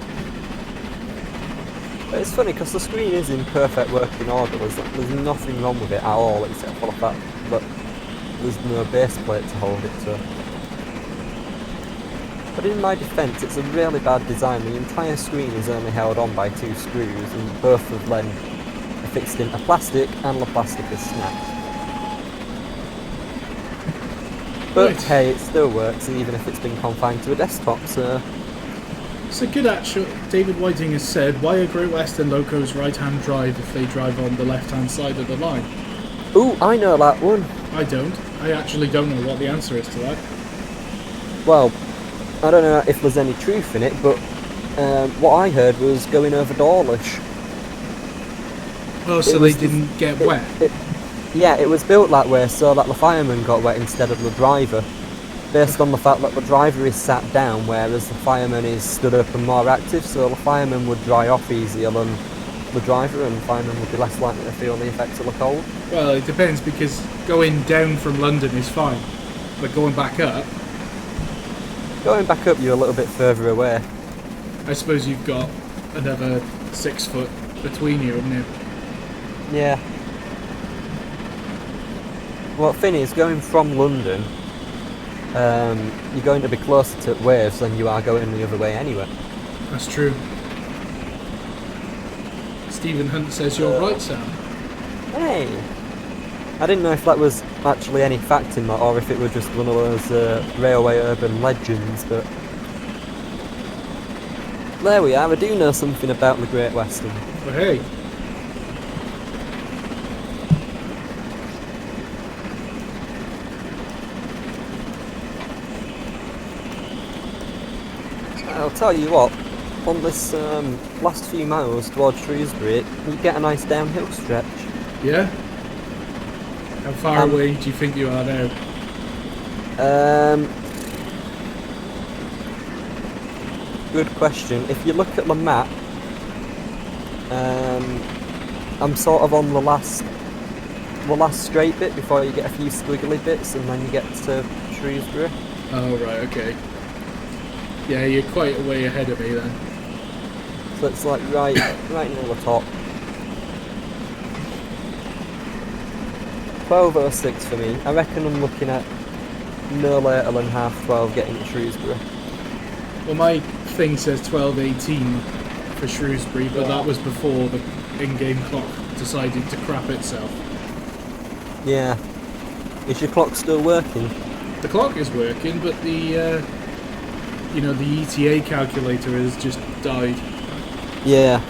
But it's funny because the screen is in perfect working order. There's nothing wrong with it at all except for the fact that there's no base plate to hold it to. But in my defence, it's a really bad design. The entire screen is only held on by 2 screws, and both of them are fixed into plastic, and the plastic is snapped. But Right. hey, it still works, even if it's been confined to a desktop, so... It's a good actual. David Whiting has said, why are Great Western locos right-hand drive if they drive on the left-hand side of the line? Ooh, I know that one. I don't. I actually don't know what the answer is to that. Well, I don't know if there's any truth in it, but what I heard was going over Dawlish. Oh, so they didn't get wet? Yeah, it was built that way so that the fireman got wet instead of the driver. Based on the fact that the driver is sat down, whereas the fireman is stood up and more active, so the fireman would dry off easier than the driver, and the fireman would be less likely to feel the effects of the cold. Well, it depends, because going down from London is fine, but going back up... Going back up, you're a little bit further away. I suppose you've got another 6 foot between you, haven't you? Yeah. Well, the thing is, going from London, you're going to be closer to Wales than you are going the other way anyway. That's true. Stephen Hunt says you're right, Sam. Hey! I didn't know if that was actually any fact in that, or if it was just one of those railway urban legends, but... There we are, I do know something about the Great Western. But hey, I'll tell you what, on this last few miles towards Shrewsbury, you get a nice downhill stretch. yeah? How far away do you think you are now? Good question. If you look at the map, I'm sort of on the last straight bit before you get a few squiggly bits, and then you get to Shrewsbury. Oh, right, okay. Yeah, you're quite a way ahead of me then. So it's like right near the top. 12:06 for me. I reckon I'm looking at no later than 12:30 getting to Shrewsbury. Well, my thing says 12:18 for Shrewsbury, but that was before the in-game clock decided to crap itself. Yeah. Is your clock still working? The clock is working, but the the ETA calculator has just died. Yeah.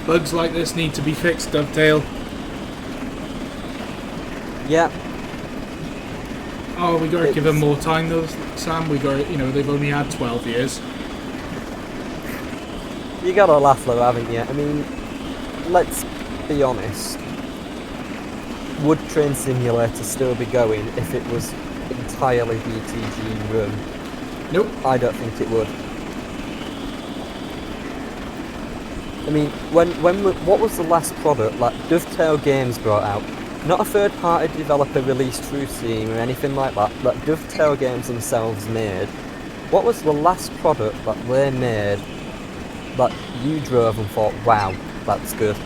Bugs like this need to be fixed, Dovetail. Yeah. Oh, we got to give them more time though, Sam. We got, they've only had 12 years. You gotta laugh though, haven't you? I mean, let's be honest. Would Train Simulator still be going if it was entirely DTG run? Nope. I don't think it would. I mean, what was the last product like Dovetail Games brought out? Not a third-party developer released through Steam or anything like that, that Dovetail Games themselves made. What was the last product that they made that you drove and thought, wow, that's good?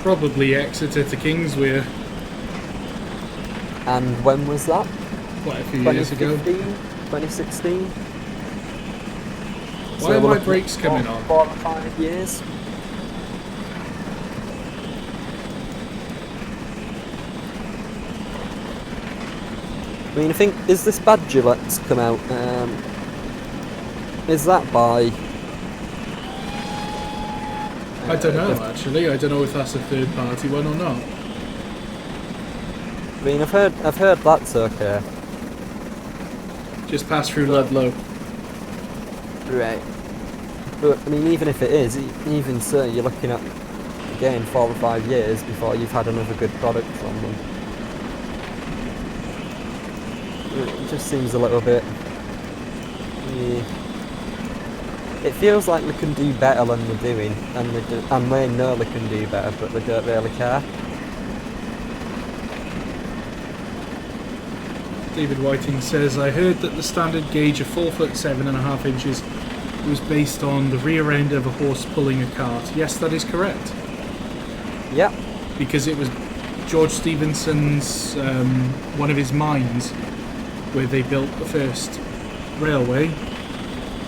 Probably Exeter to Kingswear. And when was that? Quite a few years ago. 2016? Why are my brakes coming on? 4 or 5 years. I mean, I think, is this Badger that's come out, is that by... I don't know, actually. I don't know if that's a third-party one or not. I mean, I've heard that's okay. Just pass through Ludlow. Right. But, I mean, even if it is, even so, you're looking at, again, 4 or 5 years before you've had another good product from them. It just seems a little bit... Yeah. It feels like they can do better than they're doing, and they know they can do better, but they don't really care. David Whiting says, I heard that the standard gauge of 4 foot 7.5 inches was based on the rear end of a horse pulling a cart. Yes, that is correct. Yep. Because it was George Stephenson's, one of his mines, where they built the first railway.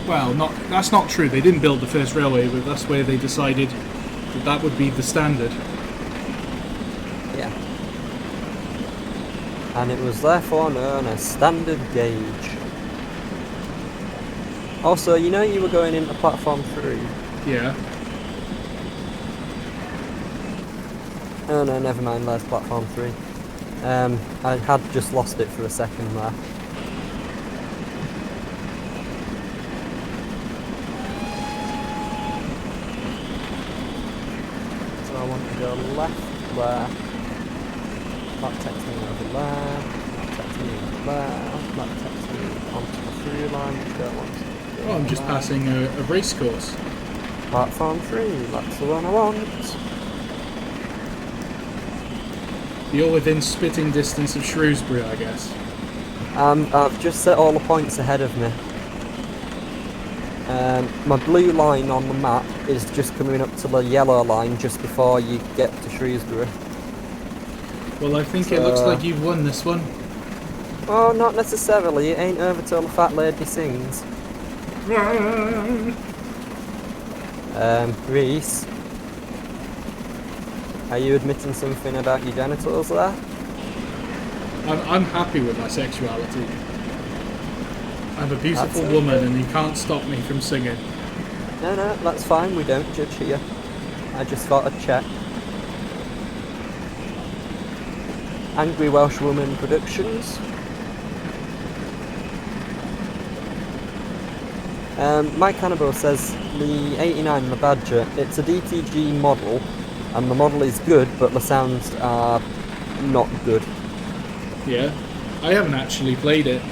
Well, that's not true. They didn't build the first railway, but that's where they decided that would be the standard. Yeah. And it was therefore known as standard gauge. Also, you know you were going into platform 3? Yeah. Oh no, never mind, there's platform 3. I had just lost it for a second there. So I want to go left there. That takes me over there. That takes me over there. That takes me onto the through line, which I don't want to do. Oh, I'm just passing a race course. Platform 3, that's the one I want. You're within spitting distance of Shrewsbury, I guess. I've just set all the points ahead of me. My blue line on the map is just coming up to the yellow line just before you get to Shrewsbury. Well, I think it looks like you've won this one. Oh, not necessarily. It ain't over till the fat lady sings. Rhys, are you admitting something about your genitals there? I'm happy with my sexuality. I'm a beautiful That's woman and you can't stop me from singing. No, that's fine. We don't judge here. I just thought I'd check. Angry Welsh Woman Productions. Mike Hannibal says the 89, the Badger, it's a DTG model, and the model is good, but the sounds are not good. Yeah, I haven't actually played it.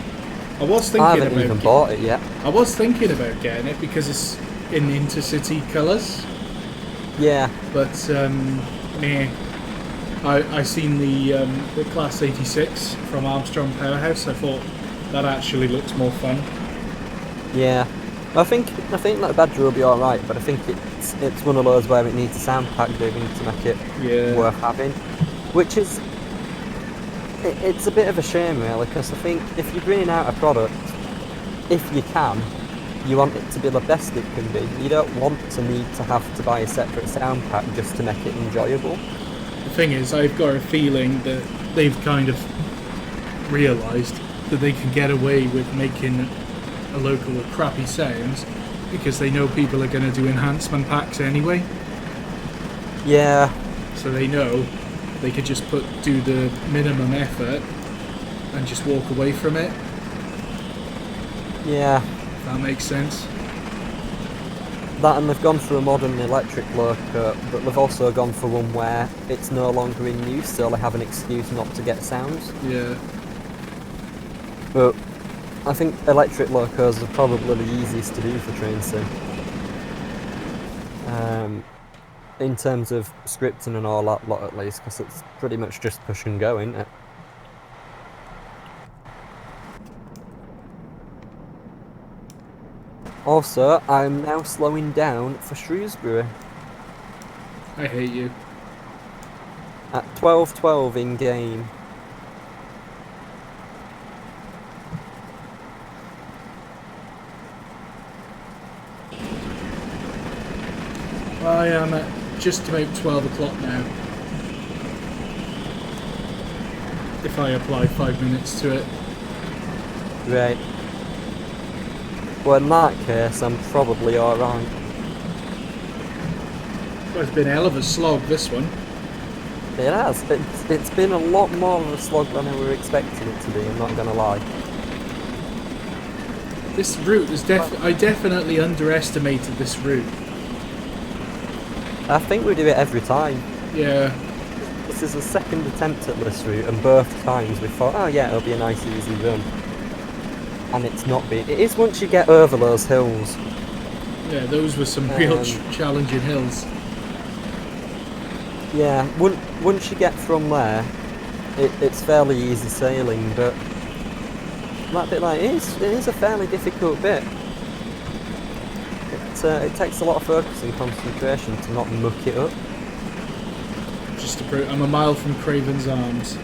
I was thinking I haven't even bought it yet. I was thinking about getting it because it's in intercity colours. Yeah. But nah. I seen the Class 86 from Armstrong Powerhouse. I thought that actually looks more fun. Yeah. I think that Badger will be alright, but I think it's one of those where it needs a sound pack doing to make it worth having. Which is... It's a bit of a shame really, because I think if you're bringing out a product, if you can, you want it to be the best it can be. You don't want to need to have to buy a separate sound pack just to make it enjoyable. The thing is, I've got a feeling that they've kind of realised that they can get away with making a local with crappy sounds because they know people are going to do enhancement packs anyway. Yeah. So they know they could just do the minimum effort and just walk away from it. Yeah. If that makes sense. That, and they've gone for a modern electric loco, but they've also gone for one where it's no longer in use, so they have an excuse not to get sounds. Yeah. But I think electric locos are probably the easiest to do for train sim. In terms of scripting and all that lot, at least, because it's pretty much just push and go, isn't it? Also, I'm now slowing down for Shrewsbury. I hate you. At 12:12 in game. I am at just about 12 o'clock now. If I apply 5 minutes to it. Right. Well, in that case, I'm probably alright. Well, it's been a hell of a slog, this one. It has. It's been a lot more of a slog than I were expecting it to be, I'm not gonna lie. This route is I definitely underestimated this route. I think we do it every time. Yeah. This is the second attempt at this route, and both times we thought, oh yeah, it'll be a nice easy run. And it's not been. It is once you get over those hills. Yeah, those were some real challenging hills. Yeah, once you get from there, it's fairly easy sailing, but that bit like it is a fairly difficult bit. It takes a lot of focus and concentration to not muck it up. Just to prove, I'm a mile from Craven's Arms.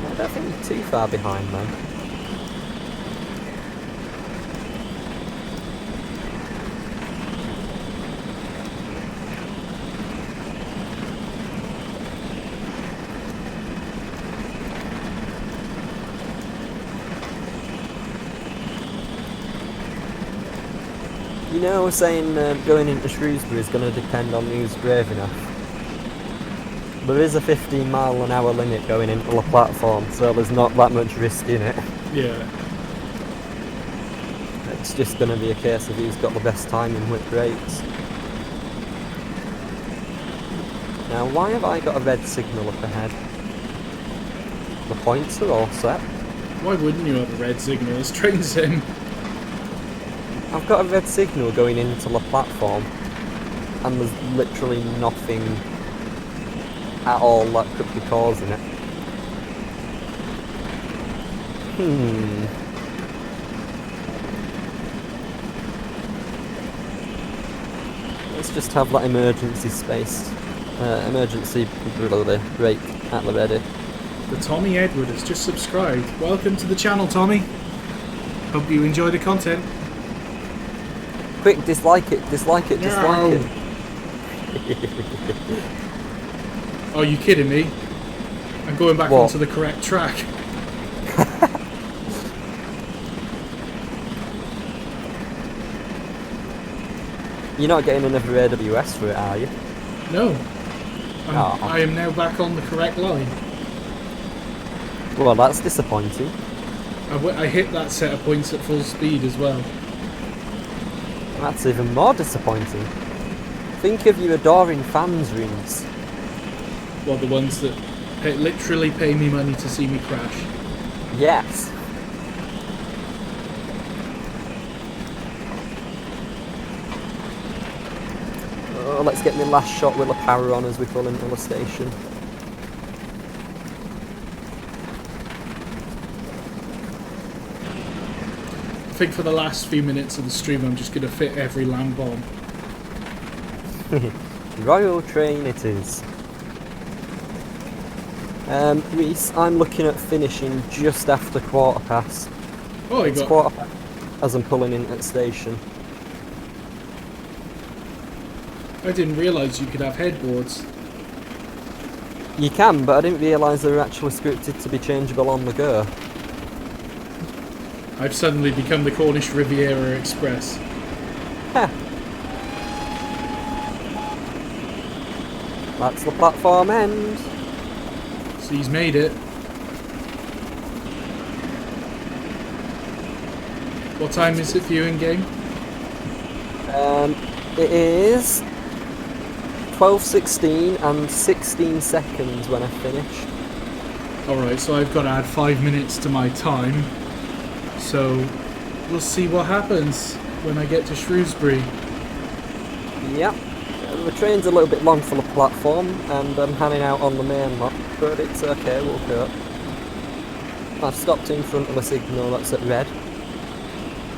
I don't think you're too far behind, man. You know, saying going into Shrewsbury is going to depend on who's brave enough. There is a 15-mile-an-hour limit going into the platform, so there's not that much risk in it. Yeah. It's just going to be a case of who's got the best timing with brakes. Now, why have I got a red signal up ahead? The points are all set. Why wouldn't you have a red signal? It's train sim. I've got a red signal going into the platform, and there's literally nothing at all that could be causing it. Let's just have that emergency brake at the ready. The Tommy Edward has just subscribed. Welcome to the channel, Tommy. Hope you enjoy the content. Quick, dislike it, dislike it, dislike it. Are you kidding me? I'm going back onto the correct track. You're not getting another AWS for it, are you? No. I am now back on the correct line. Well, that's disappointing. I hit that set of points at full speed as well. That's even more disappointing. Think of your adoring fans, Rhys. Well, the ones that literally pay me money to see me crash. Yes. Oh, let's get my last shot with the power on as we pull into the station. I think for the last few minutes of the stream I'm just going to fit every land bomb. Royal train it is. Rhys, I'm looking at finishing just after quarter past. Oh, it's quarter past as I'm pulling in at the station. I didn't realise you could have headboards. You can, but I didn't realise they were actually scripted to be changeable on the go. I've suddenly become the Cornish Riviera Express. Heh. That's the platform end. So he's made it. What time is it for you in game? It is 12:16 and 16 seconds when I finish. Alright, so I've got to add 5 minutes to my time. So we'll see what happens when I get to Shrewsbury. Yep. The train's a little bit long for the platform, and I'm hanging out on the main lot, but it's okay, we'll go. I've stopped in front of a signal that's at red.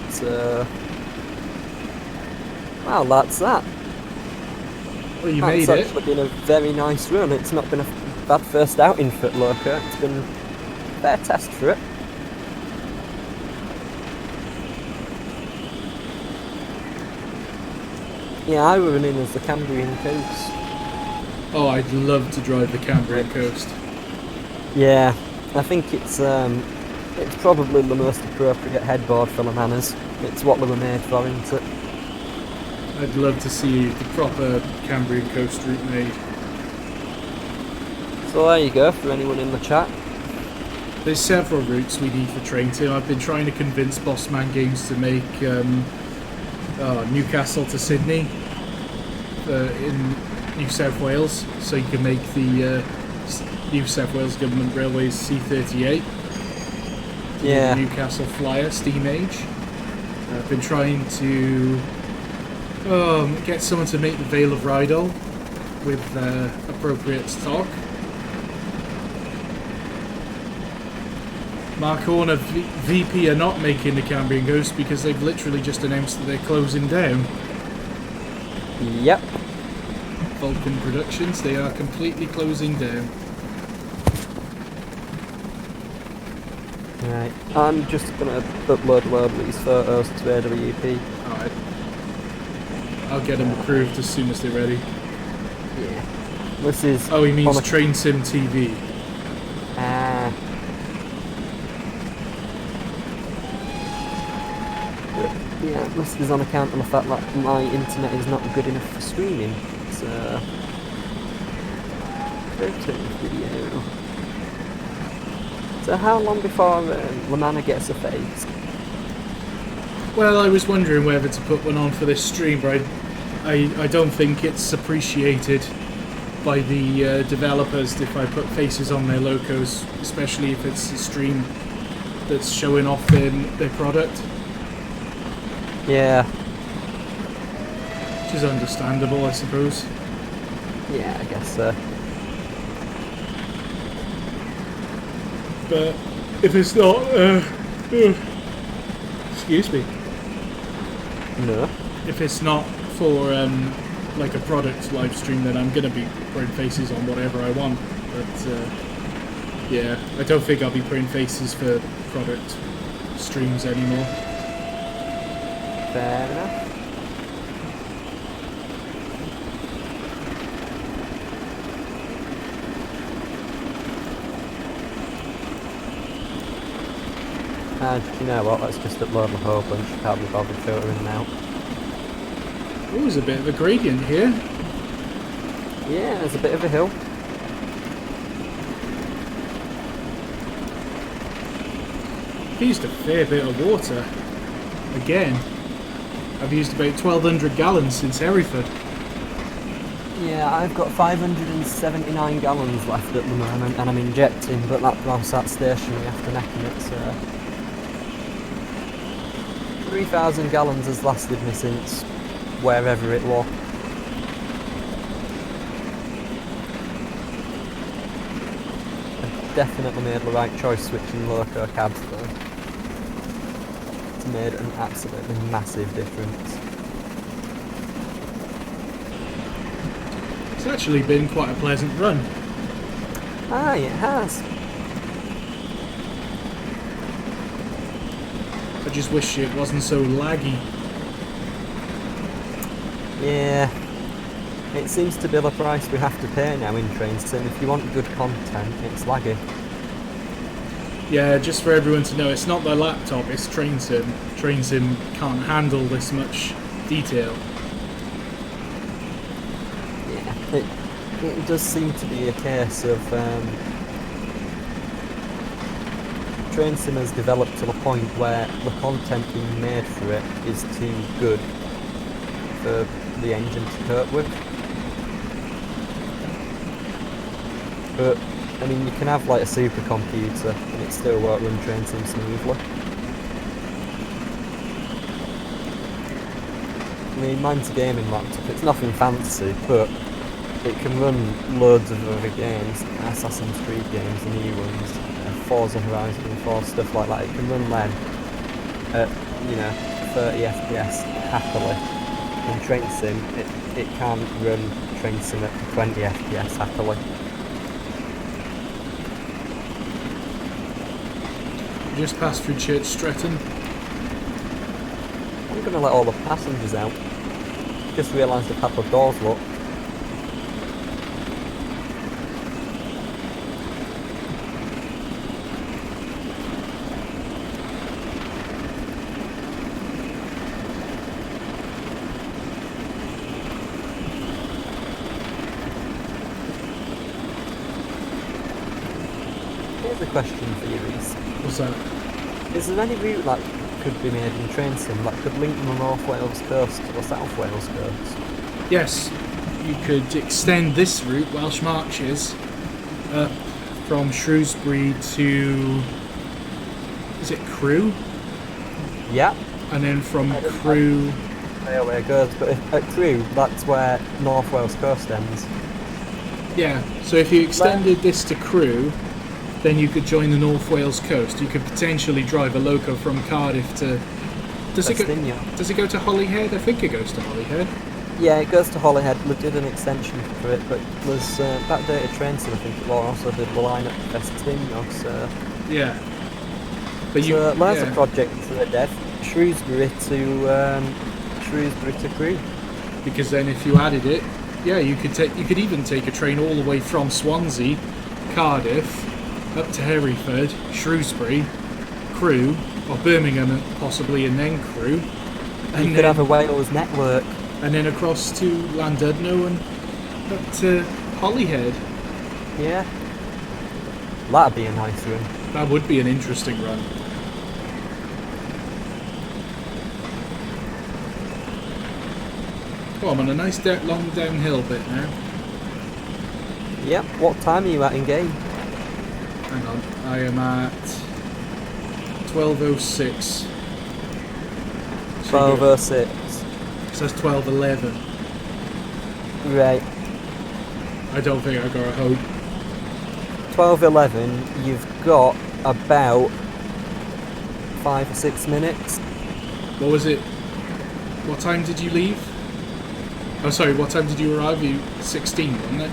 So, well, that's that. Well, you made it. It's actually been a very nice run. It's not been a bad first outing for Loco. It's been a fair test for it. Yeah, I were running as the Cambrian Coast. Oh, I'd love to drive the Cambrian Coast. Yeah, I think it's probably the most appropriate headboard for the Manors. It's what they were made for, isn't it? I'd love to see the proper Cambrian Coast route made. So there you go, for anyone in the chat. There's several routes we need for train to. I've been trying to convince Bossman Games to make Newcastle to Sydney in New South Wales, so you can make the New South Wales Government Railways C38. Yeah. The Newcastle Flyer Steam Age. I've been trying to get someone to make the Vale of Rydal with appropriate stock. Mark Horner VP are not making the Cambrian Ghost because they've literally just announced that they're closing down. Yep. Vulcan Productions, they are completely closing down. Right, I'm just going to upload a load of these photos to AWP. Alright. I'll get them approved as soon as they're ready. Yeah. This is... Oh, he means Train Sim TV. Ah. Yeah, this is on account of the fact that my internet is not good enough for streaming. So... Photo video. So how long before the Manor gets a face? Well, I was wondering whether to put one on for this stream, but I don't think it's appreciated by the developers if I put faces on their logos, especially if it's a stream that's showing off their product. Yeah. Which is understandable, I suppose. Yeah, I guess so. But if it's not, excuse me. No. If it's not for like a product live stream, then I'm gonna be putting faces on whatever I want. But yeah, I don't think I'll be putting faces for product streams anymore. Fair enough. You know what, let's just upload a whole bunch, can't be bothered filtering them out. Oh, there's a bit of a gradient here. Yeah, there's a bit of a hill. I've used a fair bit of water. Again, I've used about 1,200 gallons since Hereford. Yeah, I've got 579 gallons left at the moment, and I'm injecting, but whilst that's stationary after necking it, so... 3,000 gallons has lasted me since wherever it was. I definitely made the right choice switching loco cabs though. It's made an absolutely massive difference. It's actually been quite a pleasant run. Aye, it has. I just wish it wasn't so laggy. Yeah, it seems to be the price we have to pay now in Train Sim. If you want good content, it's laggy. Yeah, just for everyone to know, it's not the laptop, it's Train Sim. Train Sim can't handle this much detail. Yeah, it does seem to be a case of train sim has developed to the point where the content being made for it is too good for the engine to cope with. But I mean, you can have like a supercomputer and it still won't run train sim smoothly. I mean, mine's a gaming laptop, it's nothing fancy, but it can run loads of other games, Assassin's Creed games, the new ones, Forza Horizon 4, stuff like that. It can run them at, 30 FPS happily. In Train Sim, it can't run Train Sim at 20 FPS happily. You just passed through Church Stretton. I'm going to let all the passengers out. Just realised the couple of doors locked. Here's a question for you, Rhys. What's that? Is there any route that could be made in Train Sim that could link the North Wales coast to the South Wales coast? Yes, you could extend this route, Welsh Marches, up from Shrewsbury to... is it Crewe? Yeah. And then from Crewe... Where it goes, but at Crewe, that's where North Wales coast ends. Yeah, so if you extended this to Crewe, then you could join the North Wales coast. You could potentially drive a loco from Cardiff to... Does it go to Holyhead? I think it goes to Holyhead. Yeah, it goes to Holyhead. We did an extension for it, but there's backdated train sim, I think it was, also did the line at Festinio, so... Yeah. But there's a project for the dev. Shrewsbury to Crewe. Because then if you added it, yeah, you could even take a train all the way from Swansea, Cardiff, up to Hereford, Shrewsbury, Crewe, or Birmingham possibly, and then Crewe. And you could have a Wales network. And then across to Llandudno and up to Holyhead. Yeah. That'd be a nice run. That would be an interesting run. Oh, I'm on a nice long downhill bit now. Yep, what time are you at in game? Hang on, I am at 12:06. 12:06. So that's 12:11. Right. I don't think I got a hope. 12:11. You've got about 5 or 6 minutes. What was it? What time did you leave? Oh, sorry. What time did you arrive? 16, wasn't it?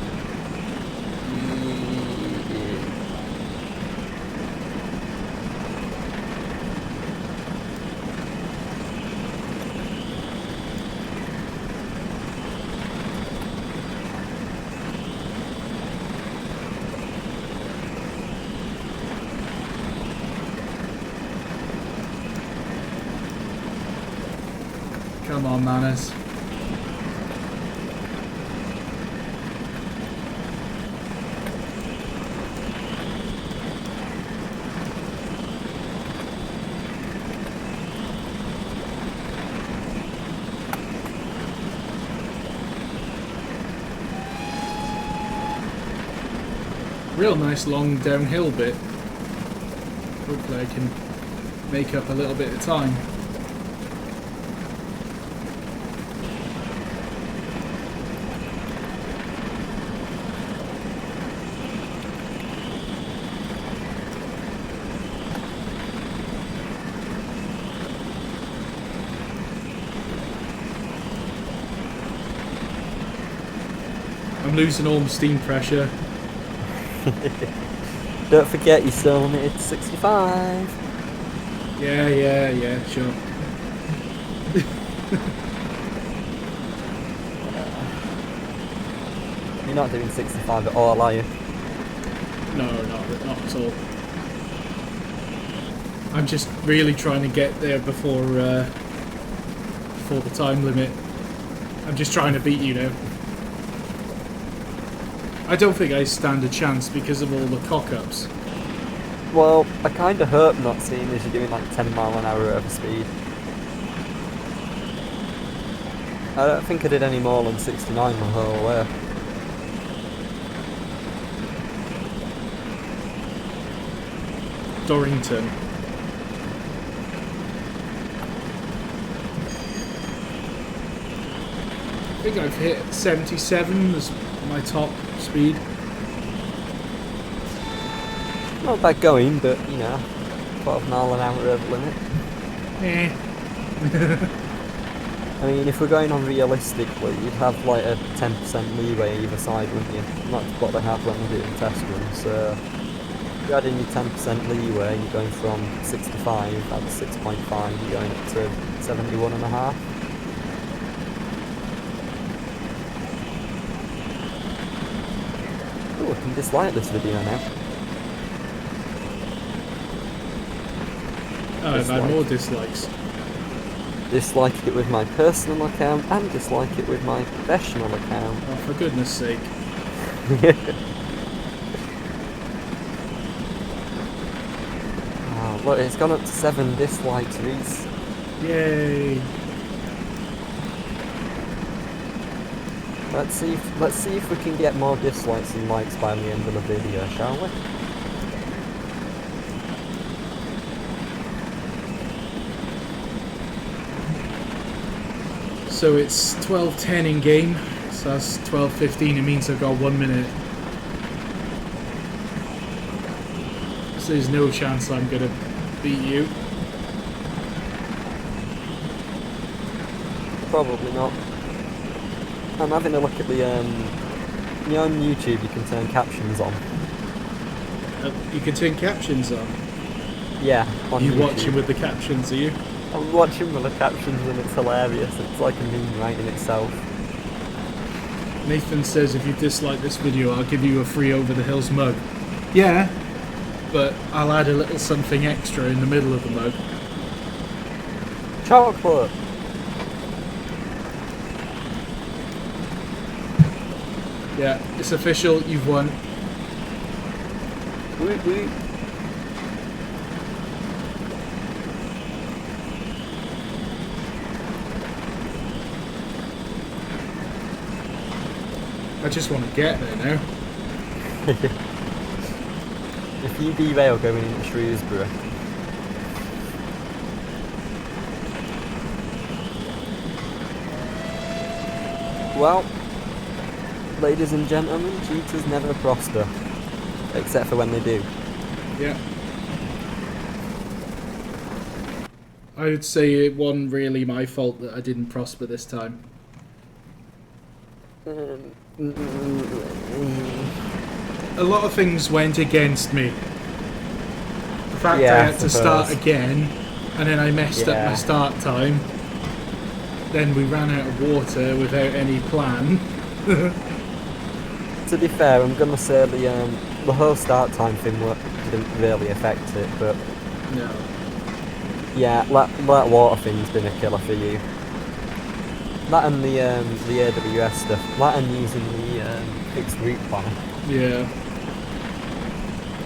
Come on, manners. Real nice long downhill bit. Hopefully I can make up a little bit of time. I'm losing all my steam pressure. Don't forget you're still limited to 65. Yeah, sure. You're not doing 65 at all, are you? No, not at all. I'm just really trying to get there before the time limit. I'm just trying to beat you now. I don't think I stand a chance because of all the cock-ups. Well, I kind of hope not, seeing as you're doing like 10 mile an hour over speed. I don't think I did any more than 69 the whole way. Dorrington. I think I've hit 77 as my top speed. Not bad going, but you know, 12 mile an hour over limit. Eh. I mean, if we're going on realistically, you'd have like a 10% leeway either side, wouldn't you? And that's what they have when they're doing test runs. So if you're adding your 10% leeway, you're going from 65 at 6.5, you're going up to 71.5. Oh, I can dislike this video now. Oh, I've had more dislikes. Dislike it with my personal account and dislike it with my professional account. Oh, for goodness sake. Oh, look, it's gone up to 7 dislikes, Rhys. Yay. Let's see if we can get more dislikes and likes by the end of the video, shall we? So it's 12:10 in game, so that's 12:15. It means I've got 1 minute. So there's no chance I'm gonna beat you. Probably not. I'm having a look at the you know, on YouTube you can turn captions on. You can turn captions on. Yeah, on You YouTube. watching with the captions, are you? I'm watching with the captions and it's hilarious. It's like a meme right in itself. Nathan says if you dislike this video, I'll give you a free Over the Hills mug. Yeah, but I'll add a little something extra in the middle of the mug. Chocolate! Yeah, it's official, you've won. Woot woot. I just want to get there now. If you derail going into Shrewsbury. Well, ladies and gentlemen, cheaters never prosper. Except for when they do. Yeah. I would say it wasn't really my fault that I didn't prosper this time. A lot of things went against me. The fact I had to start again, and then I messed up my start time. Then we ran out of water without any plan. To be fair, I'm gonna say the whole start time thing didn't really affect it, but No. yeah, that water thing's been a killer for you. That and the AWS stuff. That and using the fixed route planner. Yeah.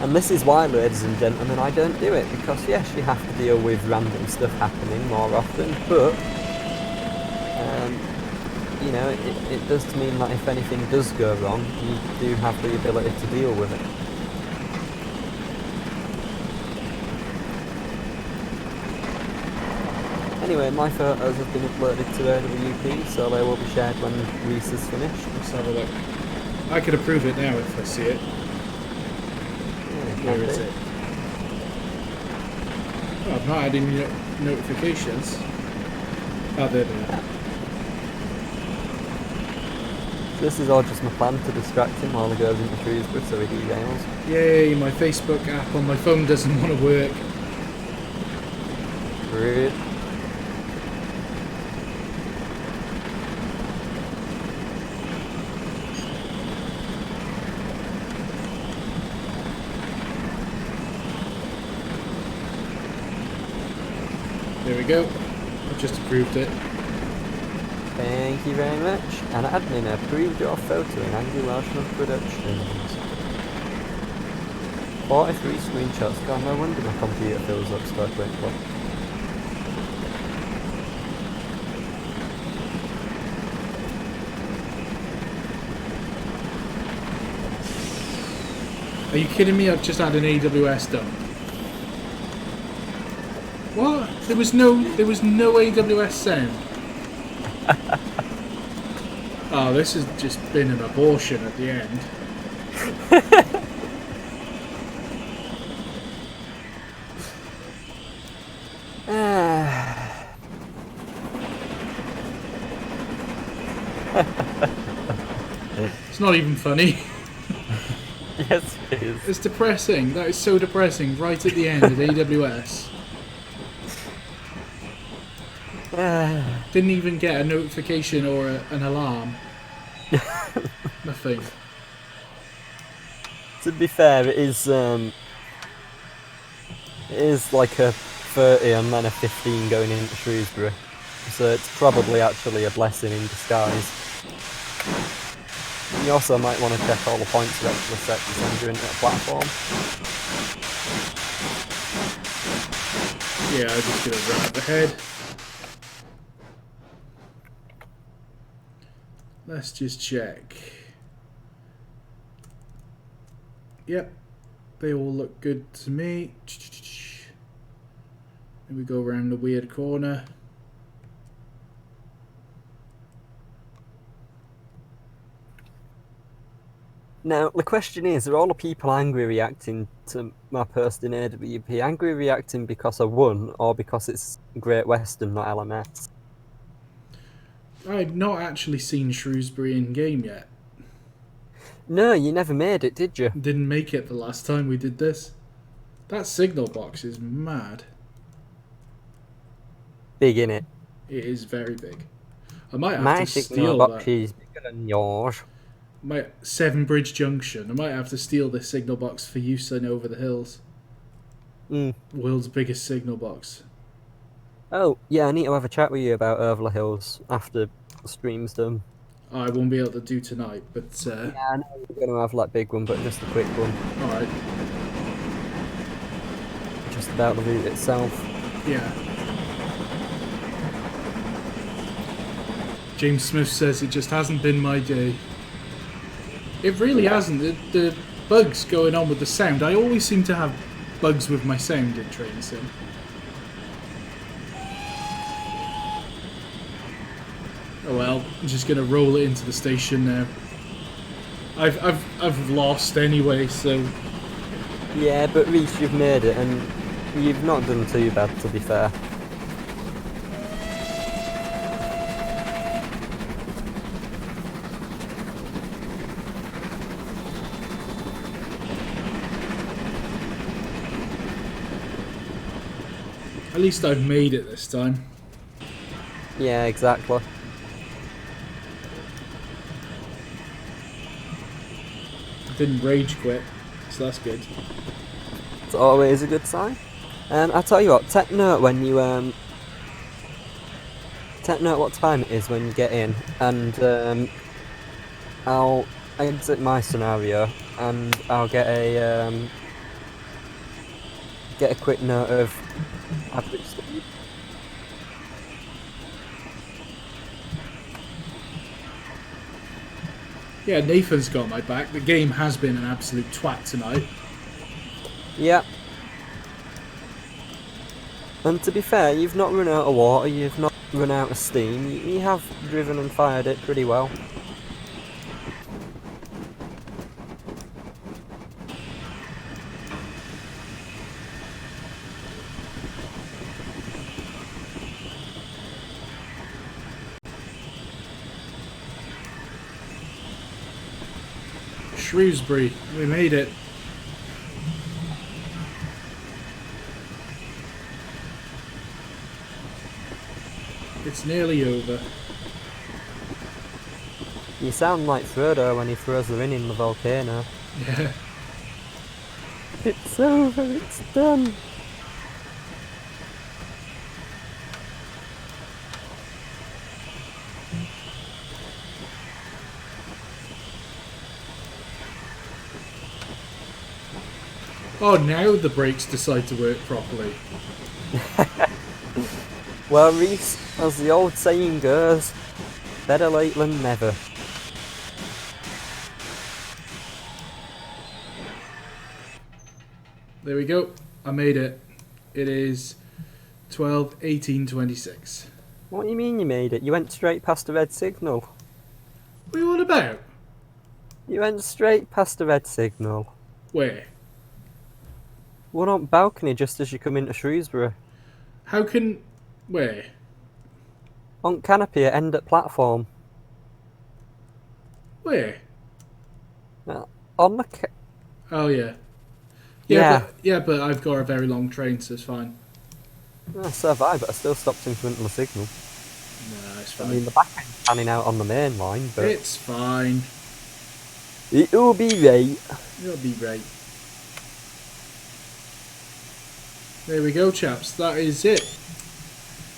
And this is why, ladies and gentlemen, I don't do it, because yes, you have to deal with random stuff happening more often, but you know, it does mean that if anything does go wrong, you do have the ability to deal with it. Anyway, my photos have been uploaded to AWP, so they will be shared when Rhys is finished. Let's have a look. I could approve it now if I see it. Where is it? Oh, I've not had any notifications. Oh, there they are. This is all just my plan to distract him while he goes into Shrewsbury so he derails. Yay, my Facebook app on my phone doesn't want to work. Rude. There we go. I've just approved it. Thank you very much. And admin approved your photo in Angry Welshman Productions. 43 screenshots. God, no wonder my computer fills up so quickly. Are you kidding me? I've just had an AWS dump. What? There was no AWS sound. Oh, this has just been an abortion at the end. It's not even funny. Yes, it is. It's depressing. That is so depressing. Right at the end of AWS. Didn't even get a notification or an alarm. Nothing. To be fair, it is like a 30 and then a 15 going into Shrewsbury, so it's probably actually a blessing in disguise. You also might want to check all the points are actually set to send you into a platform. Yeah, I'm just gonna run up ahead. Let's just check. Yep, they all look good to me. Then we go around the weird corner. Now, the question is, are all the people angry reacting to my post in AWP angry reacting because I won, or because it's Great Western, not LMS? I've not actually seen Shrewsbury in game yet. No, you never made it, did you? Didn't make it the last time we did this. That signal box is mad. Big, innit? It is very big. I might have My to signal steal box that. is bigger than yours. Seven Bridge Junction. I might have to steal this signal box for use in Over the Hills. World's biggest signal box. Oh, yeah, I need to have a chat with you about Over the Hills after the stream's done. I won't be able to do tonight, but... Yeah, I know we're going to have that big one, but just a quick one. Alright. Just about the route itself. Yeah. James Smith says it just hasn't been my day. It really hasn't. The bugs going on with the sound. I always seem to have bugs with my sound in Train Sim. Oh well, I'm just gonna roll it into the station now. I've lost anyway, so Yeah, but Rhys, you've made it, and you've not done too bad, to be fair. at least I've made it this time. Yeah, exactly. Didn't rage quit, so that's good. It's always a good sign. I'll tell you what, take note when you take note what time it is when you get in, and I'll exit my scenario and I'll get a quick note of average speed. Yeah, Nathan's got my back. The game has been an absolute twat tonight. Yeah. And to be fair, you've not run out of water, you've not run out of steam, you have driven and fired it pretty well. Shrewsbury, we made it. It's nearly over. You sound like Frodo when he throws the ring in the volcano. Yeah. It's over, it's done. Oh, now the brakes decide to work properly. Well, Rhys, as the old saying goes, better late than never. There we go. I made it. It is 12:18:26. What do you mean you made it? You went straight past the red signal. What are you on about? You went straight past the red signal. Where? One on balcony just as you come into Shrewsbury. How can... Where? On canopy at end at platform. Where? On the Oh, yeah. Yeah. But I've got a very long train, so it's fine. So have I, but I still stopped in front of the signal. No, it's I fine. mean, the back end's panning out on the main line, but... It's fine. It'll be right. It'll be right. There we go, chaps. That is it.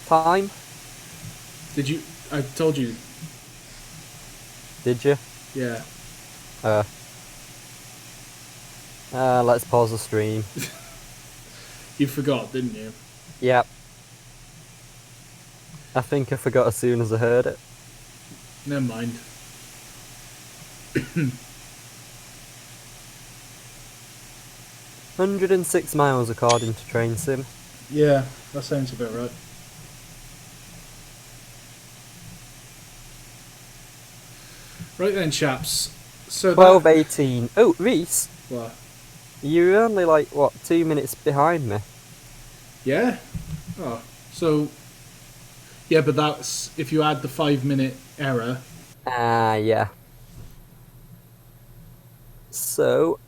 Time? Did you... I told you. Did you? Yeah. Let's pause the stream. You forgot, didn't you? Yep. I think I forgot as soon as I heard it. Never mind. 106 miles according to Train Sim. Yeah, that sounds about right. Right then, chaps. So 12:18. Oh, Rhys, What? you're only like, what, 2 minutes behind me? Yeah? Oh, so... Yeah, but that's... If you add the 5-minute error... Yeah. So,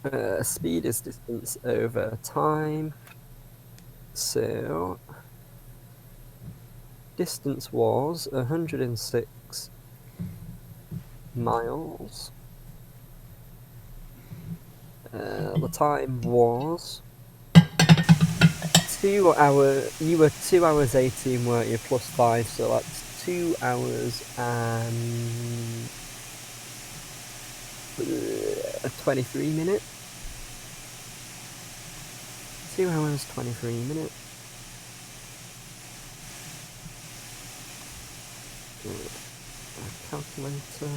speed is distance over time. So, distance was 106 miles. The time was 2 hours. You were 2 hours 18, weren't you? Plus 5, so that's 2 hours and 23 minutes. 2 hours 23 minutes. Calculator.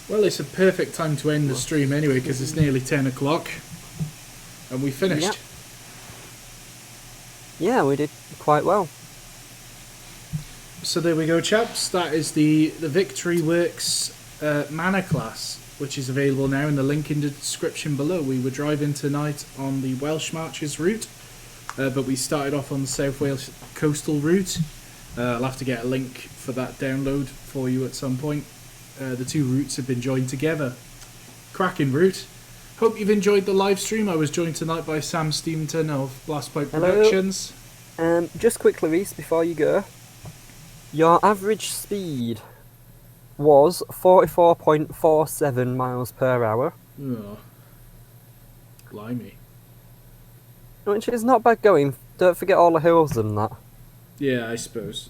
Well, it's a perfect time to end the stream anyway, because it's nearly 10 o'clock. And we finished. Yep. Yeah, we did quite well. So there we go, chaps. That is the Victory Works Manor class, which is available now in the link in the description below. We were driving tonight on the Welsh Marches route, but we started off on the South Wales coastal route. I'll have to get a link for that download for you at some point. The two routes have been joined together. Cracking route. Hope you've enjoyed the live stream. I was joined tonight by Sam Steventon of Blastpipe Productions. Just quickly, Rhys, before you go, your average speed was 44.47 miles per hour. Oh, blimey. Which is not bad going. Don't forget all the hills and that. Yeah, I suppose.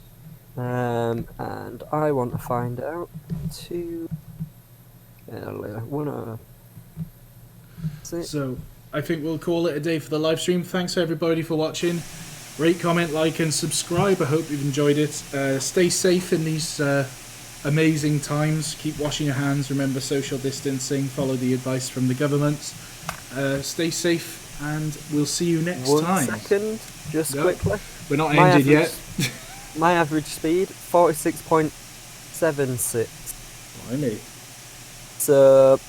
And I want to find out So I think we'll call it a day for the live stream. Thanks everybody for watching. Rate, comment, like and subscribe. I hope you've enjoyed it. Stay safe in these amazing times. Keep washing your hands. Remember social distancing. Follow the advice from the government. Stay safe and we'll see you next time. 1 second, just quickly. We're not ended yet. My average speed, 46.76. Blimey. So,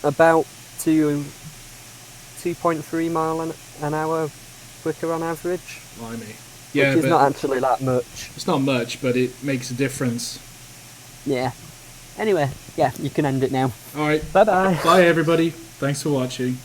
about 2.3 mile an hour quicker on average. Blimey. Yeah, which is not actually that much. It's not much, but it makes a difference. Yeah. Anyway, yeah, you can end it now. Alright. Bye-bye. Bye everybody. Thanks for watching.